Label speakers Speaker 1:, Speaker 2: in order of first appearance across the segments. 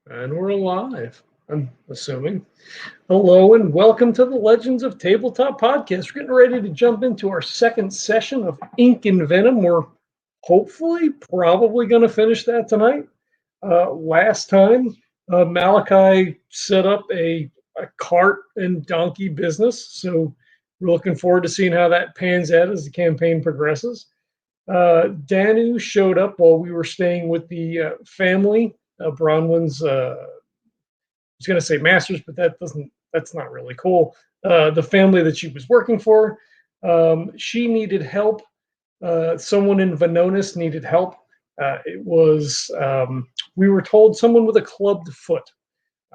Speaker 1: And we're alive, I'm assuming. Hello and welcome to the Legends of Tabletop podcast. We're getting ready to jump into our second session of Ink and Venom. We're hopefully probably going to finish that tonight. Last time, Malachi set up a cart and donkey business. So we're looking forward to seeing how that pans out as the campaign progresses. Danu showed up while we were staying with the family. Bronwyn's, I was going to say masters, but that's not really cool. The family that she was working for, she needed help. Someone in Venonis needed help. We were told someone with a clubbed foot.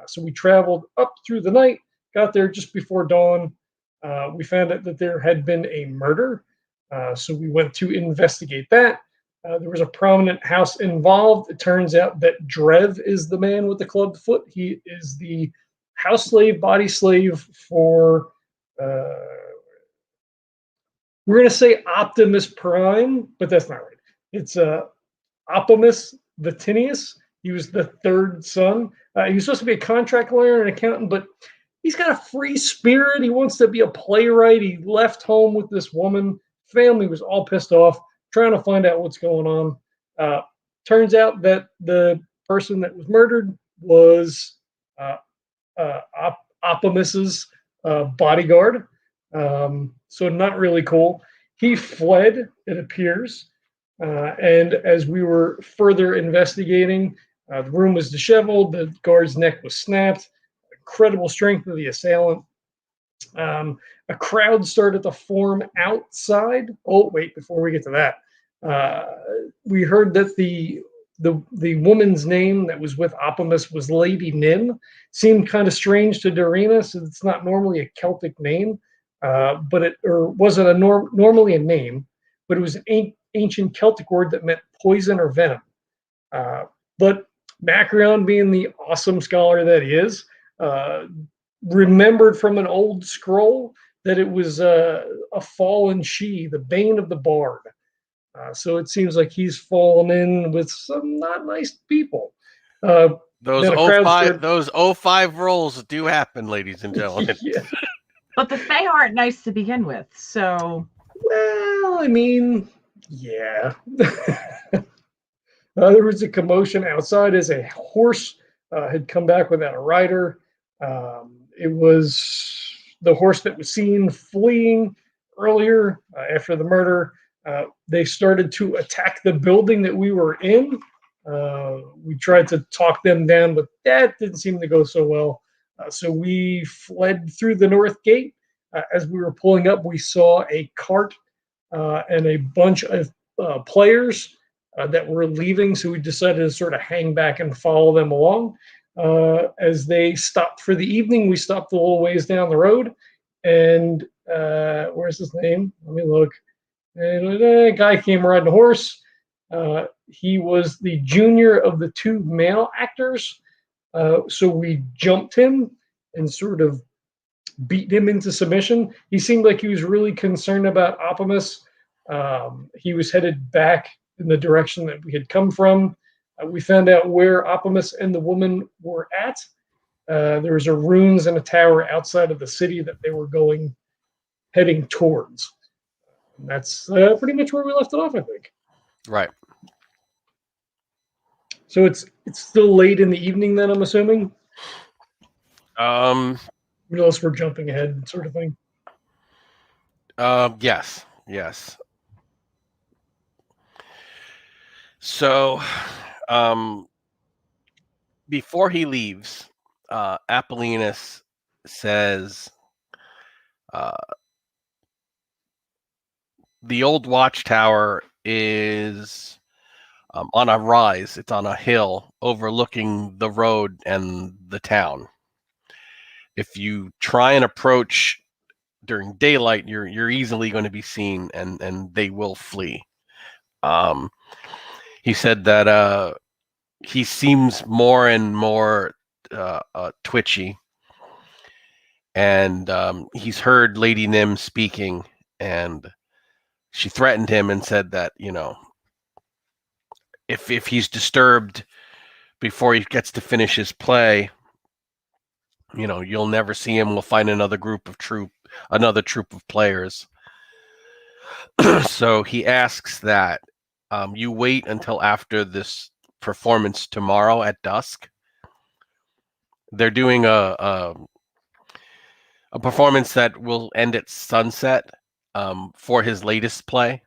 Speaker 1: So we traveled up through the night, got there just before dawn. We found out that there had been a murder. So we went to investigate that. There was a prominent house involved. It turns out that Drev is the man with the clubbed foot. He is the house slave, body slave for, we're going to say Optimus Prime, but that's not right. It's Optimus Vatinius. He was the third son. He was supposed to be a contract lawyer and accountant, but he's got a free spirit. He wants to be a playwright. He left home with this woman. Family was all pissed off, trying to find out what's going on. Turns out that the person that was murdered was Optimus's bodyguard. So not really cool. He fled, it appears. And as we were further investigating, the room was disheveled. The guard's neck was snapped. Incredible strength of the assailant. A crowd started to form outside. Oh, wait, before we get to that, we heard that the woman's name that was with Optimus was Lady Nim. Seemed kind of strange to Doreena, so it's not normally a Celtic name, but it wasn't normally a name, but it was an ancient Celtic word that meant poison or venom. But Macrion, being the awesome scholar that he is, remembered from an old scroll that it was a fallen she, the bane of the bard. So it seems like he's fallen in with some not nice people.
Speaker 2: Those 05 rolls do happen, ladies and gentlemen.
Speaker 1: Yeah.
Speaker 3: But the Fae aren't nice to begin with, so.
Speaker 1: Well, I mean, yeah. There was a commotion outside as a horse had come back without a rider. It was the horse that was seen fleeing earlier after the murder. They started to attack the building that we were in. We tried to talk them down, but that didn't seem to go so well. So we fled through the north gate. As we were pulling up, we saw a cart and a bunch of players that were leaving. So we decided to sort of hang back and follow them along. As they stopped for the evening, we stopped a little ways down the road. And where's his name? Let me look. And a guy came riding a horse. He was the junior of the two male actors. So we jumped him and sort of beat him into submission. He seemed like he was really concerned about Optimus. He was headed back in the direction that we had come from. We found out where Optimus and the woman were at. There was a ruins and a tower outside of the city that they were heading towards. And that's pretty much where we left it off, I think.
Speaker 2: Right.
Speaker 1: So it's still late in the evening then, I'm assuming? Unless we're jumping ahead sort of thing.
Speaker 2: Yes. So, before he leaves, Apollonius says, the old watchtower is on a rise. It's on a hill overlooking the road and the town. If you try and approach during daylight, you're easily going to be seen, and they will flee. He said that he seems more and more twitchy, and he's heard Lady Nim speaking, and she threatened him and said that, if he's disturbed before he gets to finish his play, you'll never see him. We'll find another troop of players. So he asks that you wait until after this performance tomorrow at dusk. They're doing a performance that will end at sunset for his latest play.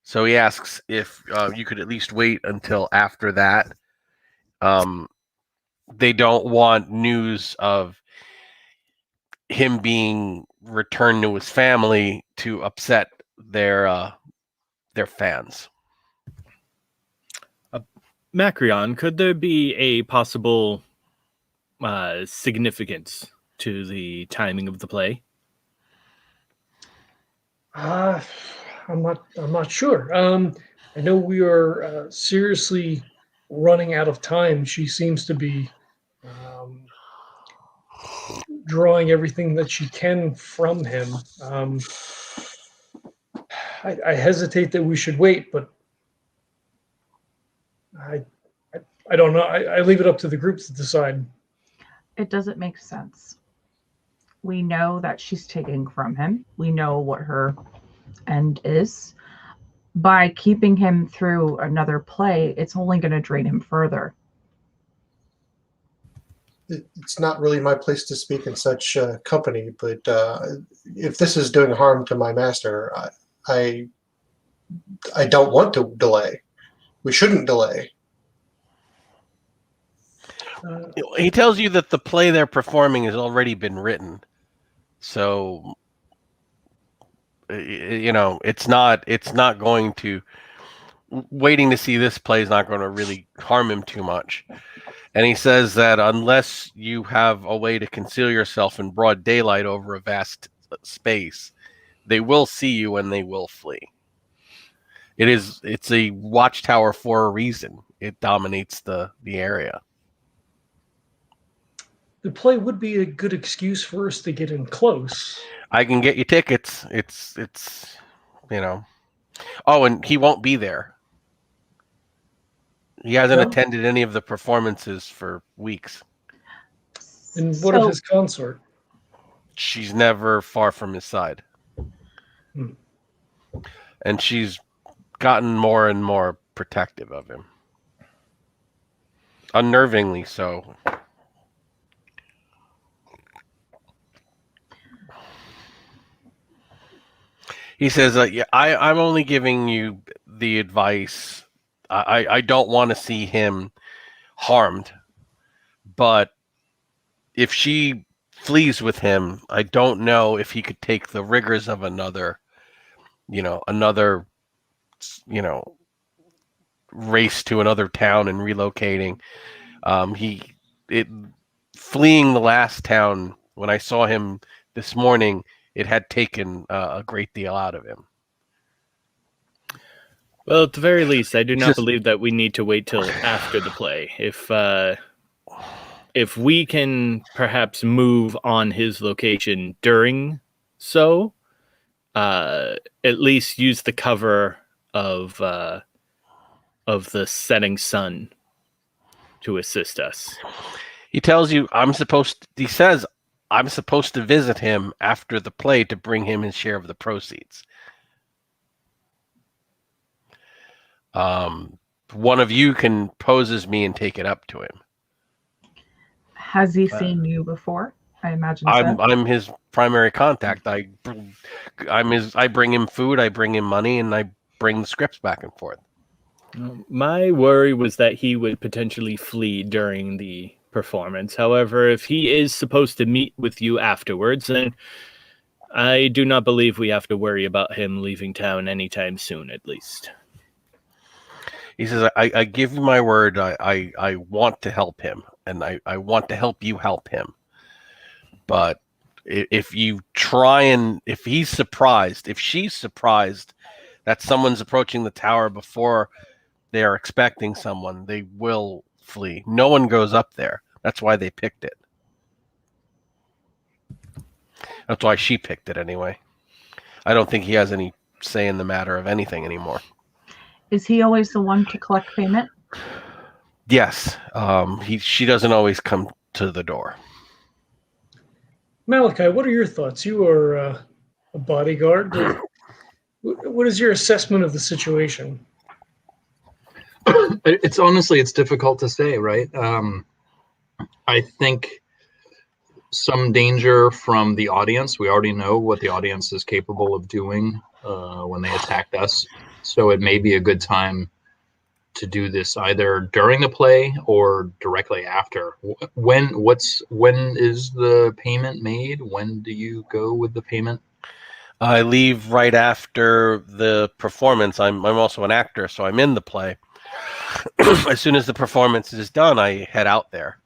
Speaker 2: So he asks if you could at least wait until after that. They don't want news of him being returned to his family to upset their fans.
Speaker 4: Macrion, could there be a possible significance to the timing of the play?
Speaker 1: I'm not sure. I know we are seriously running out of time. She seems to be drawing everything that she can from him. I hesitate that we should wait, but I don't know. I leave it up to the group to decide.
Speaker 3: It doesn't make sense. We know that she's taking from him. We know what her end is. By keeping him through another play, it's only going to drain him further.
Speaker 5: It's not really my place to speak in such company, but if this is doing harm to my master, I don't want to delay. We shouldn't delay.
Speaker 2: He tells you that the play they're performing has already been written. So, it's not going to, waiting to see this play is not going to really harm him too much. And he says that unless you have a way to conceal yourself in broad daylight over a vast space, they will see you and they will flee. It's a watchtower for a reason. It dominates the area.
Speaker 1: The play would be a good excuse for us to get in close.
Speaker 2: I can get you tickets. It's Oh, and he won't be there. He hasn't attended any of the performances for weeks.
Speaker 1: And what of his consort?
Speaker 2: She's never far from his side. And she's gotten more and more protective of him. Unnervingly so. He says, I'm only giving you the advice. I don't want to see him harmed. But if she flees with him, I don't know if he could take the rigors of another race to another town and relocating. Fleeing the last town, when I saw him this morning, it had taken a great deal out of him.
Speaker 4: Well, at the very least, I do not believe that we need to wait till after the play. If we can perhaps move on his location during at least use the cover of the setting sun to assist us.
Speaker 2: He tells you he says I'm supposed to visit him after the play to bring him his share of the proceeds. One of you can pose as me and take it up to him.
Speaker 3: Has he seen you before? I imagine so.
Speaker 2: I'm his primary contact. I bring him food, I bring him money, and I bring the scripts back and forth.
Speaker 4: My worry was that he would potentially flee during the performance. However, if he is supposed to meet with you afterwards, then I do not believe we have to worry about him leaving town anytime soon, at least.
Speaker 2: He says, I give you my word, I want to help him, and I want to help you help him. But if she's surprised that someone's approaching the tower before they are expecting someone, they will flee. No one goes up there. That's why they picked it. That's why she picked it anyway. I don't think he has any say in the matter of anything anymore.
Speaker 3: Is he always the one to collect payment?
Speaker 2: Yes. She doesn't always come to the door.
Speaker 1: Malachi, what are your thoughts? You are a bodyguard. What is your assessment of the situation?
Speaker 6: It's difficult to say, right? I think some danger from the audience. We already know what the audience is capable of doing when they attacked us. So it may be a good time to do this either during the play or directly after. When is the payment made? When do you go with the payment?
Speaker 2: I leave right after the performance. I'm also an actor, so I'm in the play. As soon as the performance is done, I head out there.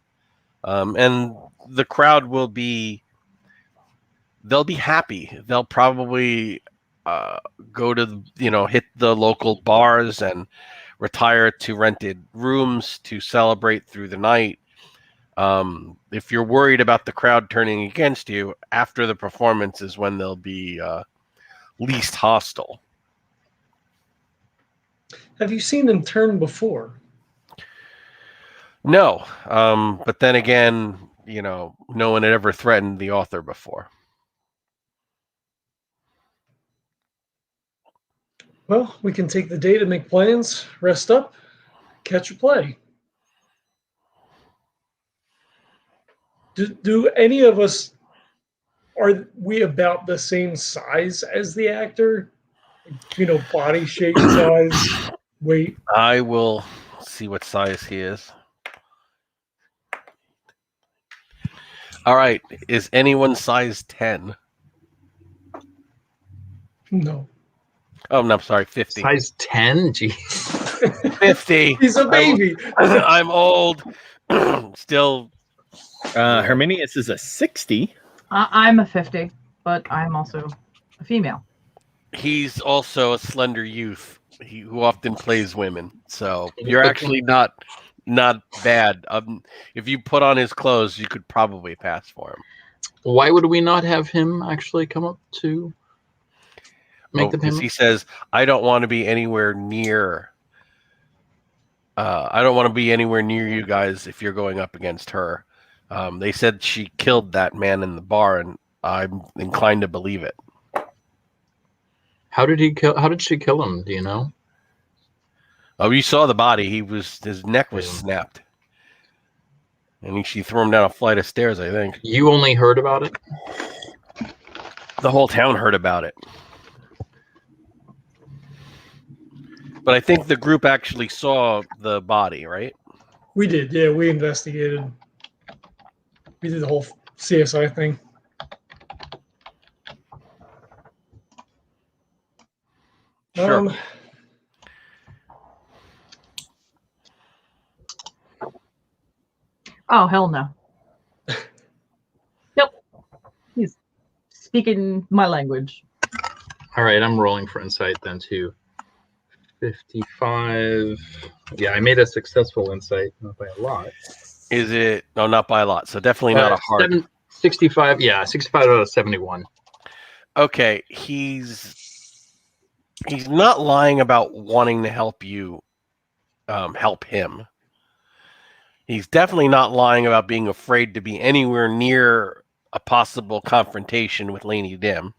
Speaker 2: And the crowd they'll be happy. They'll probably go to, hit the local bars and retire to rented rooms to celebrate through the night. If you're worried about the crowd turning against you, after the performance is when they'll be least hostile.
Speaker 1: Have you seen them turn before?
Speaker 2: No, but then again, no one had ever threatened the author before.
Speaker 1: Well, we can take the day to make plans, rest up, catch a play. Do any of us, are we about the same size as the actor? Body shape, size, weight?
Speaker 2: I will see what size he is. All right. Is anyone size 10?
Speaker 1: No.
Speaker 2: Oh, no, I'm sorry, 50.
Speaker 6: Size 10? Geez.
Speaker 2: 50.
Speaker 1: He's a baby.
Speaker 2: I'm old. Still.
Speaker 4: Herminius is a 60.
Speaker 3: I'm a 50, but I'm also a female.
Speaker 2: He's also a slender youth who often plays women. So you're actually not bad. If you put on his clothes, you could probably pass for him.
Speaker 6: Why would we not have him actually come up to make the payment?
Speaker 2: He says, I don't want to be anywhere near. I don't want to be anywhere near you guys if you're going up against her. They said she killed that man in the bar, and I'm inclined to believe it.
Speaker 6: How did she kill him? Do you know?
Speaker 2: Oh, you saw the body. His neck was snapped. And she threw him down a flight of stairs, I think.
Speaker 6: You only heard about it?
Speaker 2: The whole town heard about it. But I think the group actually saw the body, right?
Speaker 1: We did, yeah. We investigated. We did the whole CSI thing.
Speaker 2: Sure.
Speaker 3: Oh, hell no. Nope. He's speaking my language.
Speaker 6: All right, I'm rolling for insight then too. 55. Yeah, I made a successful insight, not by a lot.
Speaker 2: Is it? No, not by a lot. So definitely not a hard.
Speaker 6: 65. Yeah, 65 out of 71.
Speaker 2: Okay, he's not lying about wanting to help you, help him. He's definitely not lying about being afraid to be anywhere near a possible confrontation with Laney Dim.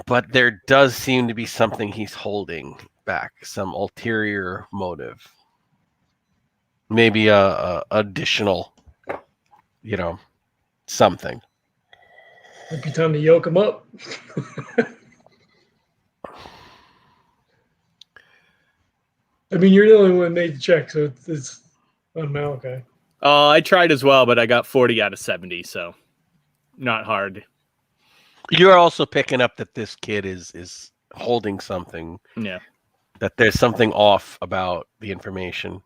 Speaker 2: But there does seem to be something he's holding back, some ulterior motive. Maybe a additional, something.
Speaker 1: Might be time to yoke him up. I mean, you're the only one that made the check, so it's on Malachi.
Speaker 4: I tried as well, but I got 40 out of 70, so not hard.
Speaker 2: You're also picking up that this kid is holding something.
Speaker 4: Yeah.
Speaker 2: That there's something off about the information.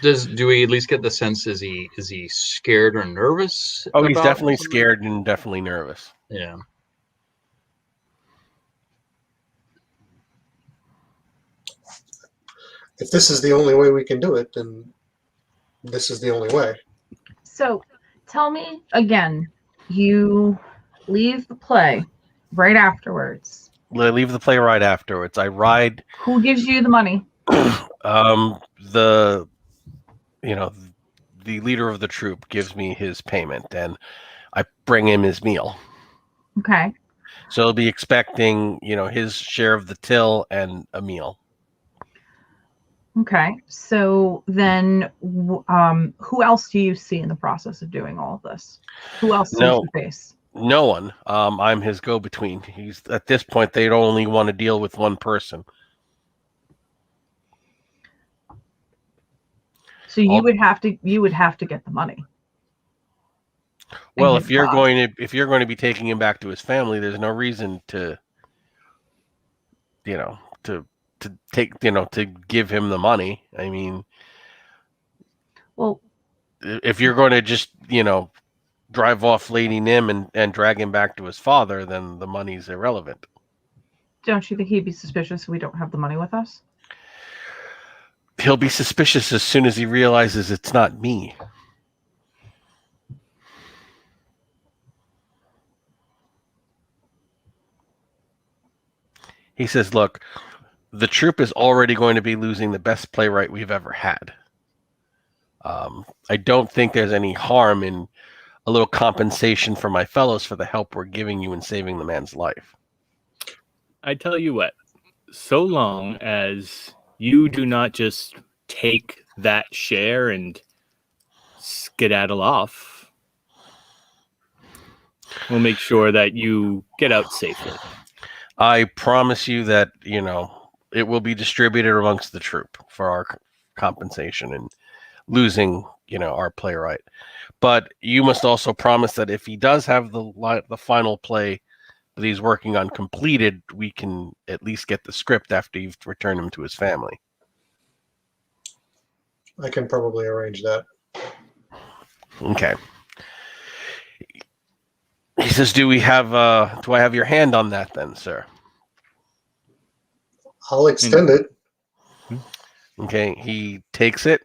Speaker 6: Do we at least get the sense, is he scared or nervous?
Speaker 2: Oh, he's definitely scared and definitely nervous.
Speaker 6: Yeah.
Speaker 5: If this is the only way we can do it, then this is the only way.
Speaker 3: So tell me again, you leave the play right afterwards.
Speaker 2: I leave the play right afterwards. I ride.
Speaker 3: Who gives you the money?
Speaker 2: The the leader of the troop gives me his payment, and I bring him his meal.
Speaker 3: Okay.
Speaker 2: So he'll be expecting, his share of the till and a meal.
Speaker 3: Okay. So then, who else do you see in the process of doing all of this? Who else sees
Speaker 2: No.
Speaker 3: the face?
Speaker 2: No one. I'm his go-between. He's at this point they'd only want to deal with one person.
Speaker 3: So you would have to get the money.
Speaker 2: Well, if you're going to be taking him back to his family, there's no reason to give him the money. I mean,
Speaker 3: well,
Speaker 2: if you're going to just, drive off Lady Nim and drag him back to his father, then the money's irrelevant.
Speaker 3: Don't you think he'd be suspicious if we don't have the money with us?
Speaker 2: He'll be suspicious as soon as he realizes it's not me. He says, look, the troupe is already going to be losing the best playwright we've ever had. I don't think there's any harm in a little compensation for my fellows for the help we're giving you in saving the man's life.
Speaker 4: I tell you what, so long as you do not just take that share and skedaddle off, we'll make sure that you get out safely.
Speaker 2: I promise you that, it will be distributed amongst the troop for our compensation and losing, our playwright. But you must also promise that if he does have the final play that he's working on completed, we can at least get the script after you've returned him to his family.
Speaker 5: I can probably arrange that.
Speaker 2: Okay. He says, do I have your hand on that then, sir?
Speaker 5: I'll extend it.
Speaker 2: Okay, he takes it,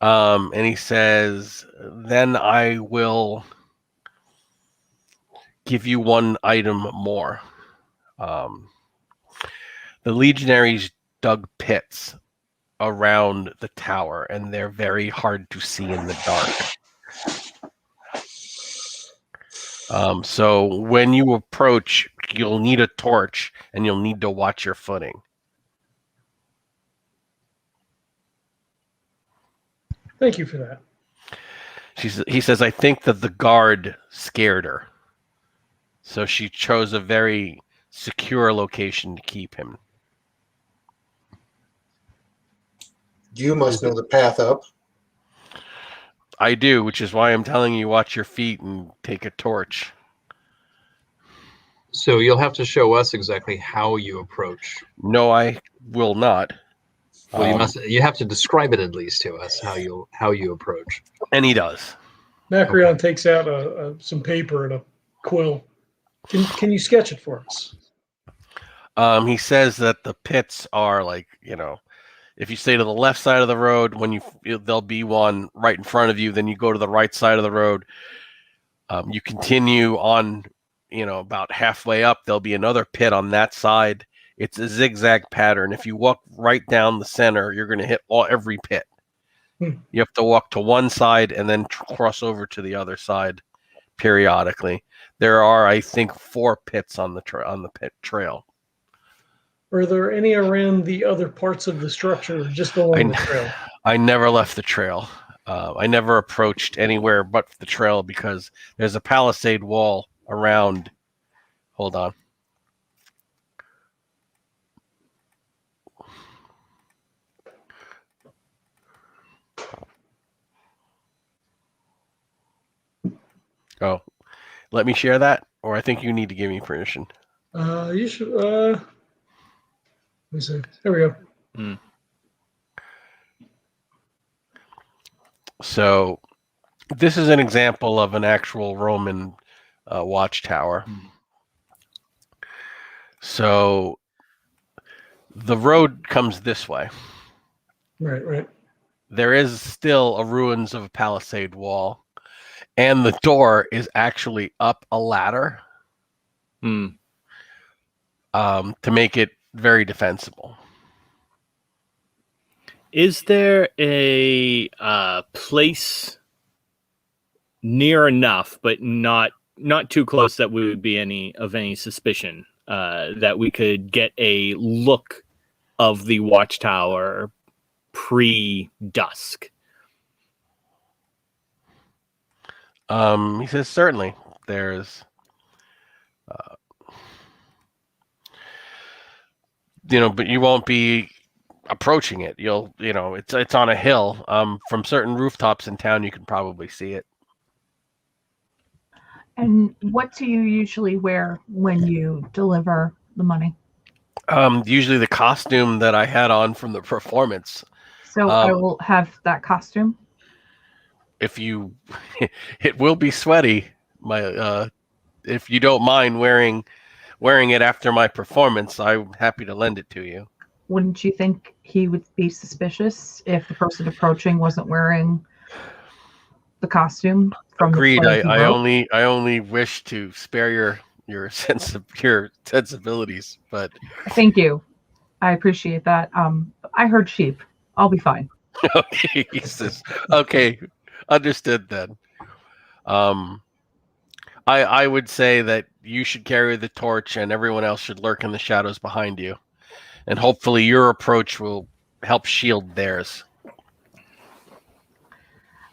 Speaker 2: and he says, then I will give you one item more. The legionaries dug pits around the tower, and they're very hard to see in the dark. So when you approach, you'll need a torch, and you'll need to watch your footing.
Speaker 1: Thank you for that.
Speaker 2: He says, I think that the guard scared her. So she chose a very secure location to keep him.
Speaker 5: You must know the path up.
Speaker 2: I do, which is why I'm telling you, watch your feet and take a torch.
Speaker 6: So you'll have to show us exactly how you approach.
Speaker 2: No, I will not.
Speaker 6: Well, you have to describe it at least to us how you approach.
Speaker 2: And he does.
Speaker 1: Macrion takes out some paper and a quill. Can you sketch it for us?
Speaker 2: He says that the pits are like, if you stay to the left side of the road, there'll be one right in front of you. Then you go to the right side of the road. You continue on, about halfway up. There'll be another pit on that side. It's a zigzag pattern. If you walk right down the center, you're going to hit every pit. You have to walk to one side and then cross over to the other side periodically. There are, I think, 4 pits on the pit trail.
Speaker 1: Are there any around the other parts of the structure, just along the trail?
Speaker 2: I never left the trail. I never approached anywhere but the trail because there's a palisade wall around. Hold on. Oh, let me share that, or I think you need to give me permission.
Speaker 1: You should. Let me see. There we go.
Speaker 2: So, this is an example of an actual Roman watchtower. So, the road comes this way.
Speaker 1: Right.
Speaker 2: There is still a ruins of a palisade wall. And the door is actually up a ladder to make it very defensible.
Speaker 4: Is there a place near enough, but not too close that we would be any suspicion that we could get a look of the watchtower pre-dusk?
Speaker 2: He says, certainly. There's, but you won't be approaching it. It's on a hill. From certain rooftops in town, you can probably see it.
Speaker 3: And what do you usually wear when you deliver the money?
Speaker 2: Usually the costume that I had on from the performance.
Speaker 3: So I will have that costume.
Speaker 2: If you, it will be sweaty. If you don't mind wearing it after my performance, I'm happy to lend it to you.
Speaker 3: Wouldn't you think he would be suspicious if the person approaching wasn't wearing the costume from
Speaker 2: Agreed.
Speaker 3: the play?
Speaker 2: I only wish to spare your sensibilities, but
Speaker 3: Thank you. I appreciate that. I heard sheep. I'll be fine.
Speaker 2: okay. He says, okay, understood then. I would say that you should carry the torch and everyone else should lurk in the shadows behind you. And hopefully your approach will help shield theirs.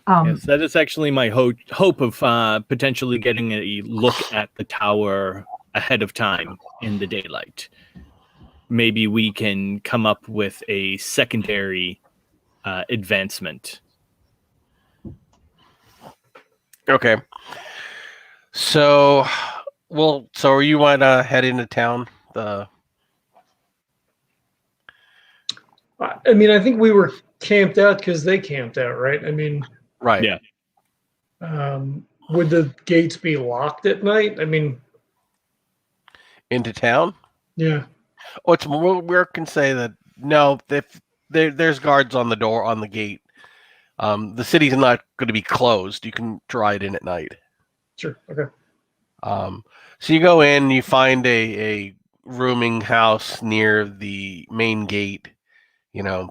Speaker 4: Yes, that is actually my hope of potentially getting a look at the tower ahead of time in the daylight. Maybe we can come up with a secondary advancement.
Speaker 2: Okay. So you want to head into town?
Speaker 1: I mean, I think we were camped out because they camped out, right? I mean,
Speaker 2: Right.
Speaker 4: Yeah.
Speaker 1: Would the gates be locked at night? I mean,
Speaker 2: Into town?
Speaker 1: yeah.
Speaker 2: We can say that no. If there's guards on the door, on the gate. The city's not going to be closed. You can try it in at night.
Speaker 1: Sure. Okay.
Speaker 2: So you go in, you find a rooming house near the main gate.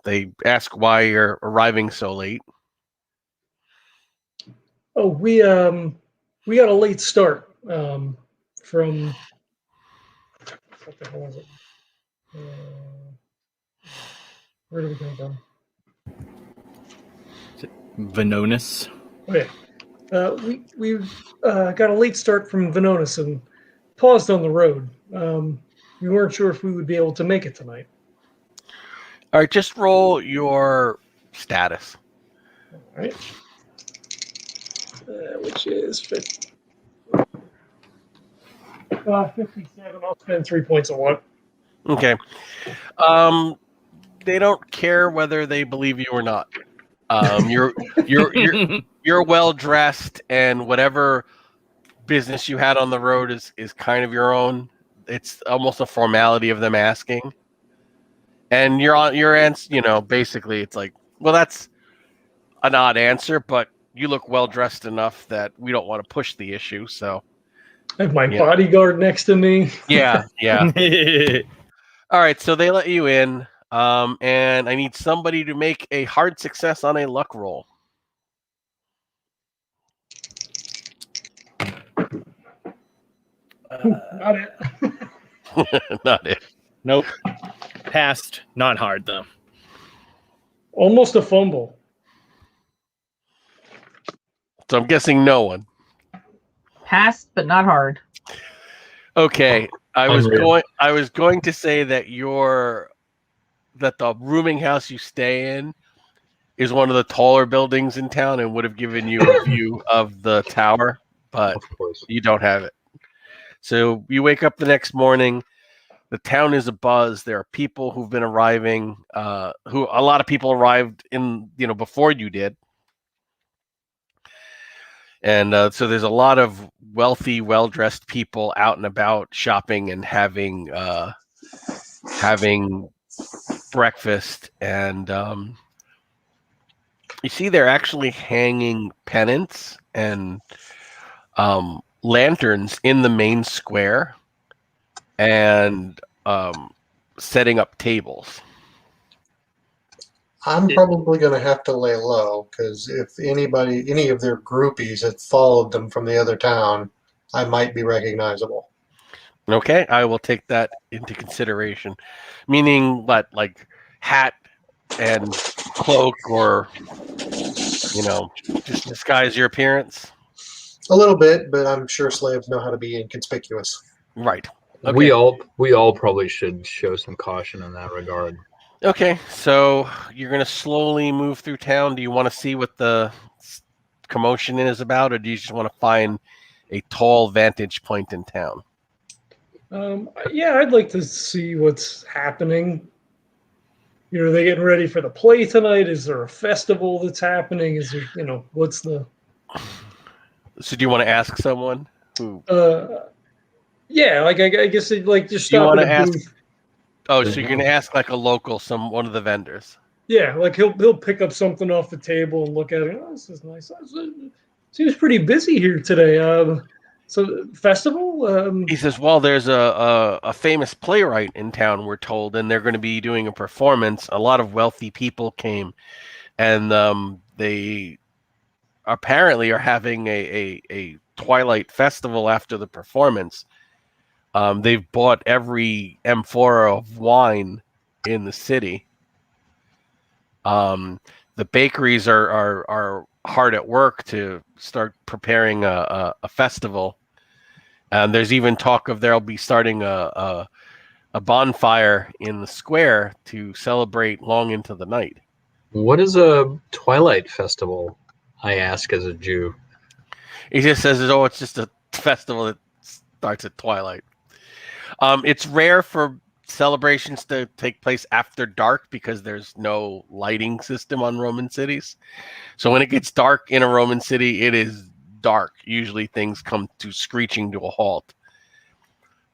Speaker 2: They ask why you're arriving so late.
Speaker 1: Oh, we got a late start from what the hell was it? Where did we come from?
Speaker 4: Venonus.
Speaker 1: Oh yeah, we got a late start from Venonus and paused on the road. We weren't sure if we would be able to make it tonight.
Speaker 2: All right, just roll your status.
Speaker 1: All right. Which is 50. 57. I'll spend 3 points of luck.
Speaker 2: Okay. They don't care whether they believe you or not. You're well dressed, and whatever business you had on the road is kind of your own. It's almost a formality of them asking. And your answer, basically it's like, well, that's an odd answer, but you look well dressed enough that we don't want to push the issue. So
Speaker 1: I have my bodyguard next to me.
Speaker 2: yeah. All right, so they let you in, and I need somebody to make a hard success on a luck roll.
Speaker 1: Not it.
Speaker 2: Not it.
Speaker 4: Nope. Passed. Not hard, though.
Speaker 1: Almost a fumble.
Speaker 2: So I'm guessing no one.
Speaker 3: Passed, but not hard.
Speaker 2: Okay, I was
Speaker 6: Unreal.
Speaker 2: going to say that the rooming house you stay in is one of the taller buildings in town and would have given you a view of the tower, but
Speaker 6: Of course.
Speaker 2: you don't have it. So you wake up the next morning. The town is abuzz. There are people who've been arriving. A lot of people arrived before you did. And so there's a lot of wealthy, well-dressed people out and about shopping and having breakfast. And you see they're actually hanging pennants and lanterns in the main square and setting up tables.
Speaker 5: I'm probably going to have to lay low because if any of their groupies had followed them from the other town, I might be recognizable.
Speaker 2: Okay, I will take that into consideration. Meaning, what, like hat and cloak, or just disguise your appearance.
Speaker 5: A little bit, but I'm sure slaves know how to be inconspicuous.
Speaker 2: Right. Okay.
Speaker 6: We all probably should show some caution in that regard.
Speaker 2: Okay, so you're going to slowly move through town. Do you want to see what the commotion is about, or do you just want to find a tall vantage point in town?
Speaker 1: Yeah, I'd like to see what's happening. Are they getting ready for the play tonight? Is there a festival that's happening? Is there, what's the...
Speaker 2: So do you want to ask someone who...
Speaker 1: Yeah, like I guess they'd like just
Speaker 2: you
Speaker 1: stop
Speaker 2: want
Speaker 1: at
Speaker 2: to
Speaker 1: a
Speaker 2: ask?
Speaker 1: booth.
Speaker 2: Oh, so you're going to ask like a local, one of the vendors.
Speaker 1: Yeah, like he'll pick up something off the table and look at it. Oh, this is nice. Seems pretty busy here today. So festival.
Speaker 2: He says, "Well, there's a famous playwright in town, we're told, and they're going to be doing a performance. A lot of wealthy people came, and they apparently are having a Twilight Festival after the performance. They've bought every amphora of wine in the city. The bakeries are hard at work to start preparing a festival. And there's even talk of they'll be starting a bonfire in the square to celebrate long into the night."
Speaker 6: What is a Twilight Festival? I ask as a Jew.
Speaker 2: He just says, "Oh, it's just a festival that starts at twilight." It's rare for celebrations to take place after dark because there's no lighting system on Roman cities. So when it gets dark in a Roman city, it is dark. Usually things come to screeching to a halt.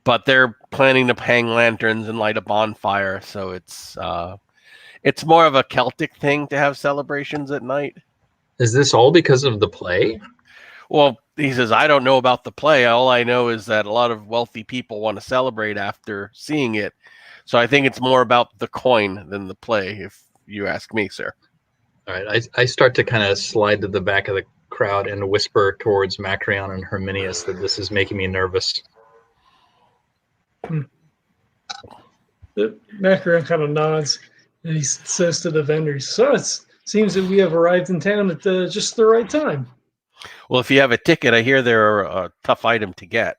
Speaker 2: But they're planning to hang lanterns and light a bonfire, so it's more of a Celtic thing to have celebrations at night.
Speaker 6: Is this all because of the play?
Speaker 2: Well, he says, "I don't know about the play. All I know is that a lot of wealthy people want to celebrate after seeing it. So I think it's more about the coin than the play, if you ask me, sir."
Speaker 6: All right, I start to kind of slide to the back of the crowd and whisper towards Macrion and Herminius that this is making me nervous.
Speaker 1: The Macrion kind of nods and he says to the vendors, "So it seems that we have arrived in town at just the right time."
Speaker 2: Well, if you have a ticket, I hear they're a tough item to get.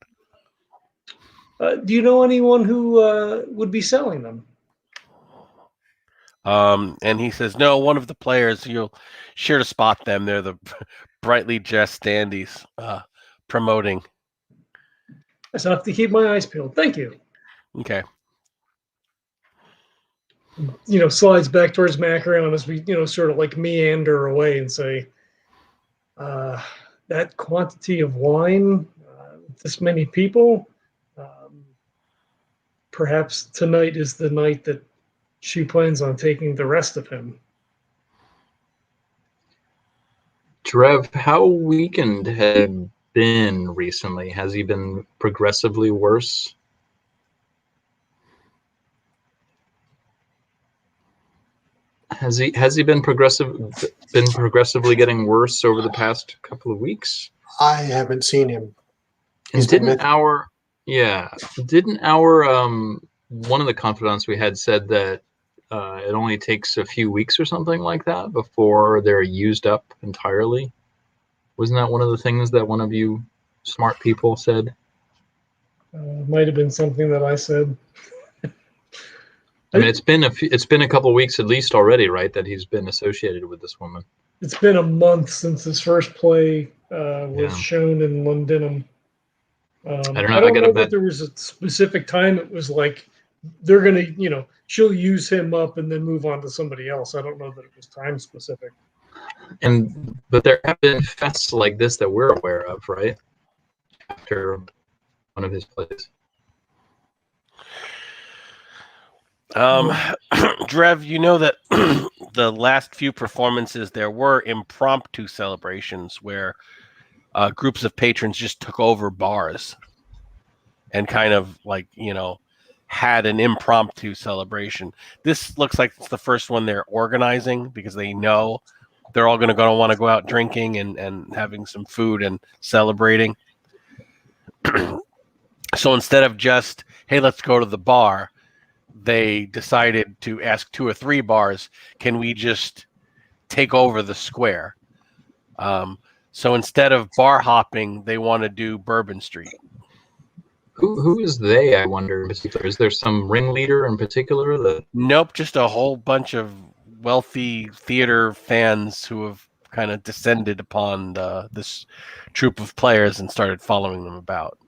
Speaker 1: Do you know anyone who would be selling them?
Speaker 2: And he says, "No, one of the players, you'll sure to spot them. They're the brightly dressed dandies promoting."
Speaker 1: I have to keep my eyes peeled. Thank you.
Speaker 2: Okay.
Speaker 1: Slides back towards Macrion as we, sort of like meander away and say, that quantity of wine, this many people, perhaps tonight is the night that she plans on taking the rest of him.
Speaker 6: Drev, how weakened had been recently? Has he been progressively worse? Has he been progressively getting worse over the past couple of weeks?
Speaker 5: I haven't seen him.
Speaker 6: And didn't our one of the confidants we had said that it only takes a few weeks or something like that before they're used up entirely? Wasn't that one of the things that one of you smart people said?
Speaker 1: Might have been something that I said.
Speaker 6: I mean, it's been a couple of weeks at least already, right? That he's been associated with this woman.
Speaker 1: It's been a month since his first play was shown in Londinum. I don't know that there was a specific time. It was like they're gonna, she'll use him up and then move on to somebody else. I don't know that it was time specific.
Speaker 6: But there have been fests like this that we're aware of, right? After one of his plays.
Speaker 2: Drev, you know that the last few performances there were impromptu celebrations where groups of patrons just took over bars and kind of like, had an impromptu celebration. This looks like it's the first one they're organizing because they know they're all going to want to go out drinking and having some food and celebrating. So instead of just, hey, let's go to the bar, they decided to ask 2 or 3 bars, can we just take over the square? So instead of bar hopping, they want to do Bourbon Street.
Speaker 6: Who is they, I wonder, in particular? Is there some ringleader in particular that...
Speaker 2: Nope, just a whole bunch of wealthy theater fans who have kind of descended upon this troupe of players and started following them about.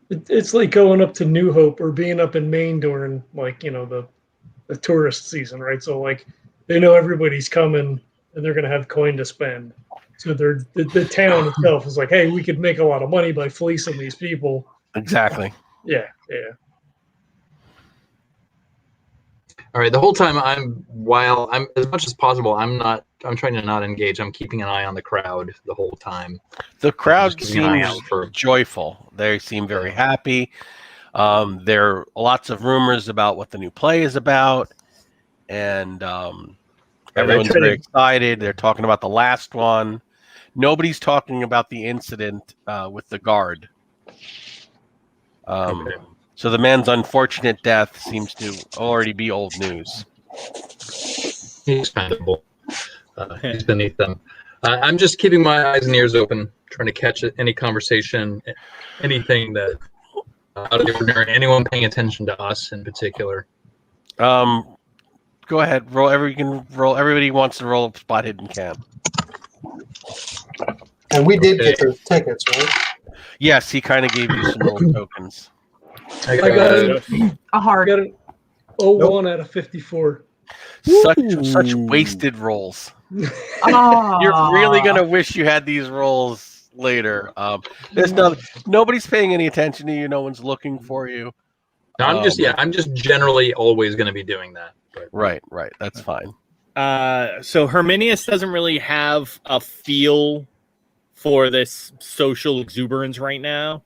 Speaker 1: It's like going up to New Hope or being up in Maine during, like, you know, the tourist season, right? So, like, they know everybody's coming and they're going to have coin to spend. So the town itself is like, hey, we could make a lot of money by fleecing these people.
Speaker 2: Exactly.
Speaker 1: Yeah.
Speaker 6: All right. The whole time I'm as much as possible, I'm trying to not engage. I'm keeping an eye on the crowd the whole time.
Speaker 2: The crowd
Speaker 6: Just keeping an eye
Speaker 2: seems
Speaker 6: out for...
Speaker 2: joyful. They seem very happy. There are lots of rumors about what the new play is about, and everyone's very excited. They're talking about the last one. Nobody's talking about the incident with the guard.
Speaker 6: Okay.
Speaker 2: So the man's unfortunate death seems to already be old news.
Speaker 6: He's kind of bull. He's beneath them. I'm just keeping my eyes and ears open, trying to catch any conversation, anything that out of the ordinary, anyone paying attention to us in particular.
Speaker 2: Go ahead, roll. Everybody wants to roll a spot hidden can.
Speaker 5: And we did get the tickets, right?
Speaker 2: Yes, he kind of gave you some little tokens.
Speaker 5: I
Speaker 1: got
Speaker 3: A heart.
Speaker 1: got an 01 out of 54.
Speaker 2: Such wasted rolls.
Speaker 3: Oh.
Speaker 2: You're really gonna wish you had these rolls later. There's nobody's paying any attention to you. No one's looking for you.
Speaker 6: No, I'm just generally always going to be doing that. But.
Speaker 2: Right. That's fine.
Speaker 4: So Herminius doesn't really have a feel for this social exuberance right now.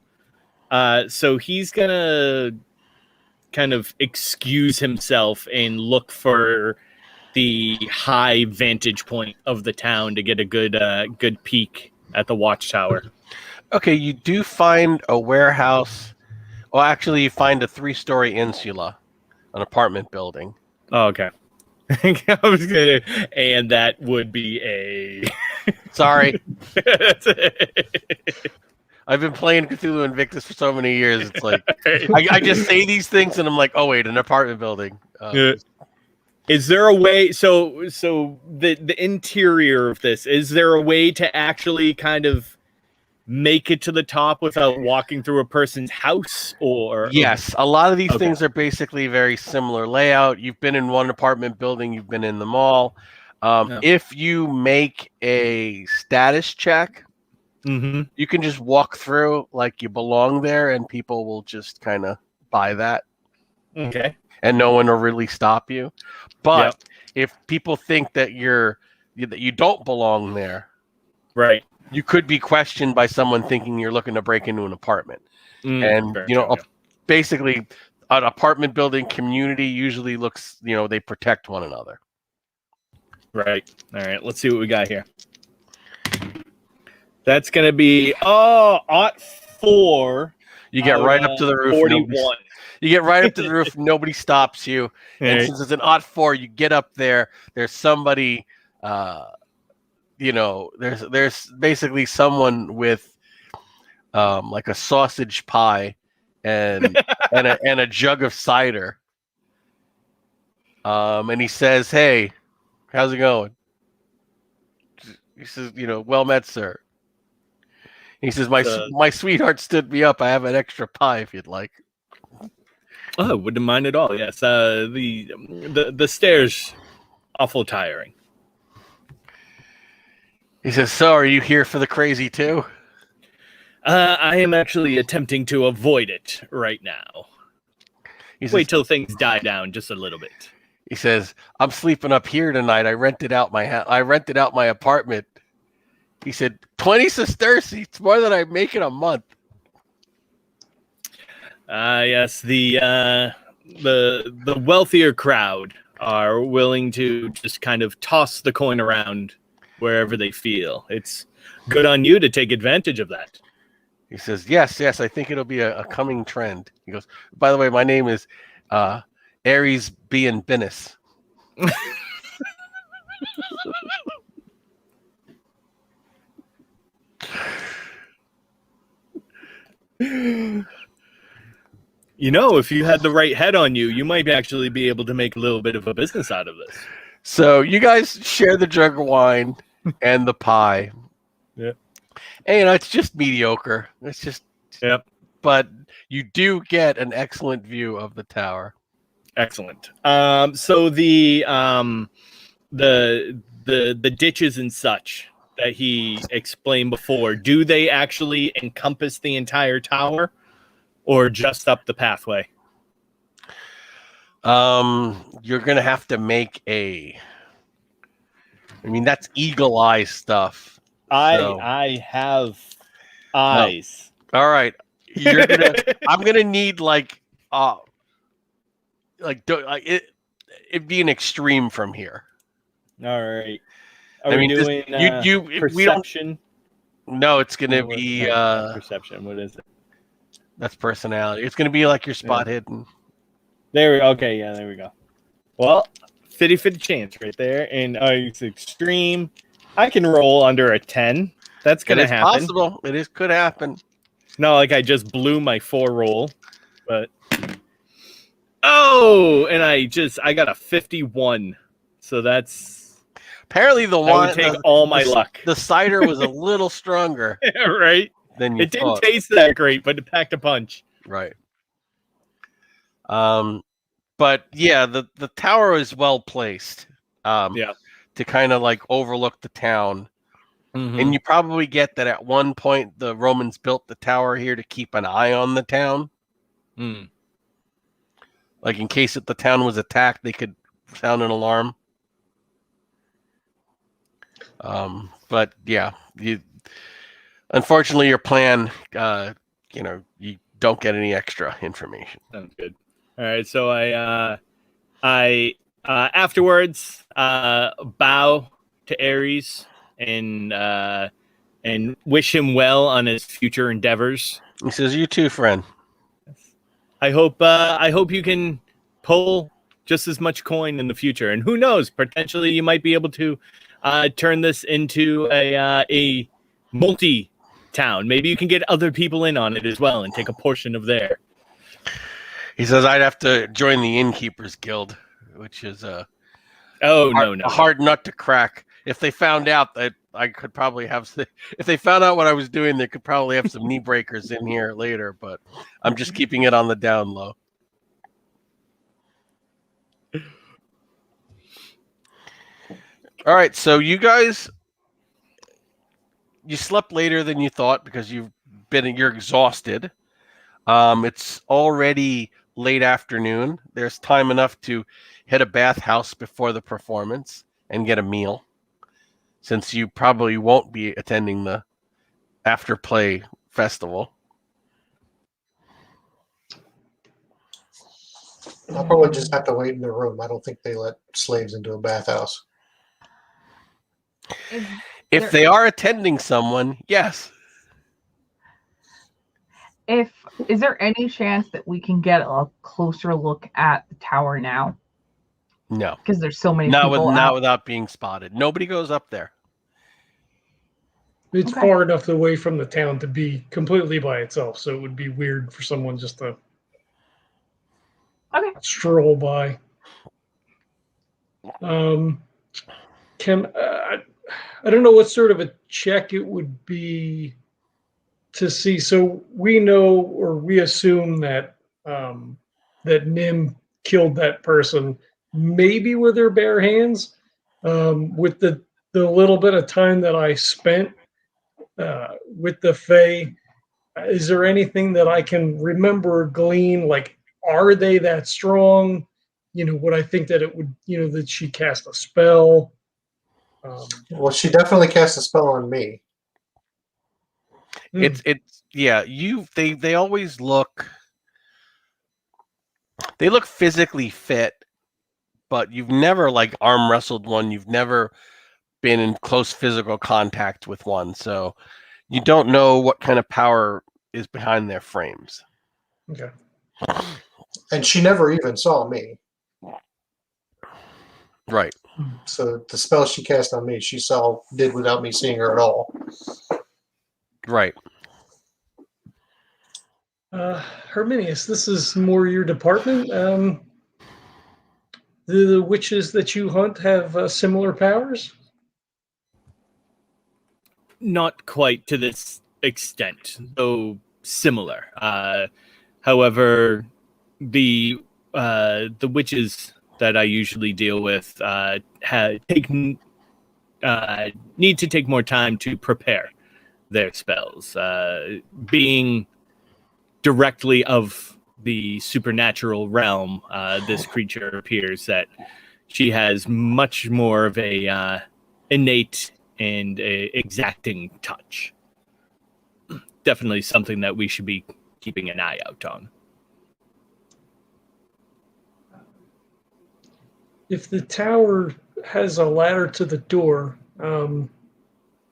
Speaker 4: So he's gonna kind of excuse himself and look for the high vantage point of the town to get a good peek at the watchtower.
Speaker 2: Okay, you do find a warehouse. Well, actually, you find a 3-story insula, an apartment building.
Speaker 4: Oh, okay. I was gonna, and that would be a.
Speaker 2: Sorry. I've been playing Cthulhu Invictus for so many years. It's like I just say these things and I'm like, oh wait, an apartment building.
Speaker 4: Is there a way? So the interior of this, is there a way to actually kind of make it to the top without walking through a person's house? Or
Speaker 2: yes, a lot of these things are basically very similar layout. You've been in one apartment building, you've been in them all. If you make a status check, you can just walk through like you belong there, and people will just kind of buy that.
Speaker 4: Okay.
Speaker 2: And no one will really stop you. But if people think that you don't belong there,
Speaker 4: right,
Speaker 2: you could be questioned by someone thinking you're looking to break into an apartment. Basically, an apartment building community usually looks, they protect one another.
Speaker 4: Right. All right. Let's see what we got here. That's going to be, OT 4.
Speaker 2: You get right up to the roof.
Speaker 4: 41.
Speaker 2: You get right up to the roof. Nobody stops you. And since it's an OT 4, you get up there. There's somebody, there's basically someone with like a sausage pie and a jug of cider. And he says, "Hey, how's it going?" He says, "Well met, sir." He says, my sweetheart stood me up. I have an extra pie if you'd like.
Speaker 4: Oh, wouldn't mind at all. Yes. The stairs awful tiring.
Speaker 2: He says, "So are you here for the crazy too?"
Speaker 4: I am actually attempting to avoid it right now. Wait till things die down just a little bit.
Speaker 2: He says, "I'm sleeping up here tonight. I rented out my apartment." He said, 20 sesterces. It's more than I make in a month.
Speaker 4: Yes, the the wealthier crowd are willing to just kind of toss the coin around wherever they feel. It's good on you to take advantage of that.
Speaker 2: He says, yes, I think it'll be a coming trend. He goes, by the way, my name is Aries Bean Binnis.
Speaker 4: You know, if you had the right head on you, you might actually be able to make a little bit of a business out of this.
Speaker 2: So you guys share the jug of wine and the pie.
Speaker 4: Yeah.
Speaker 2: And, you know, it's just mediocre. It's just,
Speaker 4: yep.
Speaker 2: But you do get an excellent view of the tower.
Speaker 4: Excellent. So the ditches and such that he explained before, do they actually encompass the entire tower, or just up the pathway?
Speaker 2: You're gonna have to make I mean, that's eagle eye stuff.
Speaker 4: I have eyes.
Speaker 2: No. All right, I'm gonna need it'd be an extreme from here.
Speaker 4: All right.
Speaker 2: I mean,
Speaker 4: doing perception?
Speaker 2: No, it's gonna be
Speaker 4: perception. What is it?
Speaker 2: That's personality. It's gonna be like your spot hidden.
Speaker 4: Okay, yeah, there we go. Well, 50-50 chance right there, and it's extreme. I can roll under a 10. That's gonna happen.
Speaker 2: It's possible. Could happen.
Speaker 4: No, like I just blew my 4 roll, but and I got a 51. So that's
Speaker 2: apparently the one
Speaker 4: would take all my luck.
Speaker 2: The cider was a little stronger,
Speaker 4: right?
Speaker 2: Than you
Speaker 4: didn't taste that great, but it packed a punch.
Speaker 2: Right. But yeah, the tower is well placed. To kind of like overlook the town. Mm-hmm. And you probably get that at one point the Romans built the tower here to keep an eye on the town.
Speaker 4: Mm.
Speaker 2: Like in case if the town was attacked, they could sound an alarm. But yeah, unfortunately your plan, you don't get any extra information.
Speaker 4: Sounds good. All right, so I afterwards bow to Ares and wish him well on his future endeavors.
Speaker 2: He says, "You too, friend.
Speaker 4: I hope you can pull just as much coin in the future, and who knows, potentially you might be able to turn this into a multi-town. Maybe you can get other people in on it as well and take a portion of there."
Speaker 2: He says, "I'd have to join the Innkeepers Guild, which is a hard nut to crack. If they found out that I could probably have, if they found out what I was doing, they could probably have some knee breakers in here later. But I'm just keeping it on the down low." All right, so you guys, you slept later than you thought because you're exhausted. It's already late afternoon. There's time enough to hit a bathhouse before the performance and get a meal, since you probably won't be attending the after play festival.
Speaker 5: I'll probably just have to wait in the room. I don't think they let slaves into a bathhouse.
Speaker 2: If they are attending someone, yes.
Speaker 3: Is there any chance that we can get a closer look at the tower now?
Speaker 2: No,
Speaker 3: because there's so many people
Speaker 2: not without being spotted. Nobody goes up there.
Speaker 1: It's far enough away from the town to be completely by itself, so it would be weird for someone just to stroll by. I don't know what sort of a check it would be to see. So we know, or we assume that that Nim killed that person, maybe with her bare hands. With the little bit of time that I spent with the Fae, is there anything that I can remember or glean? Like, are they that strong? Would I think that it would, that she cast a spell?
Speaker 5: Well, she definitely cast a spell on me.
Speaker 2: They always look. They look physically fit, but you've never like arm wrestled one. You've never been in close physical contact with one, so you don't know what kind of power is behind their frames.
Speaker 1: Okay.
Speaker 5: And she never even saw me.
Speaker 2: Right.
Speaker 5: So the spell she cast on me, she did without me seeing her at all.
Speaker 2: Right.
Speaker 1: Herminius, this is more your department. The witches that you hunt have similar powers?
Speaker 4: Not quite to this extent, though similar. However, the witches that I usually deal with need to take more time to prepare their spells. Being directly of the supernatural realm, this creature appears that she has much more of a innate and exacting touch. Definitely something that we should be keeping an eye out on.
Speaker 1: If the tower has a ladder to the door, I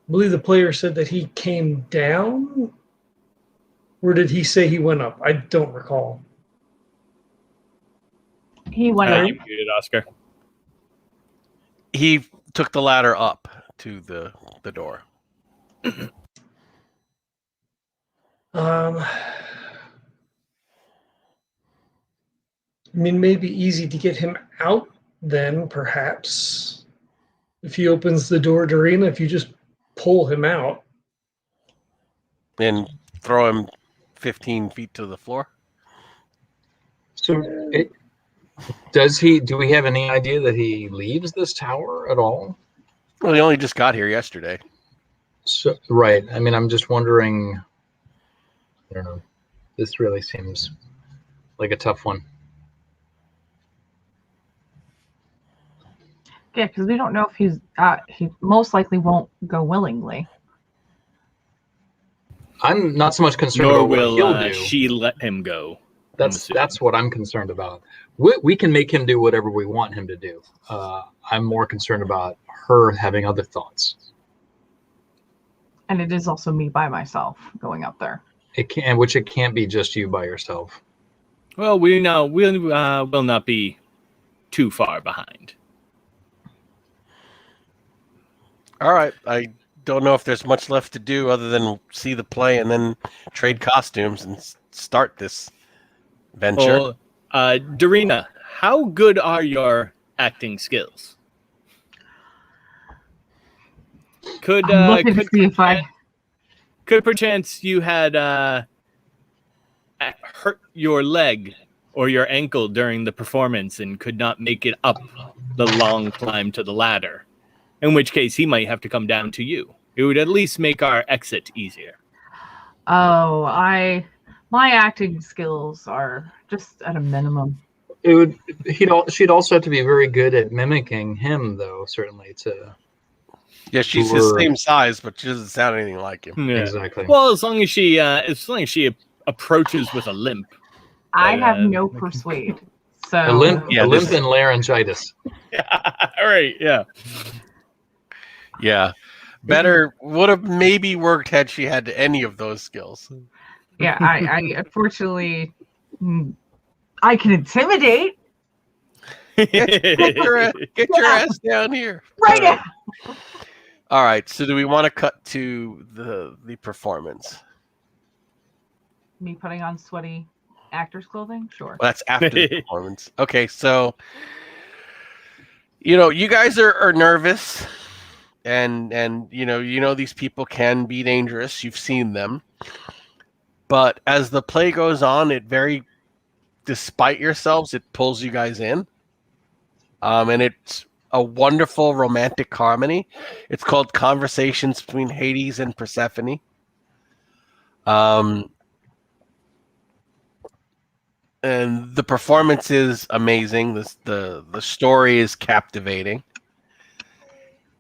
Speaker 1: believe the player said that he came down? Or did he say he went up? I don't recall.
Speaker 3: He went up.
Speaker 4: You muted, Oscar.
Speaker 2: He took the ladder up to the door.
Speaker 1: I mean, maybe easy to get him out then, perhaps. If he opens the door, Doreena, if you just pull him out.
Speaker 2: And throw him 15 feet to the floor.
Speaker 6: So, do we have any idea that he leaves this tower at all?
Speaker 2: Well, he only just got here yesterday.
Speaker 6: So, right. I mean, I'm just wondering. I don't know. This really seems like a tough one.
Speaker 3: Yeah, because we don't know if he most likely won't go willingly.
Speaker 6: I'm not so much concerned
Speaker 4: Nor
Speaker 6: about what
Speaker 4: will
Speaker 6: he'll do.
Speaker 4: she let him go.
Speaker 6: That's what I'm concerned about. We can make him do whatever we want him to do. I'm more concerned about her having other thoughts.
Speaker 3: And it is also me by myself going up there.
Speaker 6: It can't be just you by yourself.
Speaker 4: Well, we'll not be too far behind.
Speaker 2: All right. I don't know if there's much left to do other than see the play and then trade costumes and start this venture.
Speaker 4: Well, Doreena, how good are your acting skills? Could perchance you had hurt your leg or your ankle during the performance and could not make it up the long climb to the ladder? In which case, he might have to come down to you. It would at least make our exit easier.
Speaker 3: Oh, my acting skills are just at a minimum.
Speaker 6: She'd also have to be very good at mimicking him, though. Certainly to.
Speaker 2: Yeah, she's his same size, but she doesn't sound anything like him.
Speaker 4: Yeah.
Speaker 6: Exactly.
Speaker 4: Well, as long as she approaches with a limp.
Speaker 3: I have no persuade. So
Speaker 6: a limp and laryngitis.
Speaker 4: All right. Yeah.
Speaker 2: Yeah. Better would have maybe worked had she had any of those skills.
Speaker 3: Yeah, I unfortunately I can intimidate.
Speaker 2: Get your ass down here.
Speaker 3: Right now.
Speaker 2: All right. So do we want to cut to the performance?
Speaker 3: Me putting on sweaty actor's clothing? Sure.
Speaker 2: Well, that's after the performance. Okay, so you guys are nervous. And you know these people can be dangerous. You've seen them. But as the play goes on, despite yourselves, it pulls you guys in. And it's a wonderful romantic harmony. It's called Conversations Between Hades and Persephone. And the performance is amazing. The story is captivating.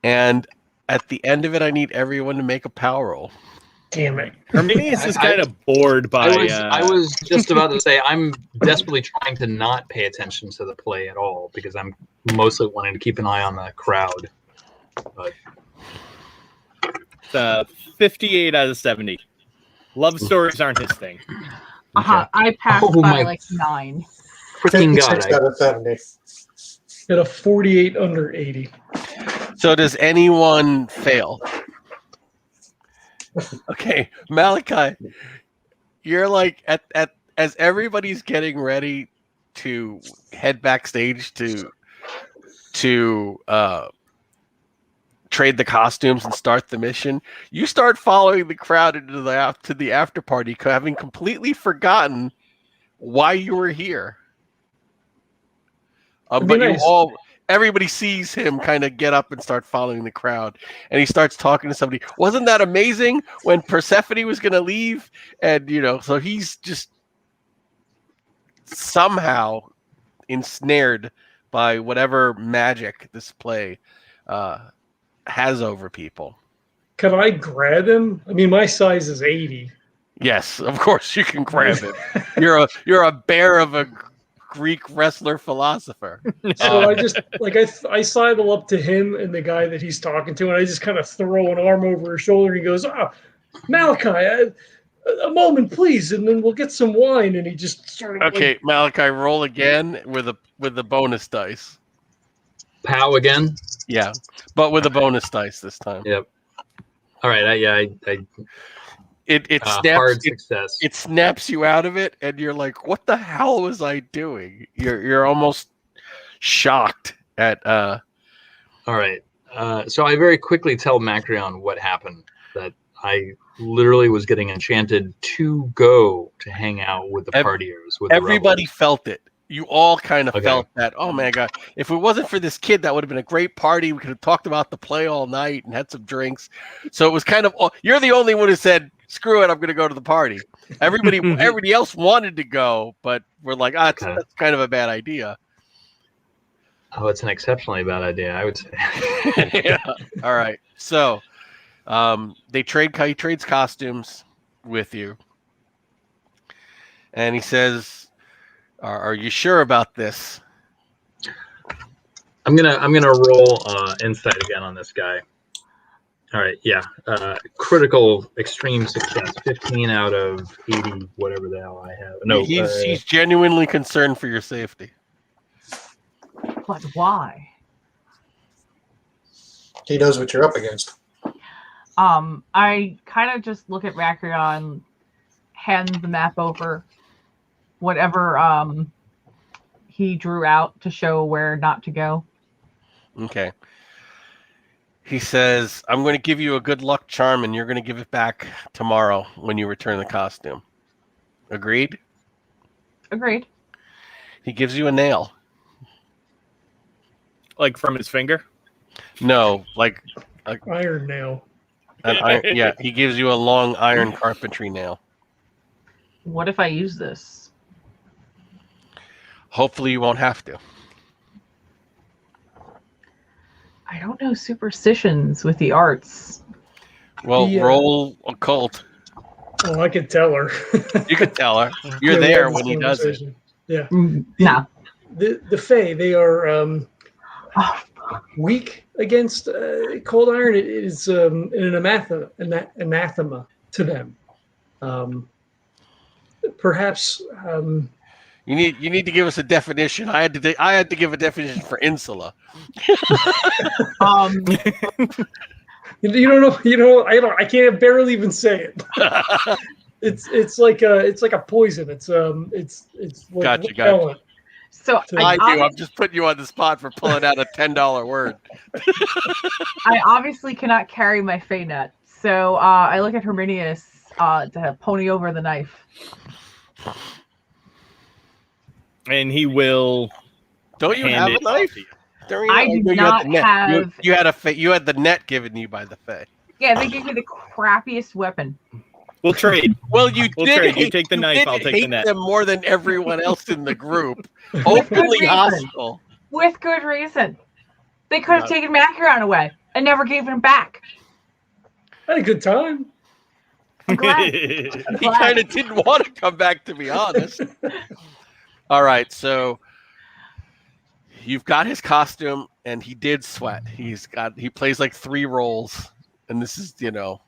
Speaker 2: And at the end of it, I need everyone to make a power roll.
Speaker 1: Damn it.
Speaker 4: Herminius is kind of bored by.
Speaker 6: I was just about to say I'm desperately trying to not pay attention to the play at all because I'm mostly wanting to keep an eye on the crowd. But
Speaker 4: 58 out of 70. Love stories aren't his thing.
Speaker 3: I passed by like 9.
Speaker 5: Freaking
Speaker 6: 56
Speaker 5: God! Out of 70.
Speaker 1: At a 48 under 80.
Speaker 2: So does anyone fail? Okay, Malachi, you're like at as everybody's getting ready to head backstage to trade the costumes and start the mission. You start following the crowd into the after party, having completely forgotten why you were here. But nice. Everybody sees him kind of get up and start following the crowd, and he starts talking to somebody. Wasn't that amazing when Persephone was going to leave? And so he's just somehow ensnared by whatever magic this play has over people.
Speaker 1: Can I grab him? I mean, my size is 80.
Speaker 2: Yes, of course you can grab him. You're a bear of a Greek wrestler philosopher.
Speaker 1: So I just I sidle up to him and the guy that he's talking to, and I just kind of throw an arm over his shoulder. And he goes, Malachi, a moment, please, and then we'll get some wine. And he just sort of
Speaker 2: Malachi, roll again with the bonus dice.
Speaker 6: Pow again?
Speaker 2: Yeah, but with a bonus dice this time.
Speaker 6: Yep. All right.
Speaker 2: It snaps.
Speaker 6: Hard success.
Speaker 2: It snaps you out of it, and you're like, "What the hell was I doing?" You're almost shocked at.
Speaker 6: All right. So I very quickly tell Macrion what happened. That I literally was getting enchanted to go to hang out with the partiers. With
Speaker 2: everybody felt it. You all kind of felt that. Oh my God! If it wasn't for this kid, that would have been a great party. We could have talked about the play all night and had some drinks. So it was kind of. You're the only one who said, "Screw it! I'm going to go to the party." Everybody else wanted to go, but we're like, that's kind of a bad idea.
Speaker 6: Oh, it's an exceptionally bad idea, I would say.
Speaker 2: Yeah. All right. So, he trades costumes with you, and he says. Are you sure about this?
Speaker 6: I'm gonna roll insight again on this guy. All right, yeah. Critical extreme success. 15 out of 80, whatever the hell I have. No,
Speaker 2: he's genuinely concerned for your safety.
Speaker 3: But why?
Speaker 5: He knows what you're up against.
Speaker 3: I kind of just look at Macrion, hand the map over. Whatever he drew out to show where not to go.
Speaker 2: Okay. He says, I'm going to give you a good luck charm, and you're going to give it back tomorrow when you return the costume. Agreed?
Speaker 3: Agreed.
Speaker 2: He gives you a nail.
Speaker 4: Like from his finger?
Speaker 2: No, like
Speaker 1: iron nail.
Speaker 2: Yeah, he gives you a long iron carpentry nail.
Speaker 3: What if I use this?
Speaker 2: Hopefully you won't have to.
Speaker 3: I don't know superstitions with the arts.
Speaker 2: Well, roll occult.
Speaker 1: Oh, I could tell her.
Speaker 2: You could tell her. You're there when he does it.
Speaker 1: Yeah.
Speaker 3: No.
Speaker 1: The Fae, they are weak against cold iron. It is an anathema to them. Perhaps...
Speaker 2: You need to give us a definition. I had to give a definition for insula.
Speaker 1: You don't know. I can't barely even say it. It's like a poison. It's like
Speaker 2: Gotcha.
Speaker 3: So
Speaker 2: I'm just putting you on the spot for pulling out a $10 word.
Speaker 3: I obviously cannot carry my Fey net, so I look at Herminius to pony over the knife.
Speaker 4: And he will.
Speaker 2: Don't you have a knife?
Speaker 3: I do not have.
Speaker 2: You had the net given you by the Fae.
Speaker 3: Yeah, they gave me the crappiest weapon.
Speaker 4: We'll trade.
Speaker 2: Well, you did.
Speaker 4: You take the knife. I'll take the net.
Speaker 2: Them more than everyone else in the group. Openly hostile.
Speaker 3: With good reason. They could have taken Macrion away and never gave him back.
Speaker 1: I had a good time.
Speaker 3: I'm glad.
Speaker 2: He kind of didn't want to come back, to be honest. All right, so you've got his costume, and he did sweat. He plays like 3 roles, and this is,
Speaker 3: Does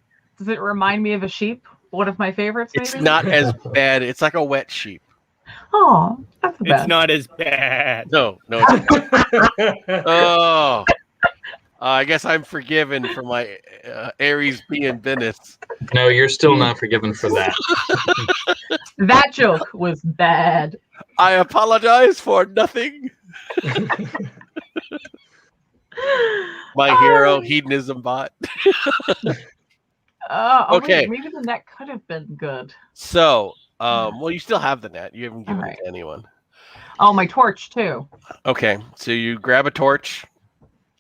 Speaker 3: it remind me of a sheep? One of my favorites, maybe?
Speaker 2: it's not as bad. It's like a wet sheep.
Speaker 3: Oh, that's the
Speaker 4: It's
Speaker 3: best.
Speaker 4: not as bad.
Speaker 2: No, it's not. Oh, I guess I'm forgiven for my Aries being business.
Speaker 6: No, you're still not forgiven for that.
Speaker 3: That joke was bad.
Speaker 2: I apologize for nothing. My hero, hedonism bot. Okay.
Speaker 3: Wait, maybe the net could have been good.
Speaker 2: So, well, you still have the net. You haven't given it to anyone.
Speaker 3: Oh, my torch too.
Speaker 2: Okay, so you grab a torch,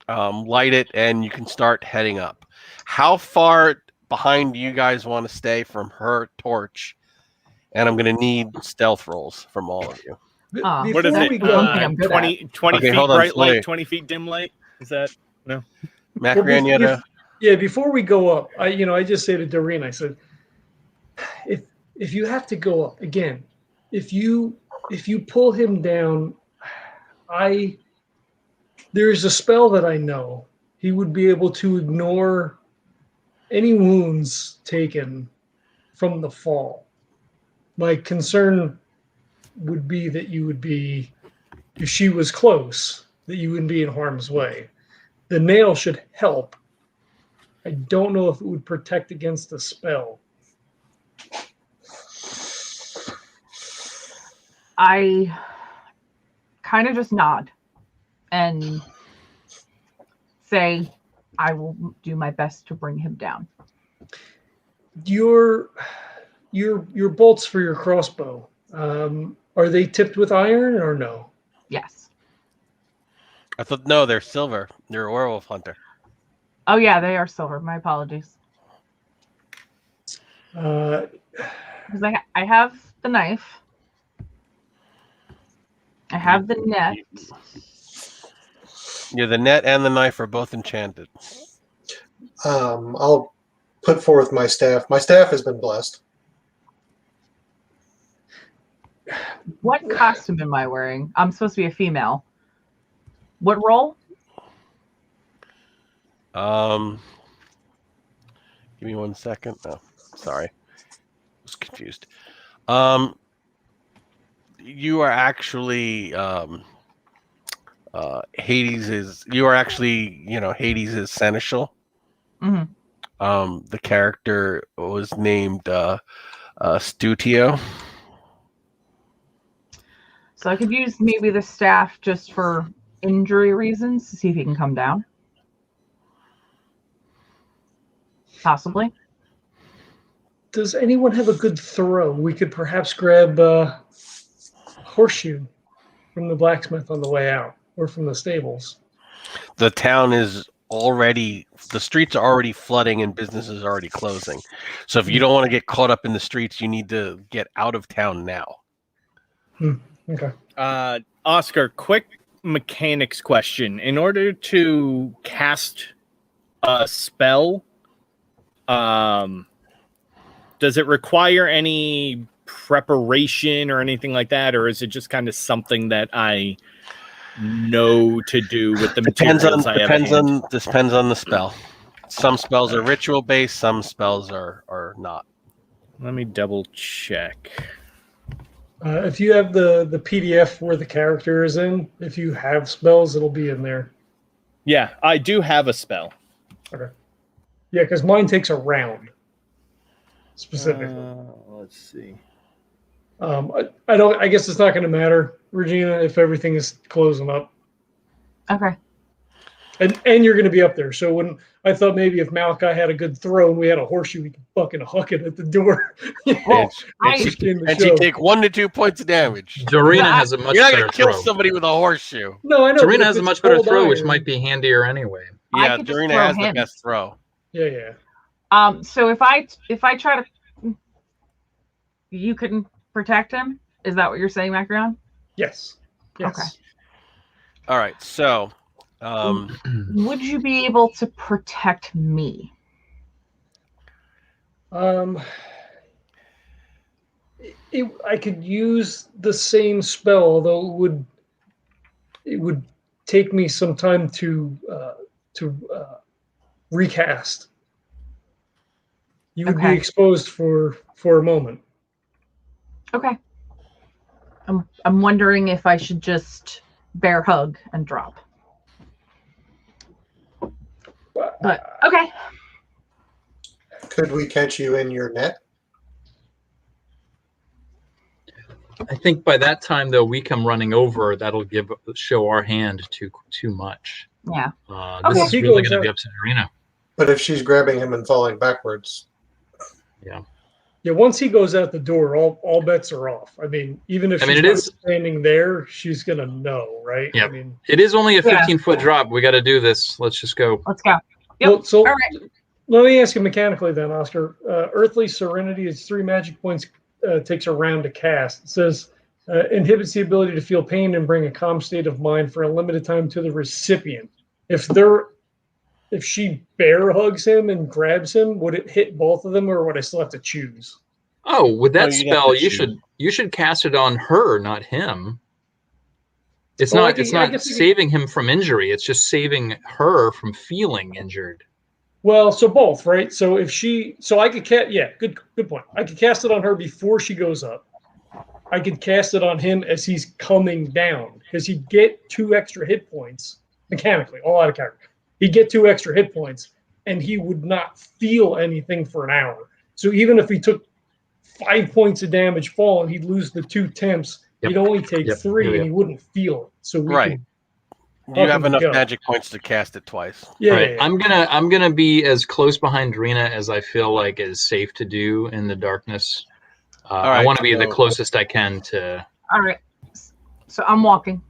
Speaker 2: light it, and you can start heading up. How far behind do you guys want to stay from her torch? And I'm going to need stealth rolls from all of you.
Speaker 4: What is
Speaker 3: Before
Speaker 4: it?
Speaker 3: we go, I'm good
Speaker 4: 20
Speaker 2: Okay,
Speaker 4: feet
Speaker 2: hold on,
Speaker 4: bright
Speaker 2: slowly.
Speaker 4: light, 20 feet dim light? Is that? No.
Speaker 2: Macrion, you had a...
Speaker 1: Yeah, before we go up, I just say to Doreena, I said, if you have to go up again, if you pull him down, there's a spell that I know he would be able to ignore any wounds taken from the fall. My concern would be that you would be, if she was close, that you wouldn't be in harm's way. The nail should help. I don't know if it would protect against the spell.
Speaker 3: I kind of just nod and say, I will do my best to bring him down.
Speaker 1: Your bolts for your crossbow, are they tipped with iron or no?
Speaker 3: Yes.
Speaker 2: I thought, no, they're silver. They're a werewolf hunter.
Speaker 3: Oh, yeah, they are silver. My apologies.
Speaker 1: Uh,
Speaker 3: Because I have the knife. I have the net.
Speaker 2: Yeah, the net and the knife are both enchanted.
Speaker 5: I'll put forth my staff. My staff has been blessed.
Speaker 3: What costume am I wearing? I'm supposed to be a female. What role?
Speaker 2: Give me 1 second. Oh, sorry. I was confused. You are actually Hades' seneschal.
Speaker 3: Mm-hmm.
Speaker 2: The character was named Stutio.
Speaker 3: So I could use maybe the staff just for injury reasons to see if he can come down. Possibly.
Speaker 1: does anyone have a good throw? We could perhaps grab horseshoe from the blacksmith on the way out, or from the stables.
Speaker 2: The town is already, the streets are already flooding and businesses are already closing. So if you don't want to get caught up in the streets, you need to get out of town now.
Speaker 1: Okay.
Speaker 4: Oscar, quick mechanics question. In order to cast a spell, does it require any preparation or anything like that, or is it just kind of something that I know to do with the materials I have at hand?
Speaker 2: Depends on the spell. Some spells are ritual based, some spells are not.
Speaker 4: Let me double check.
Speaker 1: If you have the PDF where the character is in, if you have spells, it'll be in there.
Speaker 4: Yeah, I do have a spell.
Speaker 1: Okay. Yeah, because mine takes a round specifically.
Speaker 4: Let's see.
Speaker 1: I don't. I guess it's not going to matter, Regina, if everything is closing up,
Speaker 3: Okay.
Speaker 1: and you're going to be up there. So when I thought maybe if Malachi had a good throw and we had a horseshoe, we could fucking huck it at the door.
Speaker 3: Well,
Speaker 2: And you take 1 to 2 points of damage.
Speaker 6: Doreena has a much
Speaker 2: You're not
Speaker 6: better
Speaker 2: going to kill
Speaker 6: throw.
Speaker 2: somebody with a horseshoe.
Speaker 1: No, I know.
Speaker 6: Doreena
Speaker 1: but
Speaker 6: has
Speaker 1: if
Speaker 6: a much
Speaker 1: it's
Speaker 6: better
Speaker 1: cold
Speaker 6: throw, which
Speaker 1: iron-
Speaker 6: might be handier anyway.
Speaker 3: I
Speaker 2: Yeah,
Speaker 3: could just
Speaker 2: Doreena
Speaker 3: throw
Speaker 2: has the
Speaker 3: him.
Speaker 2: best throw.
Speaker 1: Yeah.
Speaker 3: So if I try to, you couldn't protect him. Is that what you're saying, Macrion?
Speaker 1: Yes.
Speaker 3: Okay.
Speaker 2: All right, so
Speaker 3: Would you be able to protect me?
Speaker 1: I could use the same spell, although it would take me some time to recast. You would be
Speaker 3: Okay.
Speaker 1: exposed for a moment.
Speaker 3: Okay. I'm wondering if I should just bear hug and drop. But okay.
Speaker 5: Could we catch you in your net?
Speaker 6: I think by that time, though, we come running over. That'll show our hand too much.
Speaker 3: Yeah.
Speaker 6: This
Speaker 3: Okay.
Speaker 6: is really going to be up to Doreena.
Speaker 5: But if she's grabbing him and falling backwards,
Speaker 1: Yeah, once he goes out the door, all bets are off. I mean, even if she's not standing there, she's gonna know, right?
Speaker 6: Yeah.
Speaker 1: I mean,
Speaker 6: It is only a 15-foot drop. We got to do this. Let's just go.
Speaker 3: Let's go. Yep.
Speaker 1: well, so
Speaker 3: All right.
Speaker 1: let me ask you mechanically then, Oscar. Earthly Serenity is 3 magic points. Takes a round to cast. It says inhibits the ability to feel pain and bring a calm state of mind for a limited time to the recipient. If she bear hugs him and grabs him, would it hit both of them, or would I still have to choose?
Speaker 6: Oh, with that
Speaker 2: you'd
Speaker 6: spell,
Speaker 2: have to
Speaker 6: you should cast it on her, not him. It's
Speaker 1: Well,
Speaker 6: not saving him from injury. It's just saving her from feeling injured.
Speaker 1: Well, so both, right? So I could cast. Yeah, good point. I could cast it on her before she goes up. I could cast it on him as he's coming down, because he'd get 2 extra hit points mechanically, all out of character. He'd get 2 extra hit points, and he would not feel anything for an hour. So even if he took 5 points of damage falling, he'd lose the 2 temps.
Speaker 6: Yep.
Speaker 1: He'd only take 3,
Speaker 6: Yep.
Speaker 1: and he wouldn't feel it. So we
Speaker 2: Right.
Speaker 1: could
Speaker 2: You
Speaker 1: up
Speaker 2: have
Speaker 1: and
Speaker 2: enough
Speaker 1: go.
Speaker 2: magic points to cast it twice.
Speaker 1: Yeah,
Speaker 6: Right.
Speaker 1: yeah.
Speaker 6: I'm gonna be as close behind Doreena as I feel like is safe to do in the darkness. I
Speaker 2: right,
Speaker 6: want to be the
Speaker 2: so-
Speaker 6: closest I can to.
Speaker 3: All right. So I'm walking.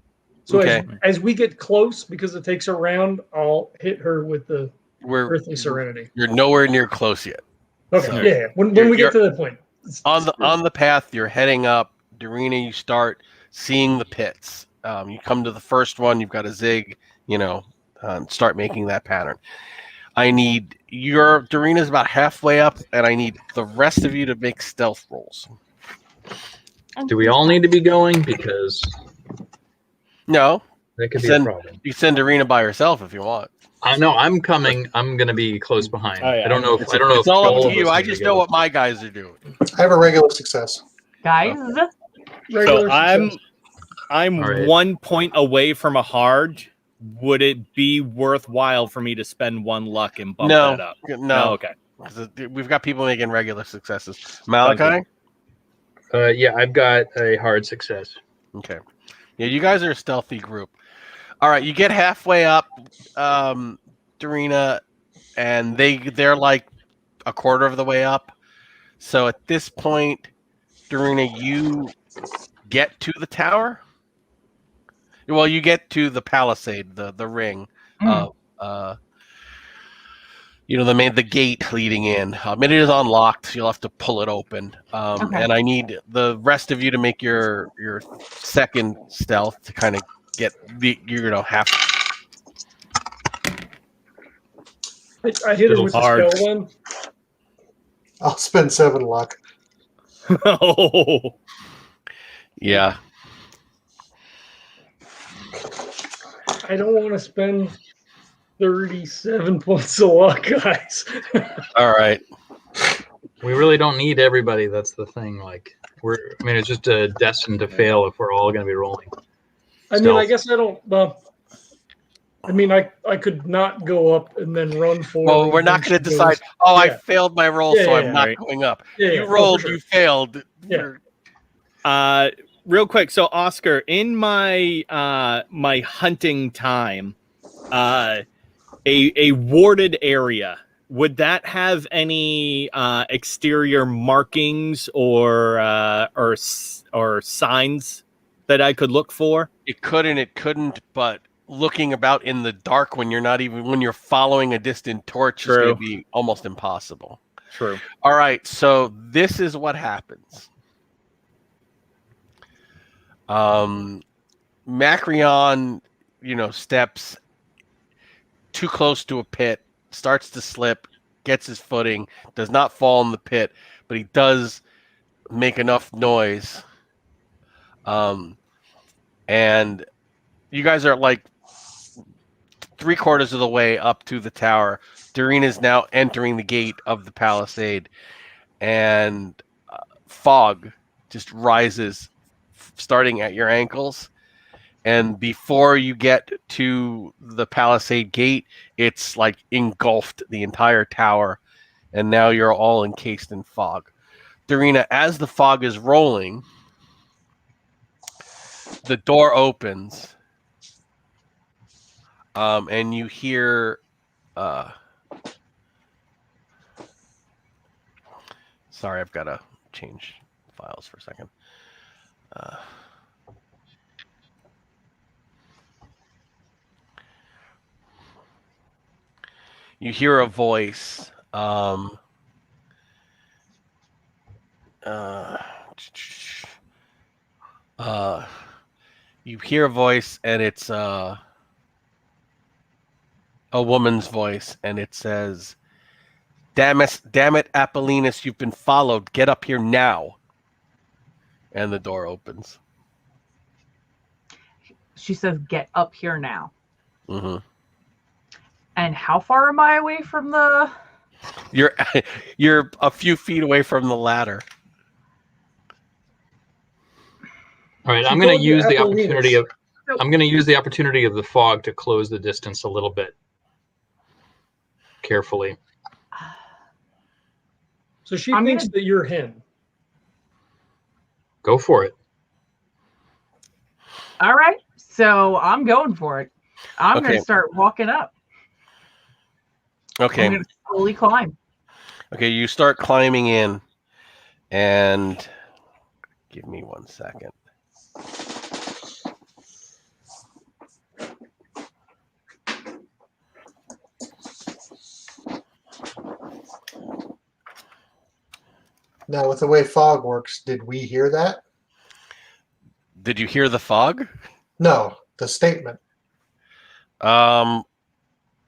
Speaker 1: So
Speaker 2: Okay.
Speaker 1: as we get close, because it takes a round, I'll hit her with the Earthly Serenity.
Speaker 2: You're nowhere near close yet.
Speaker 1: Okay,
Speaker 2: So-
Speaker 1: yeah. When we get to that point.
Speaker 2: On the path you're heading up, Doreena, you start seeing the pits. You come to the first one, you've got a zig, start making that pattern. I need Doreena's about halfway up, and I need the rest of you to make stealth rolls.
Speaker 6: Do we all need to be going? Because
Speaker 2: No,
Speaker 6: that could be
Speaker 2: Send-
Speaker 6: a problem.
Speaker 2: you send Doreena by herself if you want.
Speaker 6: I know I'm coming. I'm gonna be close behind.
Speaker 4: Oh, yeah.
Speaker 6: I don't know.
Speaker 2: It's
Speaker 6: if
Speaker 2: all
Speaker 6: all
Speaker 2: up
Speaker 6: of
Speaker 2: to you.
Speaker 6: us
Speaker 2: I
Speaker 6: need to
Speaker 2: just
Speaker 6: go.
Speaker 2: know what my guys are doing.
Speaker 5: I have a regular success.
Speaker 3: Guys,
Speaker 1: Regular
Speaker 4: So I'm
Speaker 1: success.
Speaker 6: All right.
Speaker 4: 1 point away from a hard. Would it be worthwhile for me to spend 1 luck and bump
Speaker 2: No,
Speaker 4: that up?
Speaker 2: no,
Speaker 4: Okay.
Speaker 2: 'cause we've got people making regular successes. Malachi,
Speaker 6: Yeah, I've got a hard success.
Speaker 2: okay, yeah, you guys are a stealthy group. All right, you get halfway up, Doreena, and they're like a quarter of the way up. So at this point, Doreena, you get to the tower. Well, you get to the palisade, the ring of the gate leading in. It is unlocked, so you'll have to pull it open.
Speaker 3: Okay.
Speaker 2: And I need the rest of you to make your second stealth to kind of get half.
Speaker 1: I hit her with the
Speaker 4: Hard.
Speaker 1: spell one.
Speaker 5: I'll spend 7 luck.
Speaker 4: Oh,
Speaker 2: Yeah.
Speaker 1: I don't want to spend 37 points of luck, guys.
Speaker 2: All right.
Speaker 6: We really don't need everybody. That's the thing. Like it's just destined to fail if we're all going to be rolling.
Speaker 1: I mean, I guess I don't. I could not go up and then run forward.
Speaker 2: Well, we're not going to decide. Oh, I
Speaker 1: Yeah.
Speaker 2: failed my roll,
Speaker 1: Yeah,
Speaker 2: so
Speaker 1: yeah,
Speaker 2: I'm
Speaker 1: yeah.
Speaker 2: not
Speaker 4: Right.
Speaker 2: going up.
Speaker 1: Yeah,
Speaker 2: You
Speaker 1: yeah,
Speaker 2: rolled,
Speaker 1: for sure.
Speaker 2: you failed.
Speaker 1: Yeah.
Speaker 4: real quick. So, Oscar, in my my hunting time, a warded area, would that have any exterior markings or signs that I could look for?
Speaker 2: It could and it couldn't, but looking about in the dark when you're following a distant torch is going
Speaker 4: True.
Speaker 2: to be almost impossible.
Speaker 4: True.
Speaker 2: All right, so this is what happens. Macrion, steps too close to a pit, starts to slip, gets his footing, does not fall in the pit, but he does make enough noise. And you guys are like 3/4 of the way up to the tower. Doreena is now entering the gate of the palisade, and fog just rises, starting at your ankles. And before you get to the palisade gate, it's like engulfed the entire tower, and now you're all encased in fog. Doreena, as the fog is rolling, the door opens, and you hear sorry, I've got to change files for a second. You hear a voice. You hear a voice, and it's a woman's voice, and it says, damn it, Apollinus, you've been followed. Get up here now." And the door opens.
Speaker 3: She says, "Get up here now."
Speaker 2: Mm-hmm.
Speaker 3: And how far am I away from the...
Speaker 2: You're a few feet away from the ladder.
Speaker 6: All right,
Speaker 1: She
Speaker 6: I'm going
Speaker 1: told
Speaker 6: to
Speaker 1: you
Speaker 6: use the
Speaker 1: Apollinus.
Speaker 6: opportunity of the fog to close the distance a little bit carefully.
Speaker 1: So she
Speaker 3: I'm
Speaker 1: thinks
Speaker 3: gonna-
Speaker 1: that you're him.
Speaker 6: Go for it.
Speaker 3: All right, so I'm going for it. I'm going
Speaker 2: Okay.
Speaker 3: to start walking up.
Speaker 2: Okay.
Speaker 3: I'm going to slowly climb.
Speaker 2: Okay, you start climbing in, and give me 1 second.
Speaker 5: Now, with the way fog works, did we hear that?
Speaker 2: Did you hear the fog?
Speaker 5: No, the statement.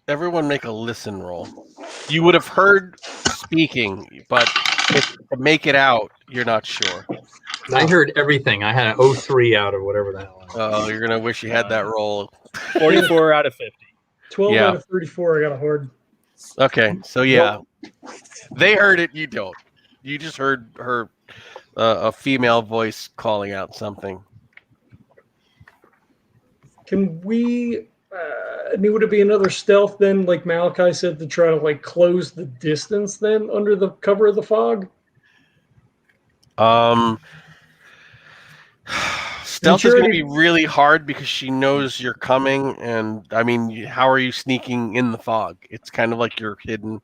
Speaker 2: Everyone make a listen roll. You would have heard speaking, but to make it out, you're not sure.
Speaker 5: No.
Speaker 6: I heard everything. I had an 03 out of whatever the hell.
Speaker 2: Oh, you're gonna wish you had that roll.
Speaker 4: 44 out of 50.
Speaker 1: 12
Speaker 2: Yeah.
Speaker 1: out of 34, I got a hard.
Speaker 2: Okay, so yeah, they heard it. You don't. You just heard her, a female voice calling out something.
Speaker 1: Can we... I mean, would it be another stealth then, like Malachi said, to try to like close the distance then under the cover of the fog?
Speaker 2: Stealth is going to be really hard because she knows you're coming, and I mean, how are you sneaking in the fog? It's kind of like you're hidden.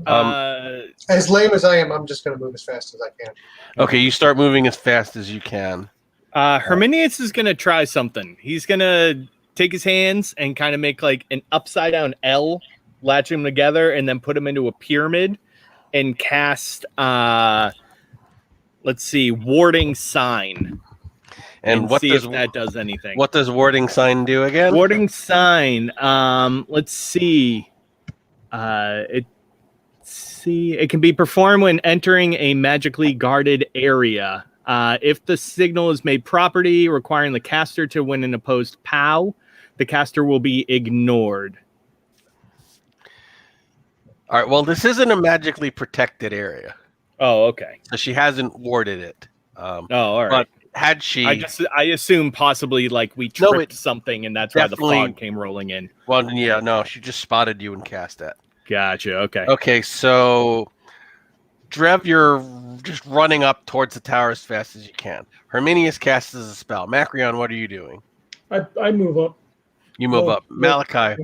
Speaker 5: As lame as I am, I'm just going to move as fast as I can.
Speaker 2: Okay, you start moving as fast as you can.
Speaker 4: Herminius is going to try something. He's going to take his hands and kind of make like an upside down L, latch them together, and then put them into a pyramid and cast, let's see, warding sign.
Speaker 2: And what
Speaker 4: see
Speaker 2: does
Speaker 4: if that does anything?
Speaker 2: What does warding sign do again?
Speaker 4: Warding sign. Let's see. It can be performed when entering a magically guarded area. If the signal is made property, requiring the caster to win an opposed POW, the caster will be ignored.
Speaker 2: All right. Well, this isn't a magically protected area,
Speaker 4: Oh, okay.
Speaker 2: so she hasn't warded it.
Speaker 4: Oh, all right.
Speaker 2: But had she,
Speaker 4: I assume possibly like we
Speaker 2: No,
Speaker 4: tripped
Speaker 2: it
Speaker 4: something, and that's why the
Speaker 2: definitely-
Speaker 4: fog came rolling in.
Speaker 2: well, yeah, no, she just spotted you and cast that.
Speaker 4: Gotcha. Okay.
Speaker 2: Okay, so Drev, you're just running up towards the tower as fast as you can. Herminius casts a spell. Macrion, what are you doing?
Speaker 1: I move up.
Speaker 2: You move
Speaker 1: Oh,
Speaker 2: up. Malachi.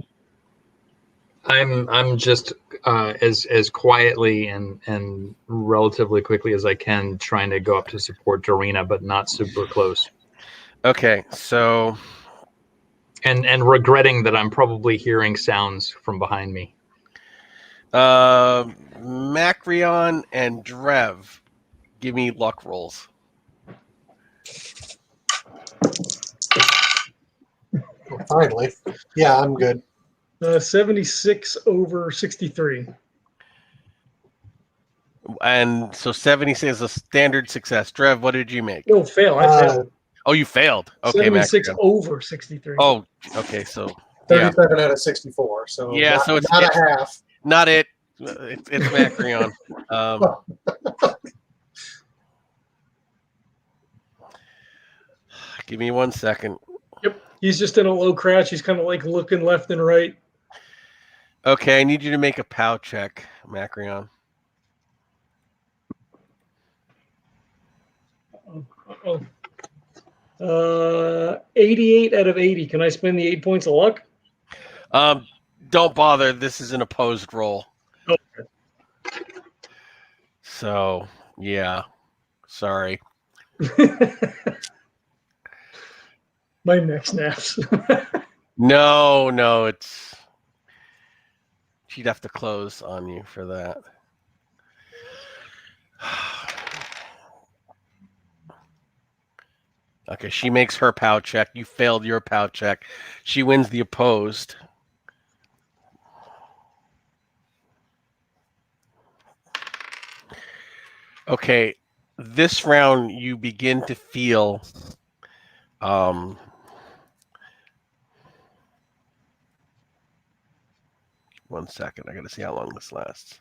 Speaker 6: I'm just as quietly and relatively quickly as I can, trying to go up to support Doreena, but not super close.
Speaker 2: Okay, so
Speaker 6: And regretting that I'm probably hearing sounds from behind me.
Speaker 2: Macrion and Drev, give me luck rolls.
Speaker 5: Finally. Yeah, I'm good.
Speaker 1: 76 over 63.
Speaker 2: And so 76 is a standard success. Drev, what did you make?
Speaker 1: No, fail. I failed.
Speaker 2: Oh, you failed. Okay,
Speaker 1: 76
Speaker 2: Macrion.
Speaker 1: over 63.
Speaker 2: Oh, okay. So yeah,
Speaker 5: 37 out of 64. So
Speaker 2: yeah.
Speaker 5: not,
Speaker 2: So it's
Speaker 5: not a half.
Speaker 2: not it. It's Macrion. Give me 1 second.
Speaker 1: Yep. He's just in a low crouch. He's kind of like looking left and right.
Speaker 2: Okay, I need you to make a POW check, Macrion.
Speaker 1: Uh-oh. 88 out of 80. Can I spend the 8 points of luck?
Speaker 2: Don't bother. This is an opposed roll.
Speaker 1: Okay.
Speaker 2: So yeah, sorry.
Speaker 1: My neck snaps.
Speaker 2: No, it's. She'd have to close on you for that. Okay, she makes her POW check. You failed your POW check. She wins the opposed. Okay, this round you begin to feel 1 second. I gotta see how long this lasts.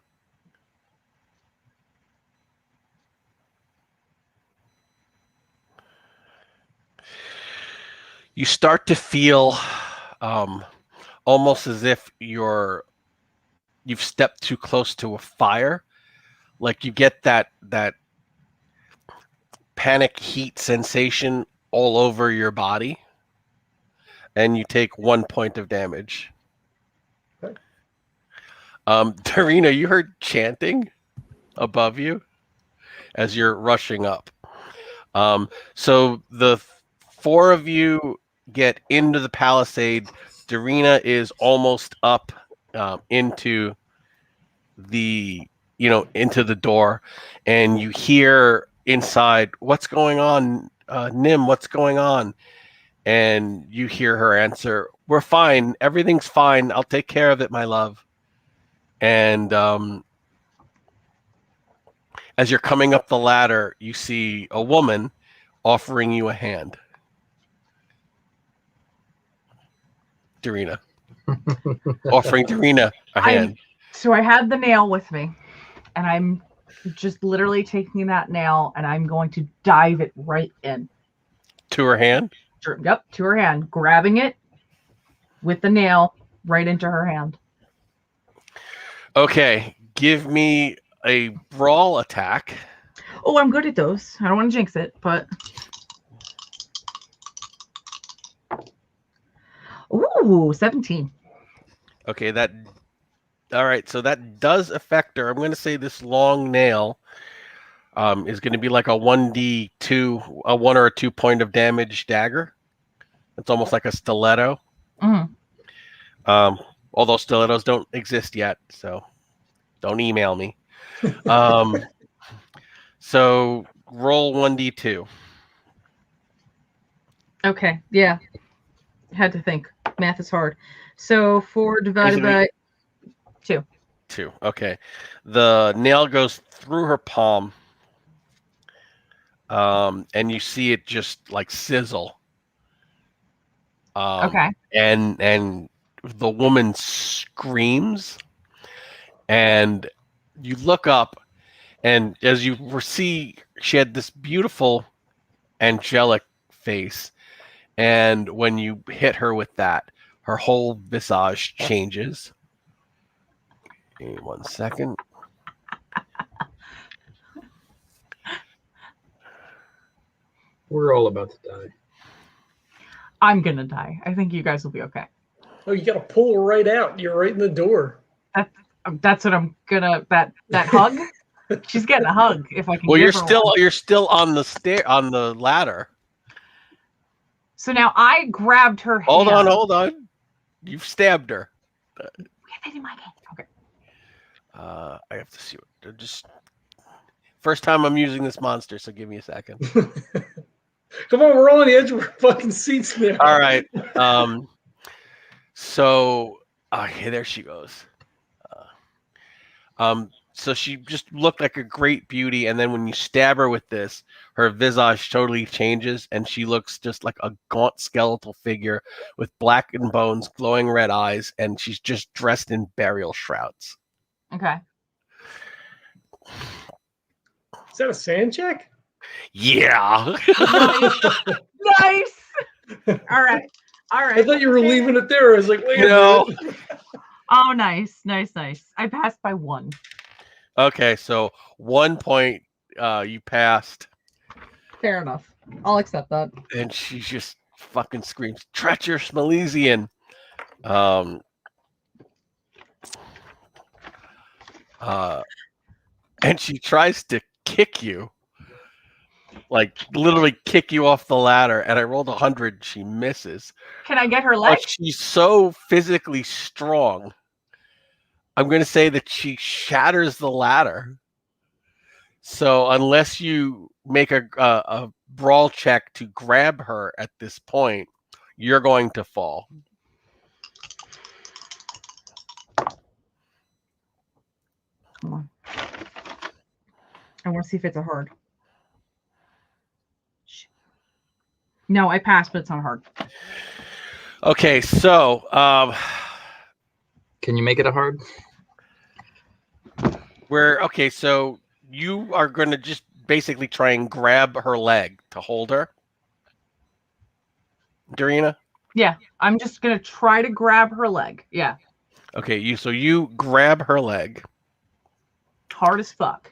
Speaker 2: You start to feel almost as if you've stepped too close to a fire. Like you get that panic heat sensation all over your body, and you take 1 point of damage.
Speaker 5: Okay.
Speaker 2: Doreena, you heard chanting above you as you're rushing up. So the four of you get into the palisade. Doreena is almost up into the door, and you hear inside, "What's going on, Nim? What's going on?" And you hear her answer, "We're fine. Everything's fine. I'll take care of it, my love." And as you're coming up the ladder, you see a woman offering you a hand. Doreena. Offering Doreena a hand.
Speaker 3: So I had the nail with me, and I'm just literally taking that nail, and I'm going to dive it right in.
Speaker 2: To her hand?
Speaker 3: Yep, to her hand. Grabbing it with the nail right into her hand.
Speaker 2: Okay, give me a brawl attack.
Speaker 3: Oh, I'm good at those. I don't want to jinx it, but... Ooh, 17.
Speaker 2: Okay, all right, so that does affect her. I'm going to say this long nail is going to be like a 1d2, a 1 or a 2 point of damage dagger. It's almost like a stiletto.
Speaker 3: Mm-hmm.
Speaker 2: Although stilettos don't exist yet, so don't email me. So roll 1d2.
Speaker 3: Okay, yeah. Had to think. Math is hard. So 4 divided by 2.
Speaker 2: 2. Okay. The nail goes through her palm, and you see it just like sizzle.
Speaker 3: Okay.
Speaker 2: And the woman screams, and you look up, and as you see, she had this beautiful angelic face, and when you hit her with that, her whole visage changes. Okay, 1 second.
Speaker 6: We're all about to die.
Speaker 3: I'm gonna die. I think you guys will be okay.
Speaker 1: Oh, you got to pull her right out. You're right in the door.
Speaker 3: That's what I'm gonna. That hug. She's getting a hug if I can.
Speaker 2: Well,
Speaker 3: give her one.
Speaker 2: you're still on the ladder.
Speaker 3: So now I grabbed her hand.
Speaker 2: Hold on. You've stabbed her.
Speaker 3: Get that in my hand. Okay.
Speaker 2: I have to see what. Just first time I'm using this monster, so give me a second.
Speaker 1: Come on, we're on the edge of our fucking seats now.
Speaker 2: All right. So, okay, there she goes. So she just looked like a great beauty, and then when you stab her with this, her visage totally changes, and she looks just like a gaunt skeletal figure with blackened bones, glowing red eyes, and she's just dressed in burial shrouds.
Speaker 3: Okay.
Speaker 1: Is that a sand check?
Speaker 2: Yeah.
Speaker 3: Nice. All right.
Speaker 1: I thought you were leaving it there. I was like, wait a minute.
Speaker 3: Oh, nice. I passed by 1.
Speaker 2: Okay, so 1 point you passed.
Speaker 3: Fair enough. I'll accept that.
Speaker 2: And she just fucking screams, treacherous Milesian. And she tries to kick you. Like, literally kick you off the ladder. And I rolled 100. She misses.
Speaker 3: Can I get her leg?
Speaker 2: But she's so physically strong. I'm going to say that she shatters the ladder. So unless you make a brawl check to grab her at this point, you're going to fall.
Speaker 3: Come on. I want to see if it's a hard. No, I passed, but it's not hard.
Speaker 2: Okay, so
Speaker 6: Can you make it a hard?
Speaker 2: so you are going to just basically try and grab her leg to hold her. Doreena?
Speaker 3: Yeah, I'm just going to try to grab her leg. Yeah.
Speaker 2: Okay, you grab her leg.
Speaker 3: Hard as fuck.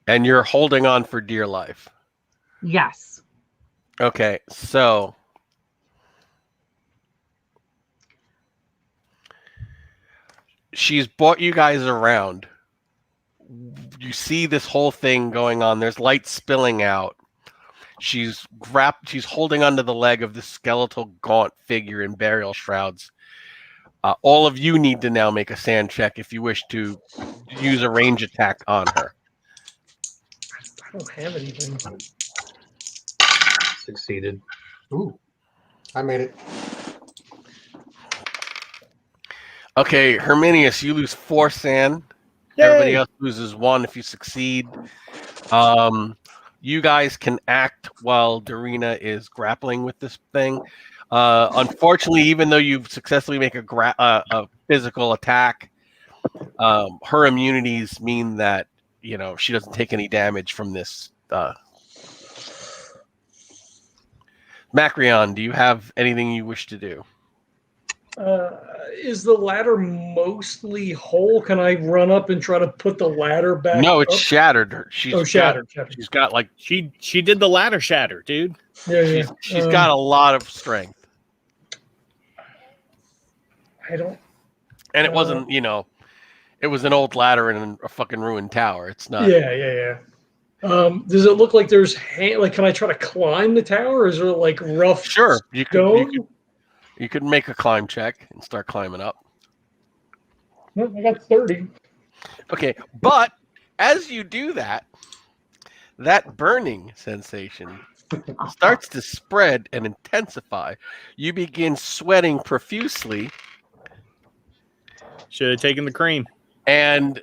Speaker 2: And you're holding on for dear life.
Speaker 3: Yes.
Speaker 2: Okay, so she's brought you guys around. You see this whole thing going on. There's light spilling out. She's holding onto the leg of the skeletal gaunt figure in burial shrouds. All of you need to now make a sand check if you wish to use a range attack on her.
Speaker 1: I don't have anything.
Speaker 6: Succeeded.
Speaker 5: Ooh, I made it.
Speaker 2: Okay, Herminius, you lose 4 sand.
Speaker 1: Yay!
Speaker 2: Everybody else loses 1 if you succeed. You guys can act while Doreena is grappling with this thing. Unfortunately, even though you successfully make a physical attack, her immunities mean that she doesn't take any damage from this. Macrion, do you have anything you wish to do?
Speaker 1: Is the ladder mostly whole? Can I run up and try to put the ladder back?
Speaker 2: No, it's
Speaker 1: up?
Speaker 2: shattered.
Speaker 1: Shattered.
Speaker 2: She's got like
Speaker 4: She did the ladder shatter, dude.
Speaker 1: Yeah.
Speaker 2: she's got a lot of strength.
Speaker 1: I don't.
Speaker 2: And it wasn't, it was an old ladder in a fucking ruined tower. It's not.
Speaker 1: Yeah. Does it look like there's can I try to climb the tower? Or is there like rough?
Speaker 2: Sure,
Speaker 1: stone?
Speaker 2: You could make a climb check and start climbing up.
Speaker 1: Well, I got 30.
Speaker 2: Okay, but as you do that, that burning sensation starts to spread and intensify. You begin sweating profusely.
Speaker 4: Should have taken the cream.
Speaker 2: And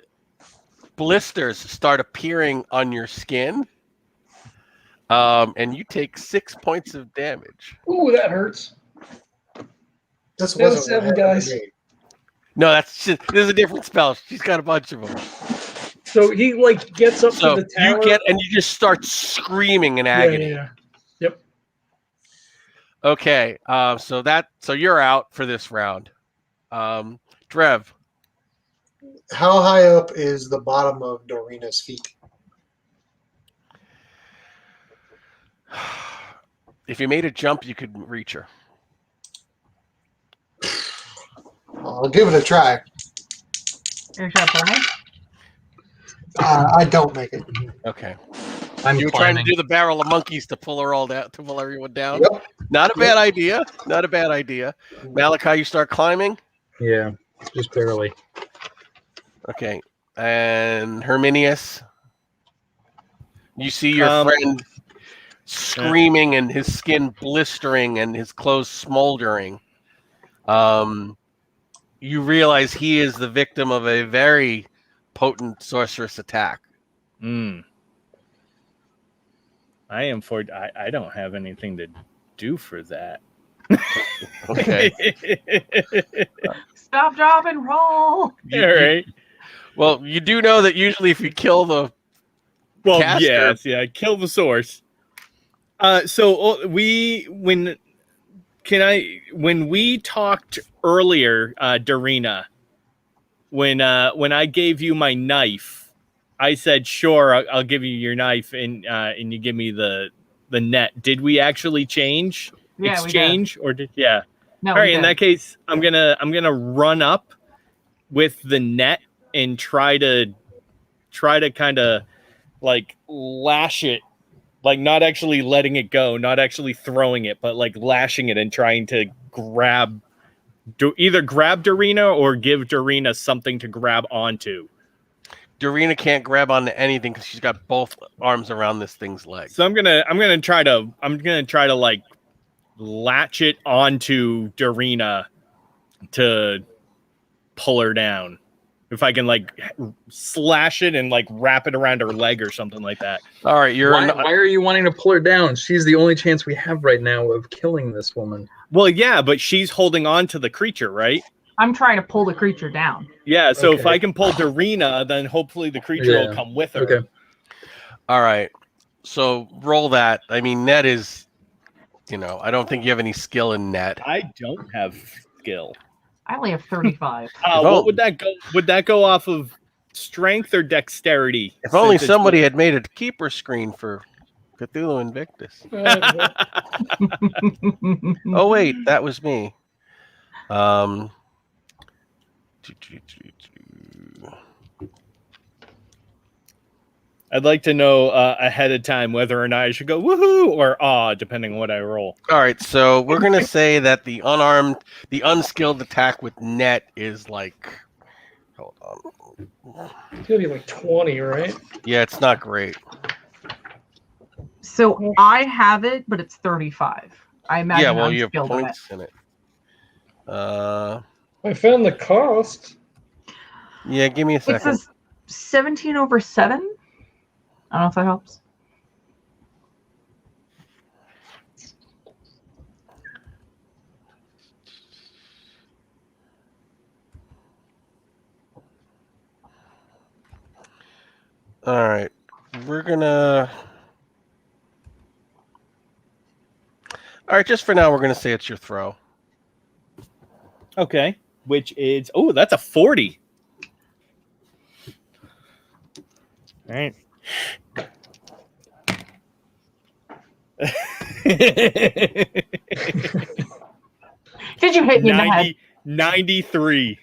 Speaker 2: blisters start appearing on your skin. And you take 6 points of damage.
Speaker 1: Ooh, that hurts.
Speaker 5: This
Speaker 1: That was
Speaker 5: wasn't
Speaker 1: 7
Speaker 5: what happened
Speaker 1: guys.
Speaker 5: to me.
Speaker 2: No, this is a different spell. She's got a bunch of them.
Speaker 1: So he gets up
Speaker 2: So
Speaker 1: to the tower.
Speaker 2: you just start screaming in agony.
Speaker 1: Yeah. Yep.
Speaker 2: Okay, so you're out for this round. Drev.
Speaker 5: How high up is the bottom of Doreena's feet?
Speaker 2: If you made a jump, you could reach her.
Speaker 5: I'll give it a try.
Speaker 3: You're trying to pull me?
Speaker 5: I don't make it.
Speaker 2: Okay.
Speaker 6: I'm
Speaker 2: You were trying to
Speaker 6: climbing.
Speaker 2: do the barrel of monkeys to pull her all down, to pull everyone down.
Speaker 5: Yep.
Speaker 2: Not a bad idea. Not a bad idea. Malachi, you start climbing.
Speaker 6: Yeah, just barely.
Speaker 2: Okay. And Herminius, you see your friend screaming and his skin blistering and his clothes smoldering. You realize he is the victim of a very potent sorceress attack.
Speaker 4: I am for. I don't have anything to do for that.
Speaker 2: Okay.
Speaker 3: Stop, drop, and roll.
Speaker 4: All right.
Speaker 2: Well, you do know that usually if you kill the caster,
Speaker 4: kill the source. So when we talked earlier, Doreena, when I gave you my knife, I said sure, I'll give you your knife and you give me the net. Did we actually exchange or did
Speaker 3: No.
Speaker 4: All right, in that case, I'm gonna run up with the net and try to kind of like lash it, like not actually letting it go, not actually throwing it, but like lashing it and trying to either grab Doreena or give Doreena something to grab onto.
Speaker 2: Doreena can't grab onto anything because she's got both arms around this thing's leg.
Speaker 4: So I'm gonna try to like latch it onto Doreena to pull her down. If I can like slash it and like wrap it around her leg or something like that.
Speaker 2: All right,
Speaker 6: Why are you wanting to pull her down? She's the only chance we have right now of killing this woman.
Speaker 4: Well, yeah, but she's holding on to the creature, right?
Speaker 3: I'm trying to pull the creature down.
Speaker 4: Yeah, so if
Speaker 6: Okay.
Speaker 4: I can pull Doreena, then hopefully the creature will come with her.
Speaker 6: Okay.
Speaker 2: All right. So roll that. I mean, net is, I don't think you have any skill in net.
Speaker 4: I don't have skill.
Speaker 3: I only have 35.
Speaker 4: What would that go? Would that go off of strength or dexterity?
Speaker 2: If only
Speaker 4: Since it's-
Speaker 2: somebody had made a keeper screen for Cthulhu Invictus. Oh wait, that was me.
Speaker 4: I'd like to know ahead of time whether or not I should go woohoo or depending on what I roll.
Speaker 2: All right, so we're gonna say that the unskilled attack with net is like, hold on.
Speaker 1: It's gonna be like 20, right?
Speaker 2: Yeah, it's not great.
Speaker 3: So I have it, but it's 35. I imagine
Speaker 2: Yeah, well,
Speaker 3: I'm
Speaker 2: you have
Speaker 3: skilled in it.
Speaker 2: points in it.
Speaker 1: I found the cost.
Speaker 2: Yeah, give me a
Speaker 3: It
Speaker 2: second.
Speaker 3: says 17 over 7. I don't know if that helps.
Speaker 2: All right, we're gonna. All right, just for now, we're gonna say it's your throw.
Speaker 4: Okay, which is that's a 40. All right.
Speaker 3: Did you hit me in the head?
Speaker 4: 93.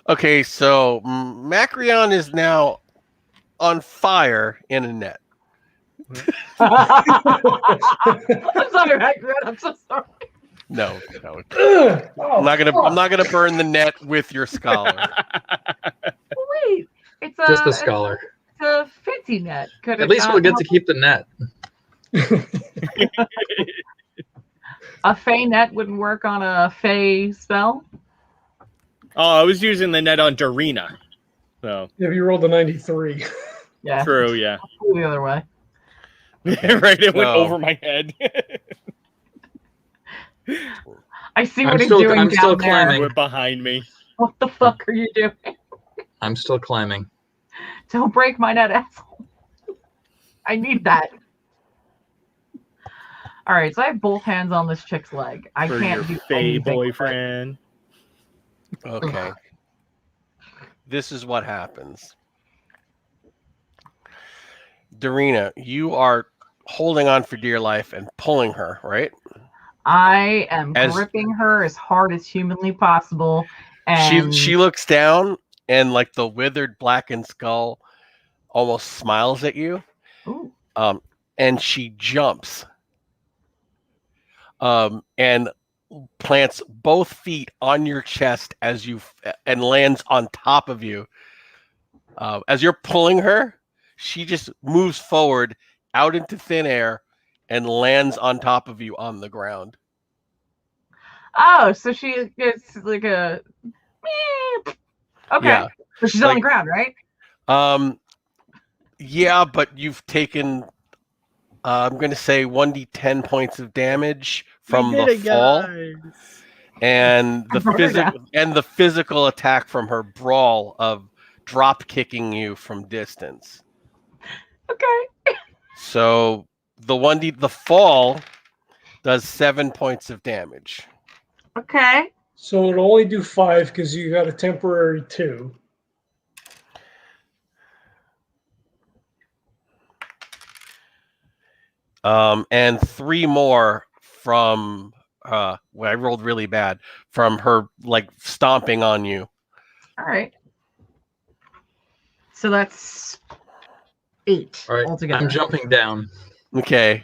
Speaker 2: Okay, so Macrion is now on fire in a net.
Speaker 3: I'm sorry, Macrion. I'm so sorry.
Speaker 2: No.
Speaker 1: Oh,
Speaker 2: I'm not gonna burn the net with your scholar.
Speaker 3: Wait, it's a
Speaker 6: Just the scholar.
Speaker 3: It's a fancy net. Could
Speaker 6: At
Speaker 3: it
Speaker 6: least
Speaker 3: not
Speaker 6: we'll get to
Speaker 3: help?
Speaker 6: keep the net.
Speaker 3: A fey net wouldn't work on a fey spell.
Speaker 4: I was using the net on Doreena. So
Speaker 1: If you rolled a 93.
Speaker 3: Yeah,
Speaker 4: true, yeah.
Speaker 3: go the other way.
Speaker 4: Right, it went
Speaker 2: So-
Speaker 4: over my head.
Speaker 3: I see
Speaker 6: I'm
Speaker 3: what he's
Speaker 6: still-
Speaker 3: doing
Speaker 6: I'm
Speaker 3: down
Speaker 6: still
Speaker 3: there.
Speaker 6: climbing.
Speaker 4: Went behind me.
Speaker 3: What the fuck are you doing?
Speaker 6: I'm still climbing.
Speaker 3: Don't break my net, asshole. I need that. All right, so I have both hands on this chick's leg. I
Speaker 4: For
Speaker 3: can't
Speaker 4: your
Speaker 3: do
Speaker 4: fey
Speaker 3: anything with it.
Speaker 4: boyfriend.
Speaker 2: Okay. This is what happens. Doreena, you are holding on for dear life and pulling her, right?
Speaker 3: I am
Speaker 2: As-
Speaker 3: gripping her as hard as humanly possible, and
Speaker 2: She looks down and like the withered blackened skull almost smiles at you.
Speaker 3: Ooh.
Speaker 2: And she jumps. And plants both feet on your chest and lands on top of you. As you're pulling her, she just moves forward out into thin air and lands on top of you on the ground.
Speaker 3: Oh, so it's like a okay.
Speaker 2: Yeah.
Speaker 3: But she's on the ground, right?
Speaker 2: Yeah, but you've taken I'm going to say 1d10 points of damage from the fall, and the physical attack from her brawl of drop kicking you from distance.
Speaker 3: Okay.
Speaker 2: So the fall does 7 points of damage.
Speaker 3: Okay.
Speaker 1: So it'll only do 5 because you got a temporary 2.
Speaker 2: And 3 more from I rolled really bad from her like stomping on you.
Speaker 3: All right. So that's 8
Speaker 6: All right,
Speaker 3: altogether.
Speaker 6: I'm jumping down.
Speaker 2: Okay.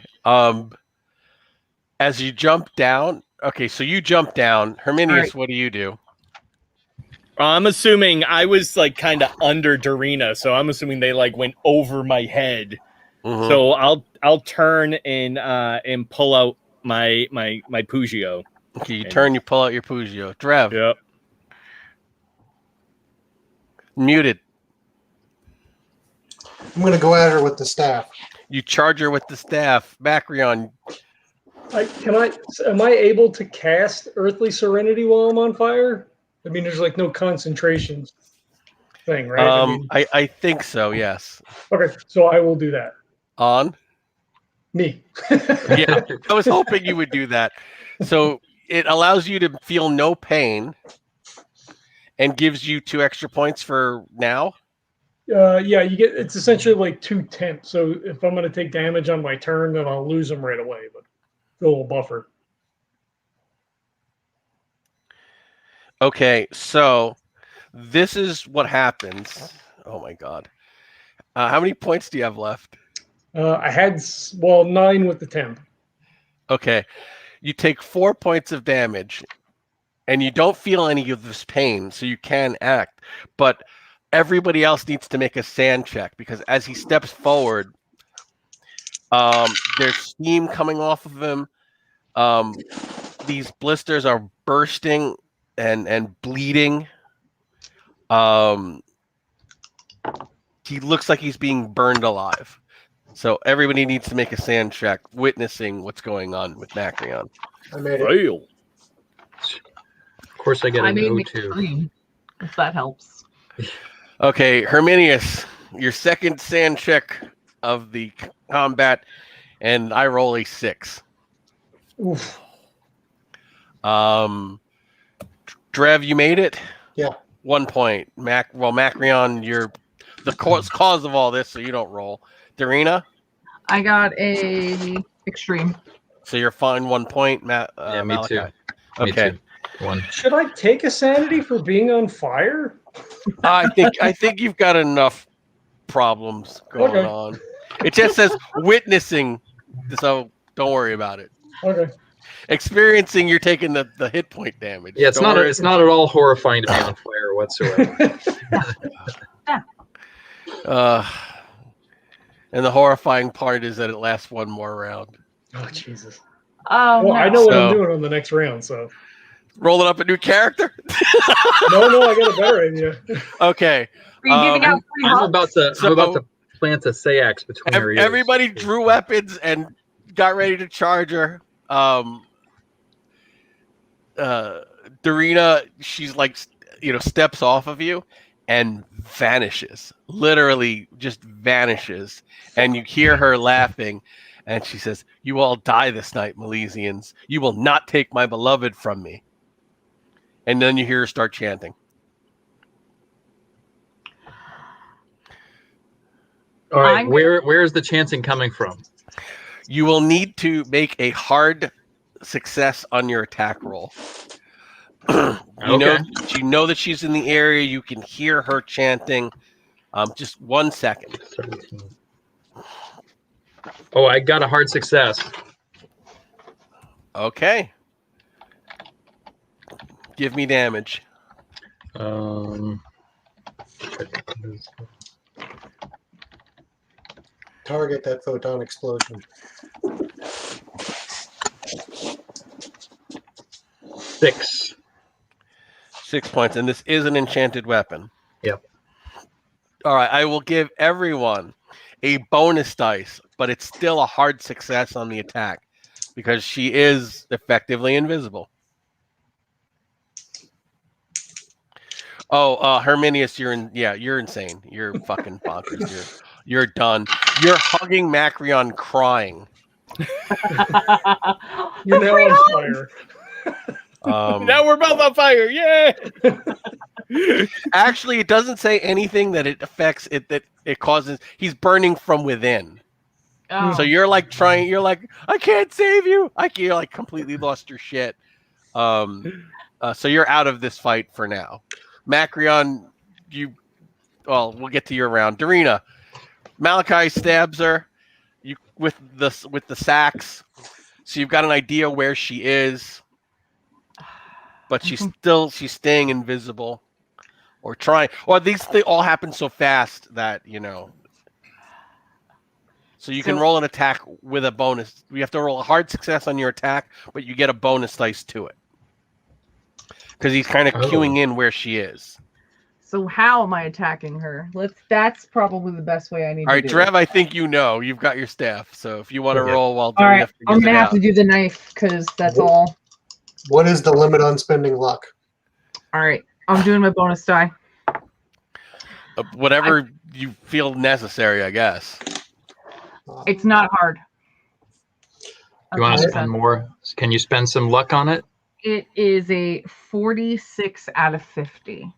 Speaker 2: As you jump down, okay, so you jump down. Herminius,
Speaker 3: right.
Speaker 2: What do you do?
Speaker 4: I'm assuming I was like kind of under Doreena, so I'm assuming they like went over my head.
Speaker 2: Mhm.
Speaker 4: So I'll turn and pull out my Pugio.
Speaker 2: Okay, you turn, you pull out your Pugio. Drev,
Speaker 4: Yep.
Speaker 2: muted.
Speaker 5: I'm going to go at her with the staff.
Speaker 2: You charge her with the staff. Macrion,
Speaker 1: Am I able to cast Earthly Serenity while I'm on fire? I mean, there's like no concentration thing, right?
Speaker 2: I think so, yes.
Speaker 1: Okay, so I will do that.
Speaker 2: On?
Speaker 1: Me.
Speaker 2: Yeah, I was hoping you would do that. So it allows you to feel no pain and gives you 2 extra points for now.
Speaker 1: Yeah, it's essentially like 2 temps. So if I'm going to take damage on my turn, then I'll lose them right away. But a little buffer.
Speaker 2: Okay, so this is what happens. Oh my god. How many points do you have left?
Speaker 1: I had 9 with the temp.
Speaker 2: Okay. You take 4 points of damage and you don't feel any of this pain, so you can act. But everybody else needs to make a sand check because as he steps forward, there's steam coming off of him. These blisters are bursting and bleeding. He looks like he's being burned alive. So everybody needs to make a sand check, witnessing what's going on with Macrion.
Speaker 5: I made it.
Speaker 4: Fail.
Speaker 6: Of course, I get a
Speaker 3: made
Speaker 6: no
Speaker 3: me
Speaker 6: too.
Speaker 3: scream, if that helps.
Speaker 2: Okay, Herminius, your second sand check of the combat, and I roll a 6.
Speaker 1: Oof.
Speaker 2: Drev, you made it?
Speaker 5: Yeah.
Speaker 2: 1 point. Macrion, you're the cause of all this, so you don't roll. Doreena?
Speaker 3: I got a extreme.
Speaker 2: So you're fine 1 point,
Speaker 6: Yeah, me
Speaker 2: Malachi.
Speaker 6: too.
Speaker 2: Okay.
Speaker 6: Me too. 1.
Speaker 1: Should I take a sanity for being on fire?
Speaker 2: I think you've got enough problems going
Speaker 1: Okay.
Speaker 2: on. It just says witnessing, so don't worry about it.
Speaker 1: Okay.
Speaker 2: Experiencing, you're taking the hit point damage.
Speaker 6: Yeah, it's
Speaker 2: Don't worry.
Speaker 6: not at all horrifying to be on fire whatsoever.
Speaker 2: And the horrifying part is that it lasts 1 more round.
Speaker 1: Oh, Jesus.
Speaker 3: Oh,
Speaker 1: Well,
Speaker 3: no.
Speaker 1: I know what I'm
Speaker 2: So-
Speaker 1: doing on the next round, so.
Speaker 2: Rolling up a new character?
Speaker 1: No, I got a better idea.
Speaker 2: Okay.
Speaker 3: Are you giving out free
Speaker 6: I'm
Speaker 3: hugs?
Speaker 6: about to plant a Sayax between her ears.
Speaker 2: Everybody drew weapons and got ready to charge her. Doreena, she's like, steps off of you and vanishes. Literally just vanishes. And you hear her laughing. And she says, "You all die this night, Milesians. You will not take my beloved from me." And then you hear her start chanting.
Speaker 6: All right,
Speaker 3: I'm-
Speaker 6: where is the chancing coming from?
Speaker 2: You will need to make a hard success on your attack roll. You know that she's in the area. You can hear her chanting. Just 1 second.
Speaker 6: 17. Oh, I got a hard success.
Speaker 2: Okay. Give me damage.
Speaker 5: Target that photon explosion.
Speaker 6: 6.
Speaker 2: 6 points. And this is an enchanted weapon.
Speaker 6: Yep.
Speaker 2: All right, I will give everyone a bonus dice, but it's still a hard success on the attack because she is effectively invisible. Oh, Herminius, you're insane. You're fucking bonkers. You're done. You're hugging Macrion, crying.
Speaker 1: You're now on fire.
Speaker 4: Now we're both on fire! Yay!
Speaker 2: Actually, it doesn't say anything that it affects it, that it causes. He's burning from within.
Speaker 3: Oh.
Speaker 2: So you're like trying. You're like, I can't save you. You're like completely lost your shit. So you're out of this fight for now. Macrion, we'll get to your round. Doreena, Malachi stabs her. You with the sacks. So you've got an idea where she is, but she's staying invisible. Or trying, or they all happen so fast that So you can roll an attack with a bonus. You have to roll a hard success on your attack, but you get a bonus dice to it because he's kind of queuing in where she is.
Speaker 3: So how am I attacking her? That's probably the best way I need.
Speaker 2: All right,
Speaker 3: to do
Speaker 2: Drev,
Speaker 3: it.
Speaker 2: I think you've got your staff. So if you want to roll while
Speaker 3: all right,
Speaker 2: Doreena
Speaker 3: I'm gonna have to do the knife because that's all.
Speaker 5: What is the limit on spending luck?
Speaker 3: All right, I'm doing my bonus die.
Speaker 2: Whatever you feel necessary, I guess.
Speaker 3: It's not hard.
Speaker 6: You want to spend more? Can you spend some luck on it?
Speaker 3: It is a 46 out of 50.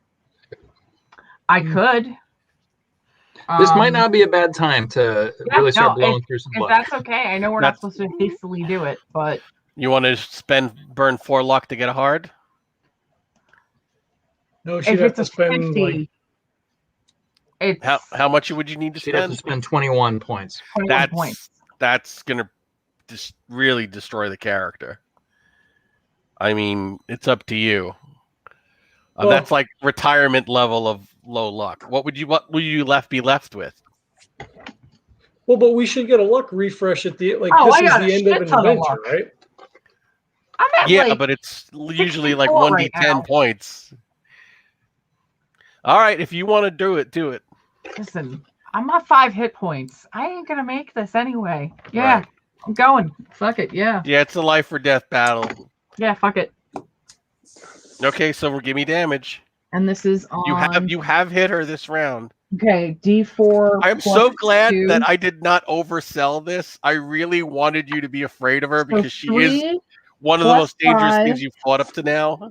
Speaker 3: I could.
Speaker 6: This might not be a bad time to really start blowing through some
Speaker 3: if
Speaker 6: luck.
Speaker 3: that's okay. I know we're not supposed to hastily do it, but
Speaker 2: you want to burn 4 luck to get a hard?
Speaker 1: No, she'd have to spend
Speaker 3: 50,
Speaker 2: how much would you need to
Speaker 6: She'd
Speaker 2: spend?
Speaker 6: have to spend 21 points.
Speaker 3: 21 points.
Speaker 2: That's gonna really destroy the character. I mean, it's up to you. That's like retirement level of low luck. What would you be left with?
Speaker 1: Well, but we should get a luck refresh at the this is the end of an adventure, right?
Speaker 3: I'm at
Speaker 2: but it's usually like 1d10 points. All right, if you want to do it, do it.
Speaker 3: Listen, I'm at 5 hit points. I ain't gonna make this anyway. Yeah,
Speaker 2: Right.
Speaker 3: I'm going. Fuck it. Yeah.
Speaker 2: Yeah, it's a life or death battle.
Speaker 3: Yeah. Fuck it.
Speaker 2: Okay, so give me damage.
Speaker 3: And this is on.
Speaker 2: You have hit her this round.
Speaker 3: Okay, D4.
Speaker 2: I'm so glad
Speaker 3: 2.
Speaker 2: that I did not oversell this. I really wanted you to be afraid of her because she is one of the most dangerous things you've fought up to now.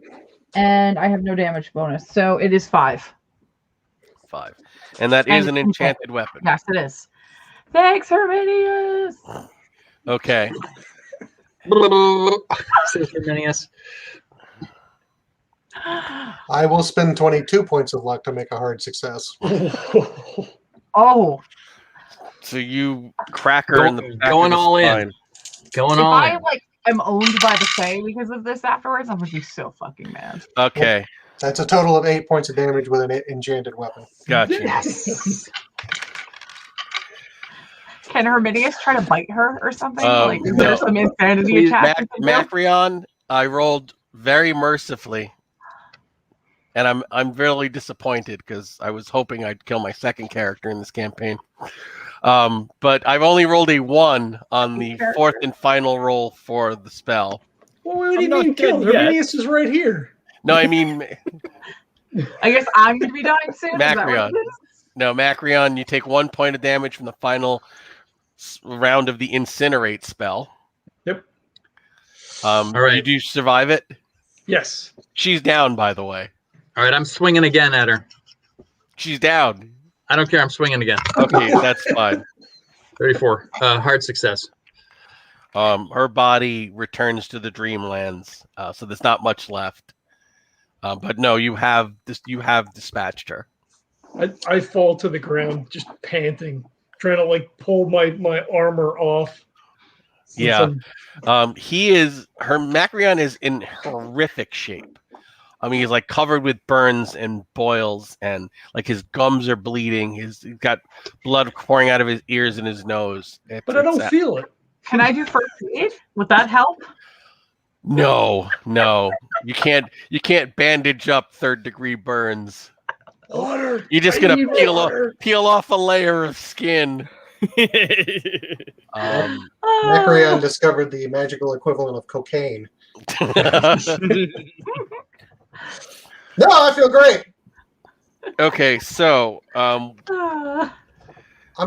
Speaker 3: And I have no damage bonus, so it is 5.
Speaker 2: 5. And that is an enchanted weapon.
Speaker 3: Yes, it is. Thanks, Herminius.
Speaker 2: Okay.
Speaker 6: Says Herminius.
Speaker 5: I will spend 22 points of luck to make a hard success.
Speaker 3: Oh.
Speaker 2: So you crack her in the back
Speaker 6: going
Speaker 2: of the
Speaker 6: all
Speaker 2: spine.
Speaker 6: in. Going
Speaker 3: if
Speaker 6: all
Speaker 3: I
Speaker 6: in.
Speaker 3: am owned by the Fae because of this afterwards, I'm gonna be so fucking mad.
Speaker 2: Okay.
Speaker 5: That's a total of 8 points of damage with an enchanted weapon.
Speaker 2: Gotcha.
Speaker 3: Yes. Can Herminius try to bite her or something? Is there some insanity attack?
Speaker 2: Macrion, I rolled very mercifully. And I'm really disappointed because I was hoping I'd kill my second character in this campaign. But I've only rolled a 1 on the 4th and final roll for the spell.
Speaker 1: Well, what do you mean kill? Herminius is right here.
Speaker 2: No, I mean...
Speaker 3: I guess I'm going to be dying soon?
Speaker 2: Macrion. No, Macrion, you take 1 point of damage from the final round of the Incinerate spell.
Speaker 1: Yep.
Speaker 2: All right. You do survive it?
Speaker 1: Yes.
Speaker 2: She's down, by the way.
Speaker 6: All right, I'm swinging again at her.
Speaker 2: She's down.
Speaker 6: I don't care. I'm swinging again.
Speaker 2: Okay, that's fine.
Speaker 6: 34. Hard success.
Speaker 2: Her body returns to the Dreamlands, so there's not much left. But no, you have dispatched her.
Speaker 1: I fall to the ground, just panting, trying to pull my armor off.
Speaker 2: Yeah. Macrion is in horrific shape. I mean, he's covered with burns and boils, and his gums are bleeding. He's got blood pouring out of his ears and his nose.
Speaker 1: But I don't feel it.
Speaker 3: Can I do first aid? Would that help?
Speaker 2: No. You can't bandage up 3rd-degree burns.
Speaker 1: Water.
Speaker 2: You're just
Speaker 1: I
Speaker 2: gonna
Speaker 1: need water.
Speaker 2: peel off a layer of skin.
Speaker 5: Macrion discovered the magical equivalent of cocaine. No, I feel great.
Speaker 2: Okay, so
Speaker 5: I'm going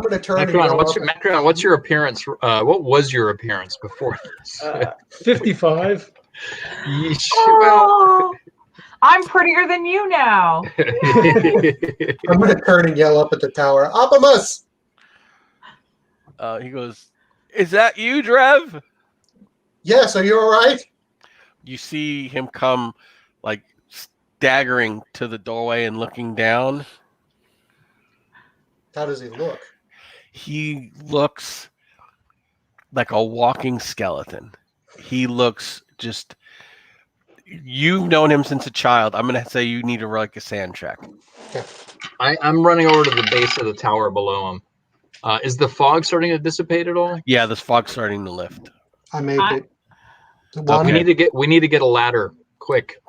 Speaker 5: to turn.
Speaker 6: Macrion, what's your appearance? What was your appearance before this?
Speaker 1: 55.
Speaker 6: Yeesh.
Speaker 3: Oh, I'm prettier than you now.
Speaker 5: I'm going to turn and yell up at the tower, Optimus!
Speaker 2: he goes, "Is that you, Drev?"
Speaker 5: Yes, are you all right?
Speaker 2: You see him come, like, staggering to the doorway and looking down.
Speaker 5: How does he look?
Speaker 2: He looks like a walking skeleton. He looks just... You've known him since a child. I'm going to say you need to roll like a sand check.
Speaker 5: Okay.
Speaker 6: I'm running over to the base of the tower below him. Is the fog starting to dissipate at all?
Speaker 2: Yeah, this fog's starting to lift.
Speaker 5: I make it.
Speaker 2: Okay.
Speaker 6: We need to get a ladder quick.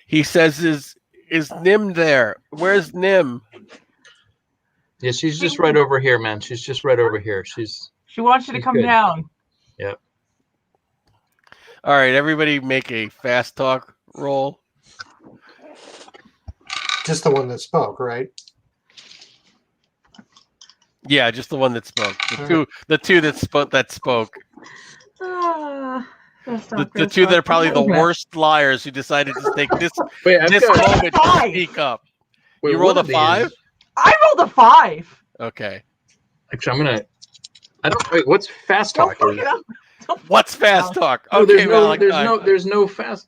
Speaker 2: He says, "Is Nim there? Where's Nim?"
Speaker 6: Yeah, she's just right over here, man. She's just right over here. She
Speaker 3: wants you to come
Speaker 6: good.
Speaker 3: down.
Speaker 6: Yep.
Speaker 2: All right, everybody make a fast talk roll.
Speaker 5: Just the one that spoke, right?
Speaker 2: Yeah, just the one that spoke. The two that spoke. The two that are probably the worst liars who decided to take this moment to speak up.
Speaker 6: Wait,
Speaker 2: you rolled a
Speaker 6: what are
Speaker 2: 5?
Speaker 6: these?
Speaker 3: I rolled a 5.
Speaker 2: Okay.
Speaker 6: Actually, I don't. Wait, what's fast talk?
Speaker 3: Don't fuck it up.
Speaker 2: What's fast talk?
Speaker 6: Oh,
Speaker 2: Okay,
Speaker 6: there's no fast.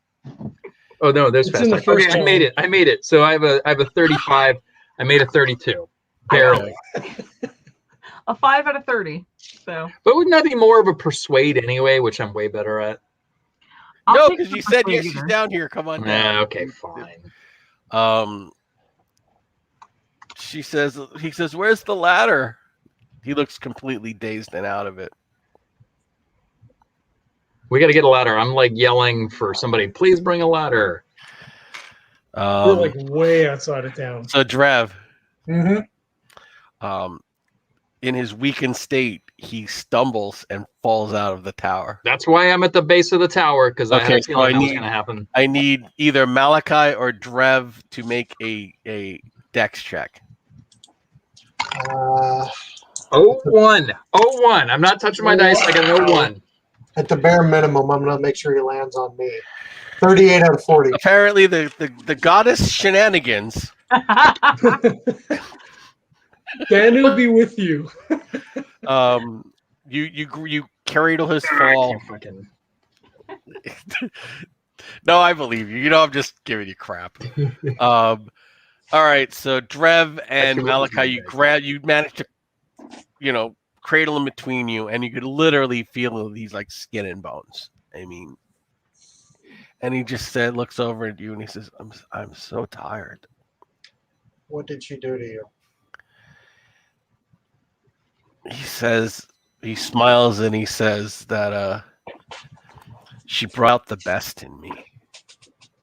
Speaker 6: Oh no, there's
Speaker 1: It's
Speaker 6: fast
Speaker 1: in the
Speaker 6: talk.
Speaker 1: first
Speaker 6: Okay,
Speaker 1: one.
Speaker 6: I made it. So I have a 35. I made a 32. Barely.
Speaker 3: A 5 out of 30. So.
Speaker 6: But wouldn't that be more of a persuade anyway, which I'm way better at?
Speaker 2: No, because you said yes, she's down here. Come on down.
Speaker 6: Okay, fine.
Speaker 2: He says, "Where's the ladder?" He looks completely dazed and out of it.
Speaker 6: We got to get a ladder. I'm like yelling for somebody, please bring a ladder.
Speaker 1: We're like way outside of town.
Speaker 2: So Drev,
Speaker 5: Mm-hmm.
Speaker 2: In his weakened state, he stumbles and falls out of the tower.
Speaker 6: That's why I'm at the base of the tower, because I had a
Speaker 2: so
Speaker 6: feeling that was going to happen.
Speaker 2: I need either Malachi or Drev to make a dex check.
Speaker 6: 01. I'm not touching my dice. I got an 01.
Speaker 5: At the bare minimum, I'm going to make sure he lands on me. 38 out of 40.
Speaker 2: Apparently, the goddess shenanigans.
Speaker 1: Dan will be with you.
Speaker 2: You cradle his fall. No, I believe you. You know, I'm just giving you crap. All right, so Drev and Malachi, you managed to, cradle him between you, and you could literally feel these like skin and bones. I mean, and he just looks over at you and he says, "I'm so tired."
Speaker 5: What did she do to you?
Speaker 2: He says, he smiles and he says that she brought the best in me.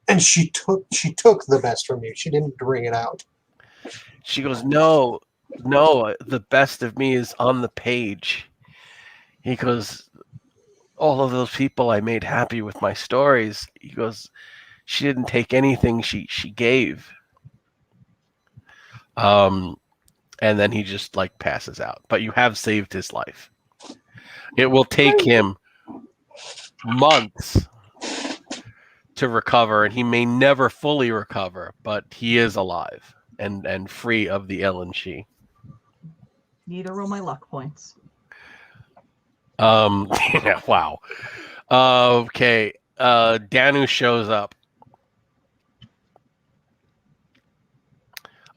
Speaker 5: And she took the best from you. She didn't bring it out.
Speaker 2: She goes, no, the best of me is on the page. He goes, all of those people I made happy with my stories. He goes, she didn't take anything she gave. And then he just like passes out. But you have saved his life. It will take him months to recover, and he may never fully recover, but he is alive and free of the LNG.
Speaker 3: Need to roll my luck points.
Speaker 2: Yeah, wow. Okay. Danu shows up.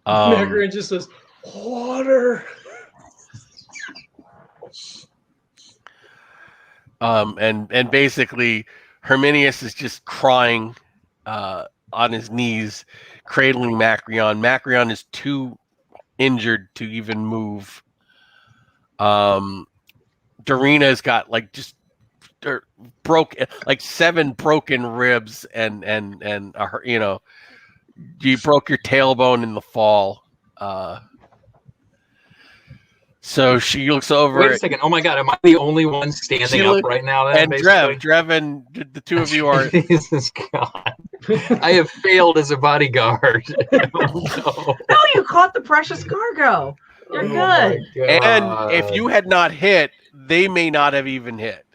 Speaker 1: Macrion just says, "Water."
Speaker 2: And basically Herminius is just crying on his knees, cradling Macrion. Macrion is too injured to even move. Dorena's got like just broke like 7 broken ribs and you broke your tailbone in the fall. So she looks over.
Speaker 6: Wait a second. Oh my god, am I the only one standing up right now? Then,
Speaker 2: and Drev and the two of you are.
Speaker 6: Jesus God. I have failed as a bodyguard. Oh,
Speaker 3: No, you caught the precious cargo. You're good.
Speaker 2: And if you had not hit, they may not have even hit.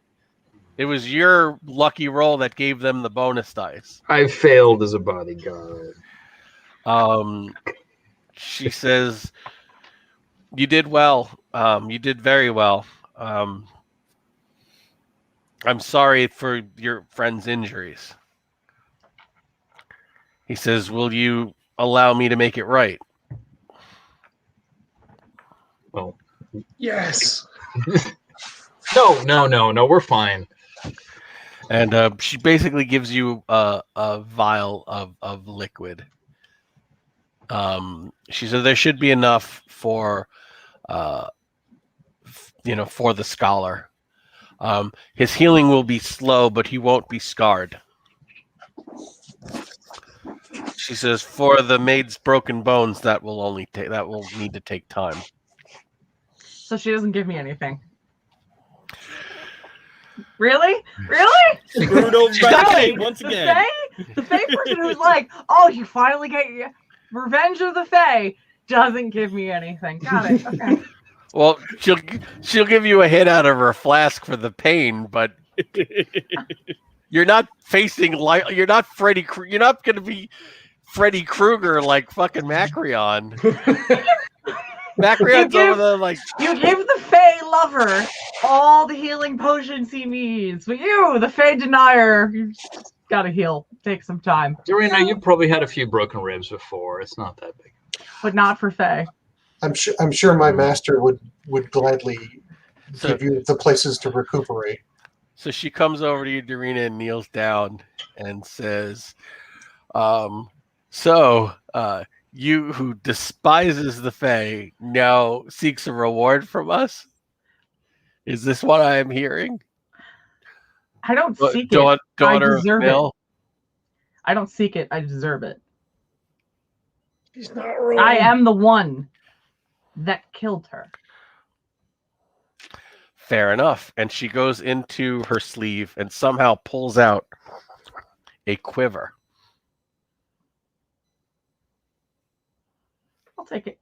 Speaker 2: It was your lucky roll that gave them the bonus dice.
Speaker 6: I failed as a bodyguard.
Speaker 2: She says, "You did well. You did very well. I'm sorry for your friend's injuries." He says, "Will you allow me to make it right?"
Speaker 6: Well,
Speaker 1: Yes.
Speaker 6: No. We're fine.
Speaker 2: And she basically gives you a vial of liquid. She said there should be enough for, for the scholar. His healing will be slow, but he won't be scarred. She says for the maid's broken bones, that will need to take time.
Speaker 3: So she doesn't give me anything. Really? Really?
Speaker 4: Screwed over by the Fae once again.
Speaker 3: The Fae person who's like, oh, you finally get your revenge of the Fae doesn't give me anything. Got it. Okay.
Speaker 2: Well, she'll give you a hit out of her flask for the pain, but you're not facing you're not Freddy. You're not going to be Freddy Krueger like fucking Macrion. Macrion's over there like
Speaker 3: you give the Fae lover all the healing potions he needs, but you, the Fae denier, you gotta heal. Take some time.
Speaker 6: Doreena, you've probably had a few broken ribs before. It's not that big.
Speaker 3: But not for Fae.
Speaker 5: I'm sure my master would gladly give you the places to recuperate.
Speaker 2: So she comes over to you, Doreena, and kneels down and says, you who despises the Fae now seeks a reward from us? Is this what I am hearing?
Speaker 3: I don't seek
Speaker 2: daughter
Speaker 3: it. I
Speaker 2: of
Speaker 3: deserve
Speaker 2: Mill?
Speaker 3: it. I don't seek it. I deserve it.
Speaker 1: He's not wrong.
Speaker 3: I am the one that killed her.
Speaker 2: Fair enough. And she goes into her sleeve and somehow pulls out a quiver.
Speaker 3: I'll take it.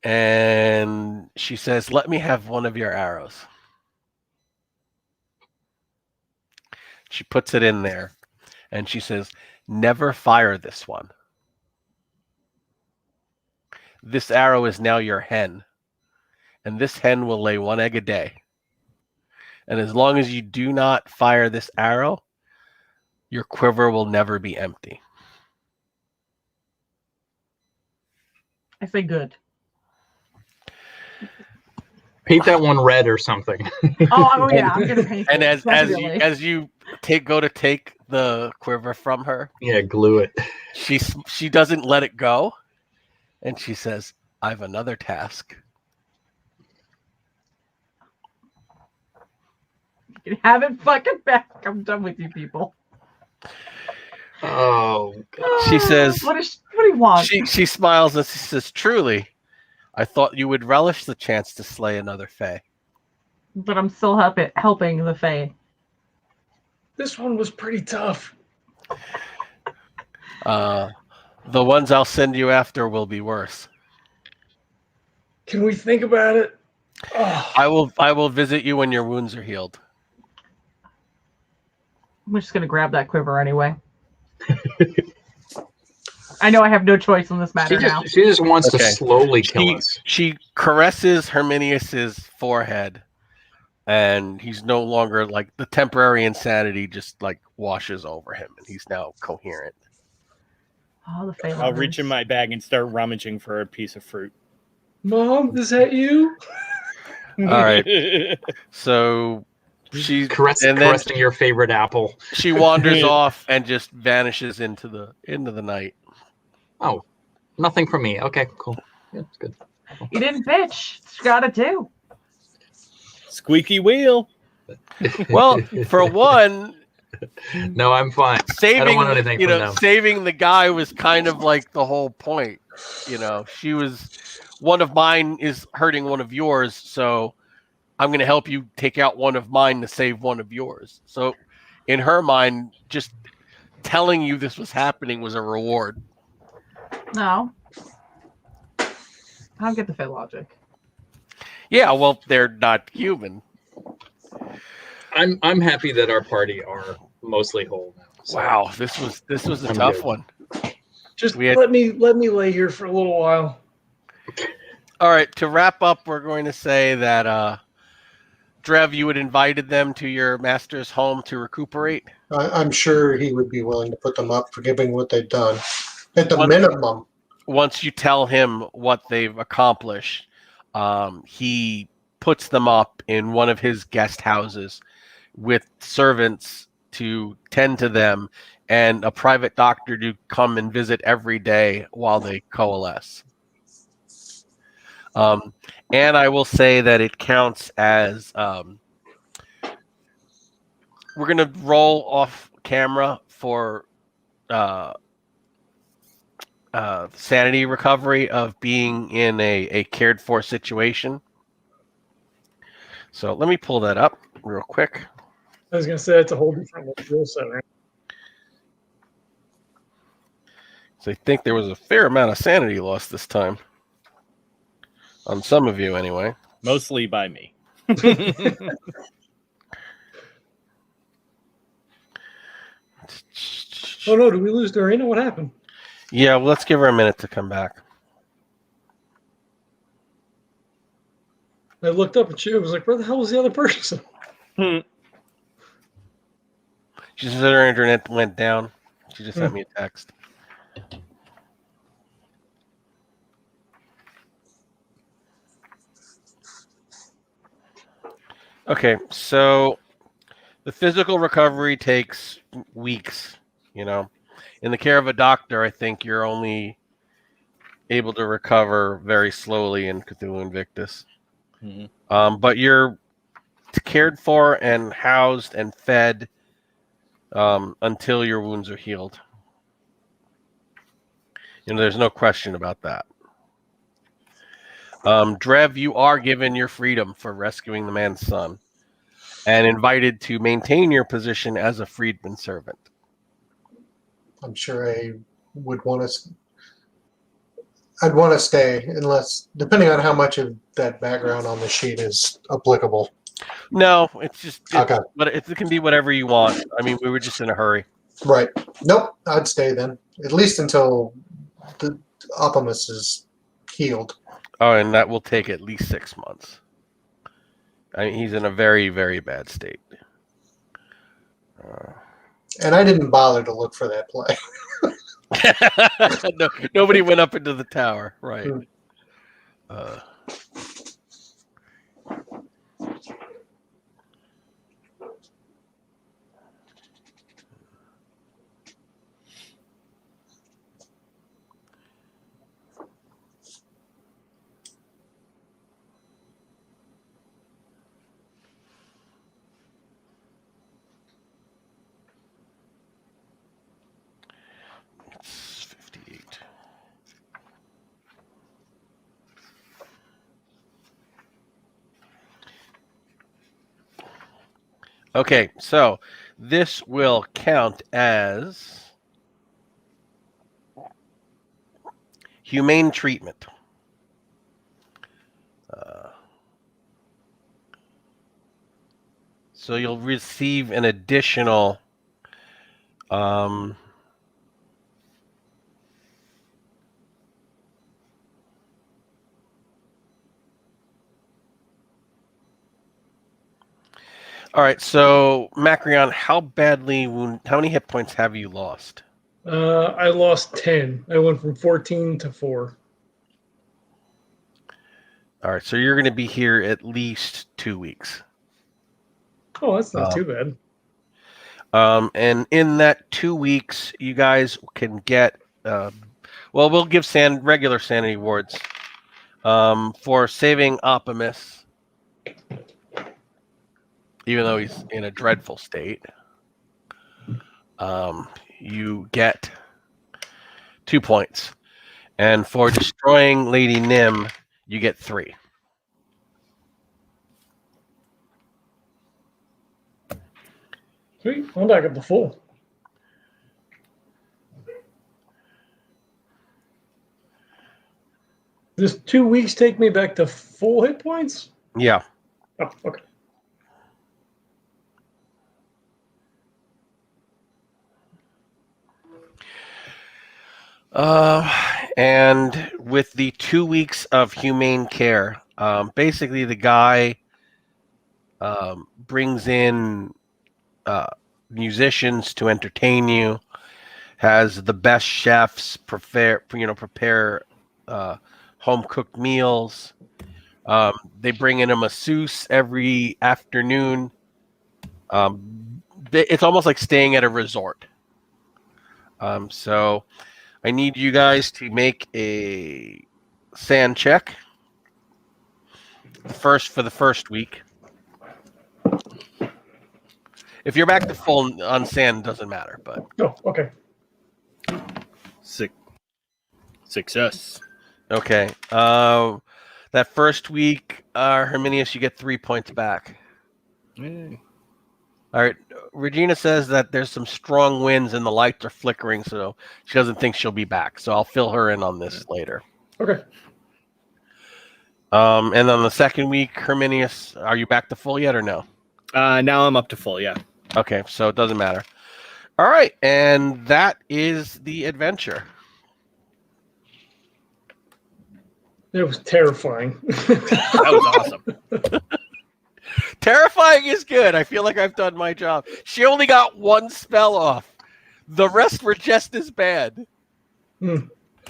Speaker 2: And she says, "Let me have one of your arrows." She puts it in there and she says, "Never fire this one. This arrow is now your hen, and this hen will lay 1 egg a day. And as long as you do not fire this arrow, your quiver will never be empty."
Speaker 3: I say good.
Speaker 6: Paint that one red or something.
Speaker 3: Oh yeah, I'm gonna paint
Speaker 2: And
Speaker 3: it.
Speaker 2: as you go to take the quiver from her,
Speaker 6: Yeah, glue it.
Speaker 2: she doesn't let it go, and she says, "I've another task."
Speaker 3: You can have it fucking back. I'm done with you people.
Speaker 6: Oh, God.
Speaker 2: She says,
Speaker 3: what do you want?
Speaker 2: She smiles and she says, "Truly, I thought you would relish the chance to slay another Fae."
Speaker 3: But I'm still helping the Fae.
Speaker 1: This one was pretty tough.
Speaker 2: The ones I'll send you after will be worse.
Speaker 1: Can we think about it? Oh.
Speaker 2: I will visit you when your wounds are healed.
Speaker 3: I'm just gonna grab that quiver anyway. I know I have no choice in this matter now.
Speaker 6: She just wants to
Speaker 2: Okay.
Speaker 6: slowly kill us.
Speaker 2: She caresses Herminius's forehead, and he's no longer like the temporary insanity just like washes over him, and he's now coherent.
Speaker 3: Oh, the Fae
Speaker 4: I'll
Speaker 3: lovers.
Speaker 4: reach in my bag and start rummaging for a piece of fruit.
Speaker 1: Mom, is that you?
Speaker 2: All right. So she's
Speaker 6: Caressing your favorite apple.
Speaker 2: she wanders off and just vanishes into the night.
Speaker 6: Oh, nothing from me. Okay, cool. Yeah, that's good.
Speaker 3: You didn't bitch. It's gotta do.
Speaker 4: Squeaky wheel.
Speaker 2: Well, for one,
Speaker 6: No, I'm fine. I don't want anything from them.
Speaker 2: Saving the guy was kind of like the whole point. She was one of mine is hurting one of yours, so I'm going to help you take out one of mine to save one of yours. So in her mind, just telling you this was happening was a reward.
Speaker 3: No. I don't get the fit logic.
Speaker 2: Yeah, well, they're not human.
Speaker 6: I'm happy that our party are mostly whole now. So.
Speaker 2: Wow, this was a tough one.
Speaker 1: Just let me lay here for a little while.
Speaker 2: All right, to wrap up, we're going to say that Drev, you had invited them to your master's home to recuperate.
Speaker 5: I'm sure he would be willing to put them up for giving what they've done. At the minimum.
Speaker 2: Once you tell him what they've accomplished, he puts them up in one of his guest houses with servants to tend to them and a private doctor to come and visit every day while they coalesce. And I will say that it counts as we're going to roll off camera for sanity recovery of being in a cared for situation. So let me pull that up real quick.
Speaker 1: I was going to say it's a whole different rule set, right?
Speaker 2: So I think there was a fair amount of sanity lost this time. On some of you, anyway.
Speaker 4: Mostly by me.
Speaker 1: Oh no, did we lose Doreena? What happened?
Speaker 2: Yeah, well, let's give her a minute to come back.
Speaker 1: I looked up at you. I was like, where the hell was the other person?
Speaker 2: She said her internet went down. She just sent me a text. Okay, so the physical recovery takes weeks, In the care of a doctor, I think you're only able to recover very slowly in Cthulhu Invictus. Mm-hmm. But you're cared for and housed and fed until your wounds are healed. There's no question about that. Drev, you are given your freedom for rescuing the man's son and invited to maintain your position as a freedman servant.
Speaker 5: I'm sure I would want to. I'd want to stay, unless, depending on how much of that background on the sheet is applicable.
Speaker 2: No, it's just
Speaker 5: okay.
Speaker 2: But it can be whatever you want. I mean, we were just in a hurry.
Speaker 5: Right. Nope. I'd stay then, at least until the Optimus is healed.
Speaker 2: Oh, and that will take at least 6 months. I mean, he's in a very, very bad state.
Speaker 5: And I didn't bother to look for that play.
Speaker 2: No, nobody went up into the tower, right? It's 58. Okay, so this will count as humane treatment. So you'll receive an additional all right, so Macrion, how many hit points have you lost?
Speaker 1: I lost 10. I went from 14 to 4.
Speaker 2: All right, so you're going to be here at least 2 weeks.
Speaker 1: Oh, that's not too bad.
Speaker 2: And in that 2 weeks, you guys can get, we'll give regular sanity wards for saving Optimus, even though he's in a dreadful state. you get 2 points. And for destroying Lady Nim, you get 3.
Speaker 1: Sweet. I'm back up to full. Does 2 weeks take me back to full hit points?
Speaker 2: Yeah.
Speaker 1: Oh, okay.
Speaker 2: And with the 2 weeks of humane care, basically the guy brings in musicians to entertain you, has the best chefs prepare home cooked meals. They bring in a masseuse every afternoon. It's almost like staying at a resort. So I need you guys to make a sand check. First for the first week. If you're back to full on sand, doesn't matter. But
Speaker 1: Oh, okay.
Speaker 4: Success.
Speaker 2: okay. That first week, Herminius, you get 3 points back.
Speaker 4: Yay.
Speaker 2: All right. Regina says that there's some strong winds and the lights are flickering, so she doesn't think she'll be back. So I'll fill her in on this later.
Speaker 1: Okay.
Speaker 2: And on the second week, Herminius, are you back to full yet or no?
Speaker 4: Now I'm up to full, yeah.
Speaker 2: Okay, so it doesn't matter. All right, and that is the adventure.
Speaker 1: It was terrifying.
Speaker 4: That was awesome.
Speaker 2: Terrifying is good. I feel like I've done my job. She only got 1 spell off. The rest were just as bad.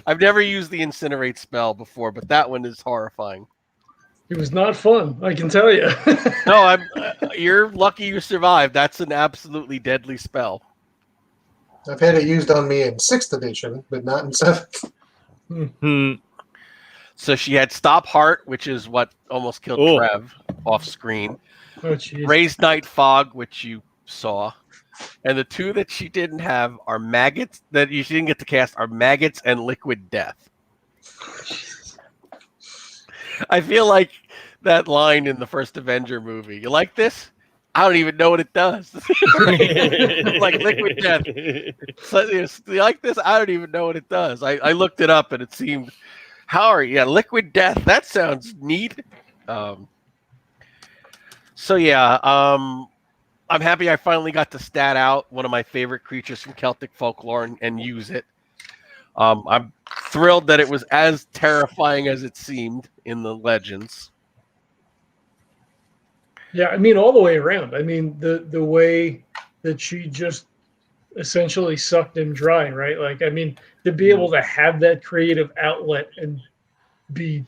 Speaker 2: I've never used the incinerate spell before, but that one is horrifying.
Speaker 1: It was not fun, I can tell you.
Speaker 2: No, you're lucky you survived. That's an absolutely deadly spell.
Speaker 5: I've had it used on me in 6th edition, but not in 7th.
Speaker 2: So she had Stop Heart, which is what almost killed Drev off screen.
Speaker 1: Oh, jeez.
Speaker 2: Raised Night Fog, which you saw. And the 2 that she didn't have are maggots, that she didn't get to cast, are maggots and liquid death. I feel like that line in the first Avenger movie. You like this? I don't even know what it does. Like liquid death. So, you like this? I don't even know what it does. I looked it up and it seemed, liquid death. That sounds neat. So yeah, I'm happy I finally got to stat out one of my favorite creatures from Celtic folklore and use it. I'm thrilled that it was as terrifying as it seemed in the legends.
Speaker 1: Yeah, I mean all the way around. I mean the way that she just essentially sucked him dry, right? Like, I mean, to be able to have that creative outlet and be,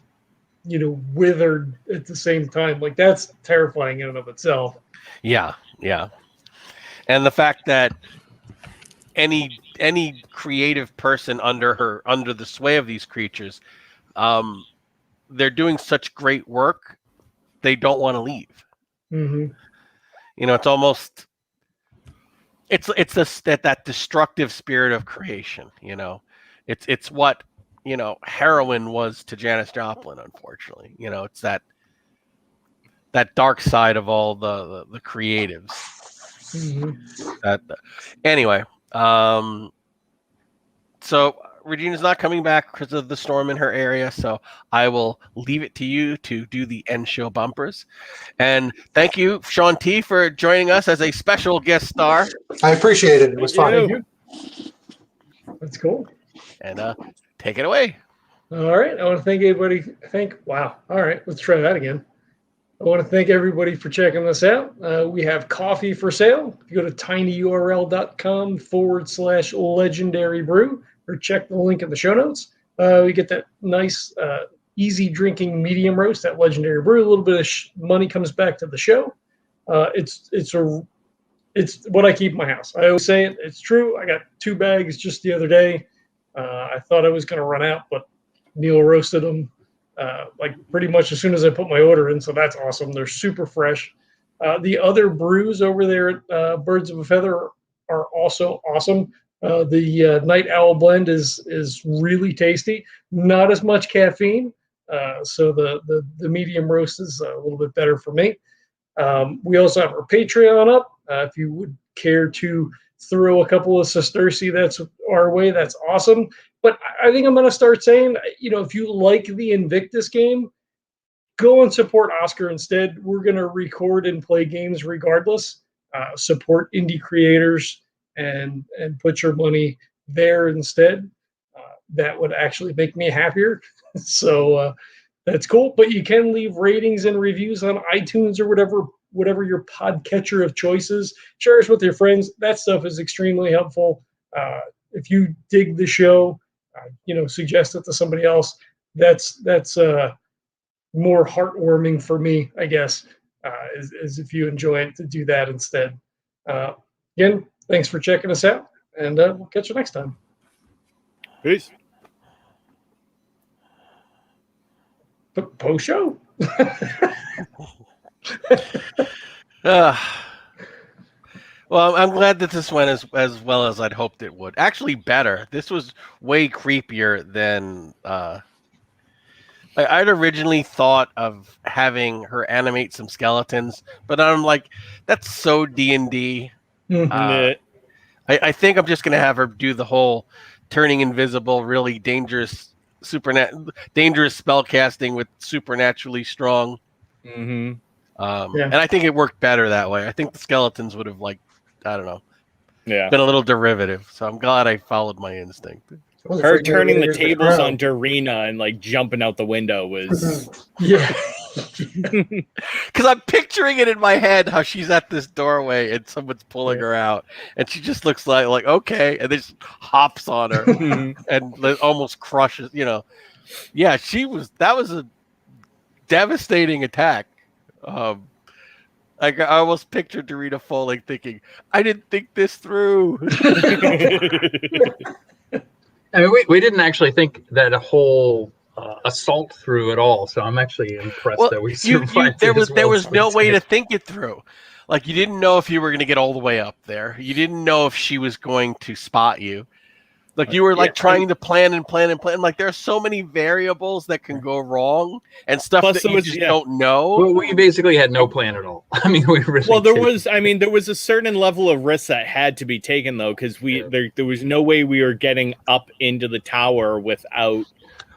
Speaker 1: withered at the same time, like that's terrifying in and of itself.
Speaker 2: Yeah. And the fact that any creative person under the sway of these creatures, they're doing such great work, they don't want to leave.
Speaker 1: Mm-hmm.
Speaker 2: It's almost that destructive spirit of creation. It's what heroin was to Janis Joplin. Unfortunately, it's that dark side of all the creatives. Mm-hmm. Anyway, so Regina's not coming back because of the storm in her area, so I will leave it to you to do the end show bumpers. And thank you, Sean T, for joining us as a special guest star.
Speaker 5: I appreciate it. It was fun.
Speaker 1: That's cool.
Speaker 2: And take it away.
Speaker 1: All right. I want to thank everybody. Wow. All right. Let's try that again. I want to thank everybody for checking this out. We have coffee for sale. If you go to tinyurl.com/legendary brew or check the link in the show notes. We get that nice, easy drinking medium roast at Legendary Brew. A little bit of money comes back to the show. It's what I keep in my house. I always say it. It's true. I got 2 bags just the other day. I thought I was going to run out, but Neil roasted them like pretty much as soon as I put my order in. So that's awesome. They're super fresh. The other brews over there at Birds of a Feather are also awesome. The Night Owl blend is really tasty. Not as much caffeine, so the medium roast is a little bit better for me. We also have our Patreon up. If you would care to throw a couple of sesterci that's our way, that's awesome. But I think I'm going to start saying, if you like the Invictus game, go and support Oscar instead. We're going to record and play games regardless. Support indie creators and put your money there instead. That would actually make me happier. So that's cool. But you can leave ratings and reviews on iTunes or whatever your podcatcher of choice is. Share us with your friends. That stuff is extremely helpful. If you dig the show, suggest it to somebody else. That's more heartwarming for me, I guess, is if you enjoy it, to do that instead. Again, thanks for checking us out, and we'll catch you next time.
Speaker 4: Peace.
Speaker 1: Post show.
Speaker 2: Well, I'm glad that this went as well as I'd hoped it would. Actually, better. This was way creepier than I'd originally thought of having her animate some skeletons, but I'm like, that's so D&D. I think I'm just gonna have her do the whole turning invisible, really dangerous spell casting with supernaturally strong.
Speaker 4: Mm-hmm.
Speaker 2: And I think it worked better that way. I think the skeletons would have, been a little derivative. So I'm glad I followed my instinct.
Speaker 4: Her turning the tables on Doreena and jumping out the window was
Speaker 1: yeah.
Speaker 2: Because I'm picturing it in my head how she's at this doorway and someone's pulling her out, and she just looks like okay, and then just hops on her and almost crushes. Yeah, that was a devastating attack. I almost pictured Doreena falling, thinking, "I didn't think this through."
Speaker 6: I mean, we didn't actually think that a whole assault through at all. So I'm actually impressed that we survived.
Speaker 2: There was no way to think it through. You didn't know if you were going to get all the way up there. You didn't know if she was going to spot you. You were trying to plan and plan and plan. There are so many variables that can go wrong and stuff that you just don't know.
Speaker 6: Well, we basically had no plan at all. I mean, we really.
Speaker 4: Well, there was a certain level of risk that had to be taken though, because there was no way we were getting up into the tower without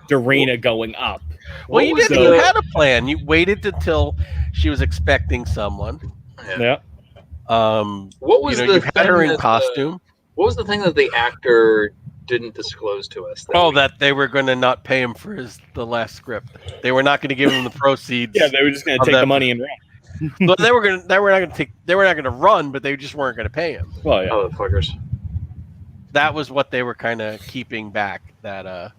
Speaker 4: Doreena going up.
Speaker 2: Well, you didn't. You had a plan. You waited until she was expecting someone.
Speaker 4: Yeah.
Speaker 6: What was
Speaker 2: you had her in costume.
Speaker 6: What was the thing that the actor didn't disclose to us?
Speaker 2: That they were going to not pay him for the last script. They were not going to give him the proceeds.
Speaker 4: Yeah, they were just going to take the money and run.
Speaker 2: But they were not going to run, but they just weren't going to pay him.
Speaker 4: Well, yeah.
Speaker 6: Oh, the fuckers.
Speaker 2: That was what they were kind of keeping back. That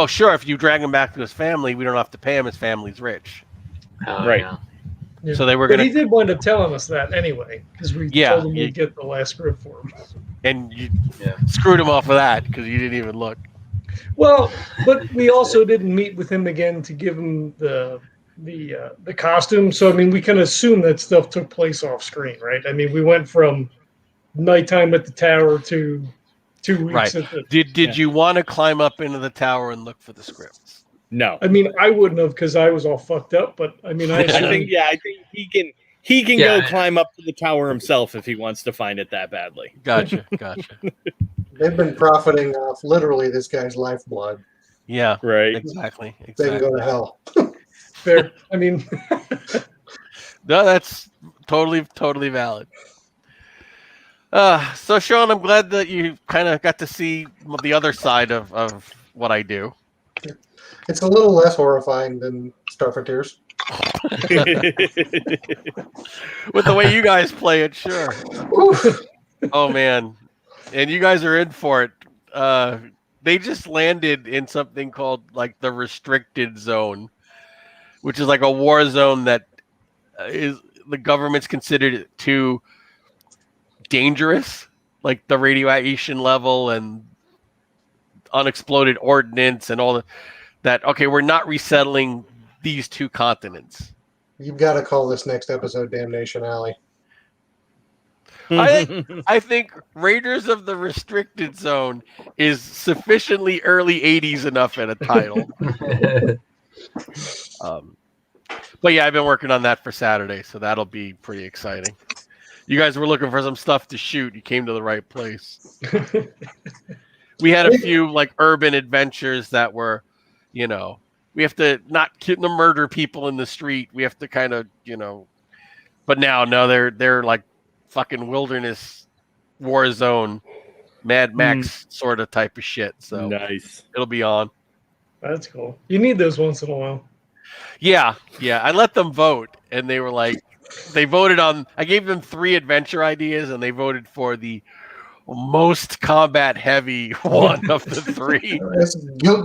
Speaker 2: sure, if you drag him back to his family, we don't have to pay him. His family's rich.
Speaker 4: Right.
Speaker 1: Yeah.
Speaker 2: So they were
Speaker 1: But he did wind up telling us that anyway, because we told him we'd get the last script for him.
Speaker 2: And you screwed him off of that because you didn't even look.
Speaker 1: Well, but we also didn't meet with him again to give him the costume. So I mean, we can assume that stuff took place off screen, right? I mean, we went from nighttime at the tower to 2 weeks.
Speaker 2: Right.
Speaker 1: At the,
Speaker 2: did you want to climb up into the tower and look for the scripts?
Speaker 4: No.
Speaker 1: I mean, I wouldn't have because I was all fucked up. But I mean, I
Speaker 4: think he can go climb up to the tower himself if he wants to find it that badly.
Speaker 2: Gotcha.
Speaker 5: They've been profiting off literally this guy's lifeblood.
Speaker 2: Yeah.
Speaker 4: Right.
Speaker 2: Exactly.
Speaker 5: They can go to hell.
Speaker 1: Fair. I mean,
Speaker 2: no, that's totally valid. So Sean, I'm glad that you kind of got to see the other side of what I do.
Speaker 5: It's a little less horrifying than Star Frontiers.
Speaker 2: With the way you guys play it, sure. Oh man, and you guys are in for it. They just landed in something called the restricted zone, which is a war zone that is the government's considered it too dangerous, the radiation level and unexploded ordnance and all that. Okay, we're not resettling these two continents.
Speaker 5: You've got to call this next episode Damnation Alley.
Speaker 2: I think Raiders of the Restricted Zone is sufficiently early 80s enough in a title. But yeah, I've been working on that for Saturday, so that'll be pretty exciting. You guys were looking for some stuff to shoot. You came to the right place. We had a few like urban adventures that were, we have to not murder people in the street. We have to kind of, but no, they're like fucking wilderness war zone, Mad Max sort of type of shit. So
Speaker 4: nice.
Speaker 2: It'll be on.
Speaker 1: That's cool. You need those once in a while.
Speaker 2: Yeah. I let them vote, and they were like, they voted on. I gave them 3 adventure ideas, and they voted for the most combat heavy one of the 3.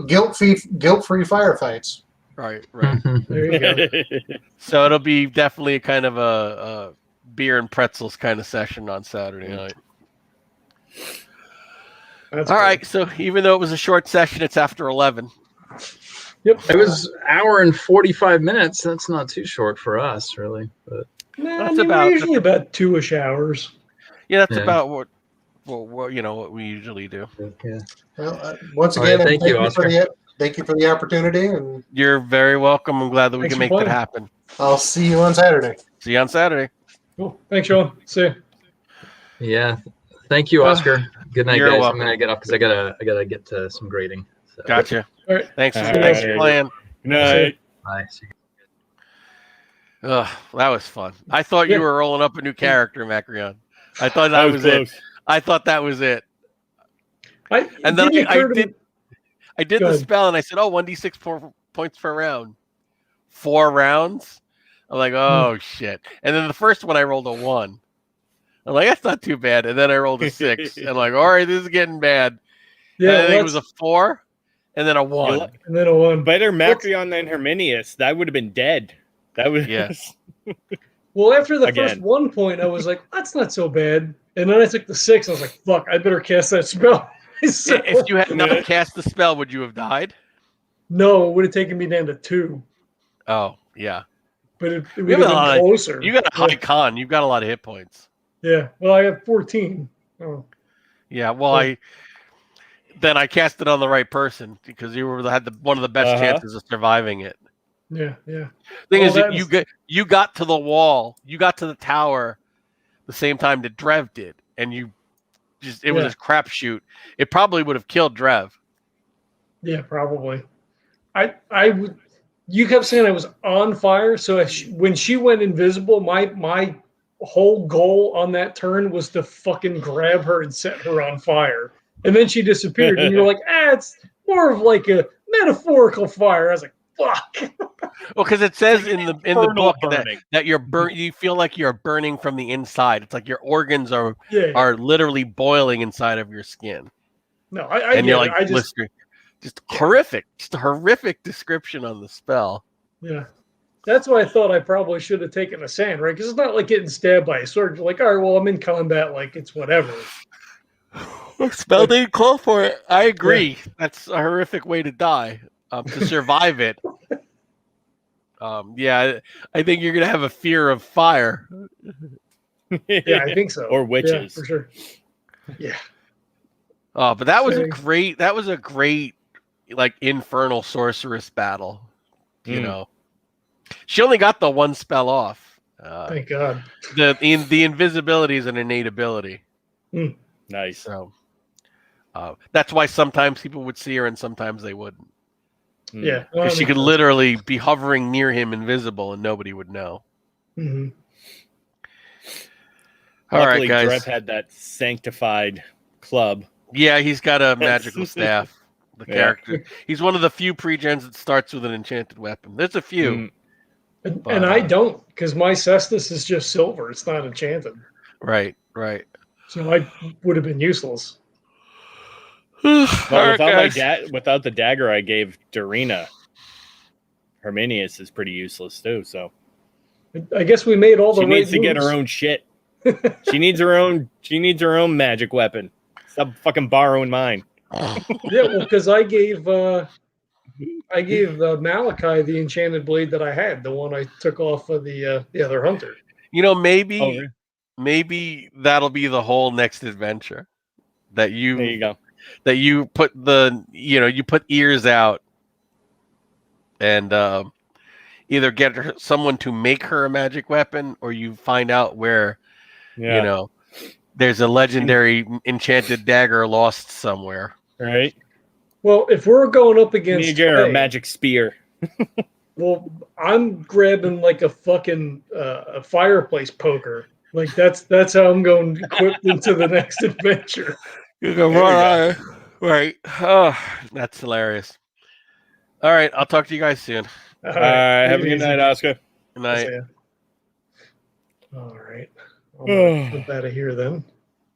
Speaker 5: Guilt-free firefights.
Speaker 2: Right.
Speaker 1: There you go.
Speaker 2: So it'll be definitely a kind of a beer and pretzels kind of session on Saturday night.
Speaker 1: That's
Speaker 2: All
Speaker 1: cool.
Speaker 2: right. So even though it was a short session, it's after 11.
Speaker 1: Yep.
Speaker 6: It was hour and 45 minutes. That's not too short for us, really. But
Speaker 2: That's
Speaker 1: we're usually about 2-ish hours.
Speaker 2: Yeah, that's about what we usually do.
Speaker 6: yeah.
Speaker 5: Well, once again,
Speaker 6: right, thank you, Oscar.
Speaker 5: Thank you for the opportunity, and
Speaker 2: You're very welcome. I'm glad that we
Speaker 1: Thanks
Speaker 2: can
Speaker 1: for
Speaker 2: make that
Speaker 1: playing.
Speaker 2: happen.
Speaker 5: I'll see you on Saturday.
Speaker 2: See you on Saturday.
Speaker 1: Cool. Thanks, Sean. See you.
Speaker 6: Yeah. Thank you, Oscar. Good night,
Speaker 2: You're
Speaker 6: guys.
Speaker 2: welcome.
Speaker 6: I'm gonna get off because I gotta get to some grading. So.
Speaker 2: Gotcha.
Speaker 1: All right.
Speaker 2: Thanks for
Speaker 4: All
Speaker 2: thanks for
Speaker 4: right.
Speaker 2: playing.
Speaker 4: Good night.
Speaker 6: Bye. See you.
Speaker 2: That was fun. I thought
Speaker 1: Yeah.
Speaker 2: you were rolling up a new character, Macrion. I thought that was
Speaker 4: close.
Speaker 2: it. I thought that was it. And
Speaker 1: And
Speaker 2: then
Speaker 1: then
Speaker 2: I did
Speaker 1: Go
Speaker 2: the
Speaker 1: ahead.
Speaker 2: spell, and I said, 1d6 points per round. 4 rounds? I'm like, oh, shit. And then the first one, I rolled a 1. I'm like, that's not too bad. And then I rolled a 6. I'm like, all right, this is getting bad.
Speaker 1: Yeah,
Speaker 2: and I think it was a 4, and then a 1.
Speaker 1: and then a 1.
Speaker 4: Better Macrion than Herminius. That would have been dead. That was
Speaker 2: Yes.
Speaker 1: Well, after the
Speaker 4: Again.
Speaker 1: first 1 point, I was like, that's not so bad. And then I took the 6. I was like, fuck, I better cast that spell. So,
Speaker 2: If you had not cast the spell, would you have died?
Speaker 1: no, it would have taken me down to 2.
Speaker 2: Oh, yeah.
Speaker 1: But it
Speaker 2: We
Speaker 1: would
Speaker 2: have
Speaker 1: have
Speaker 2: a
Speaker 1: been
Speaker 2: lot of-
Speaker 1: closer.
Speaker 2: You got a high con. You've got a lot of hit points.
Speaker 1: Yeah. Well, I have 14. Oh.
Speaker 2: Yeah, well, I cast it on the right person because you had one of the best chances of surviving it.
Speaker 1: Yeah.
Speaker 2: Thing
Speaker 1: Well,
Speaker 2: is, you got to the wall, you got to the tower, the same time that Drev did, and it was a crapshoot. It probably would have killed Drev.
Speaker 1: Yeah, probably. I would. You kept saying I was on fire, so when she went invisible, my whole goal on that turn was to fucking grab her and set her on fire. And then she disappeared, and you're like, it's more of like a metaphorical fire. I was like, fuck.
Speaker 2: Well, because it says in the book
Speaker 4: burning.
Speaker 2: that you're you feel like you're burning from the inside. It's like your organs are
Speaker 1: Yeah.
Speaker 2: literally boiling inside of your skin,
Speaker 1: No, I
Speaker 2: and you're
Speaker 1: get it.
Speaker 2: like
Speaker 1: I just
Speaker 2: blistering. Just horrific, just a horrific description on the spell.
Speaker 1: yeah. That's why I thought I probably should have taken a sand, right? Because it's not like getting stabbed by a sword. You're like, all right, well, I'm in combat, like it's whatever.
Speaker 2: Spell didn't call for it. I agree. That's a horrific way to die. To survive it. Yeah, I think you're gonna have a fear of fire.
Speaker 1: Yeah, I think so.
Speaker 4: Or witches.
Speaker 1: Yeah, for sure. Yeah.
Speaker 2: Oh, but that was a
Speaker 1: Same.
Speaker 2: great. That was a great, like infernal sorceress battle. You know, she only got the 1 spell off.
Speaker 1: Thank God.
Speaker 2: The invisibility is an innate ability.
Speaker 4: Nice.
Speaker 2: So that's why sometimes people would see her and sometimes they wouldn't.
Speaker 1: Yeah.
Speaker 2: Because she could literally be hovering near him invisible and nobody would know.
Speaker 1: Mm-hmm.
Speaker 2: All
Speaker 4: Luckily,
Speaker 2: right, guys.
Speaker 4: Drev had that sanctified club.
Speaker 2: Yeah, he's got a magical staff. The
Speaker 4: Yeah.
Speaker 2: character. He's one of the few pre-gens that starts with an enchanted weapon. There's a few.
Speaker 1: And I don't, because my Cestus is just silver. It's not enchanted.
Speaker 2: Right.
Speaker 1: So I would have been useless.
Speaker 2: All
Speaker 4: Well,
Speaker 2: right, guys.
Speaker 4: without the dagger I gave Doreena, Herminius is pretty useless too. So
Speaker 1: I guess we made all the
Speaker 4: she
Speaker 1: right
Speaker 4: needs to get
Speaker 1: moves.
Speaker 4: her own shit. She needs her own. She needs her own magic weapon. Stop fucking borrowing mine.
Speaker 1: Yeah, well, because I gave Malachi the enchanted blade that I had, the one I took off of the other hunter.
Speaker 2: You know, maybe
Speaker 4: Oh, really?
Speaker 2: maybe that'll be the whole next adventure. That
Speaker 4: There you go.
Speaker 2: you put you put ears out and either get someone to make her a magic weapon, or you find out where
Speaker 4: Yeah.
Speaker 2: there's a legendary enchanted dagger lost somewhere.
Speaker 4: Right.
Speaker 1: Well, if we're going up
Speaker 4: You
Speaker 1: against
Speaker 4: need your
Speaker 1: Faye,
Speaker 4: magic spear.
Speaker 1: well, I'm grabbing like a fucking a fireplace poker. Like that's how I'm going equipped into the next adventure.
Speaker 2: You can run on. Right. Oh, that's hilarious. All right, I'll talk to you guys soon.
Speaker 1: All
Speaker 4: All right.
Speaker 1: take
Speaker 4: Have a
Speaker 1: it
Speaker 4: good
Speaker 1: easy.
Speaker 4: night, Oscar.
Speaker 2: Good night.
Speaker 1: All right. I'll jump out of here then.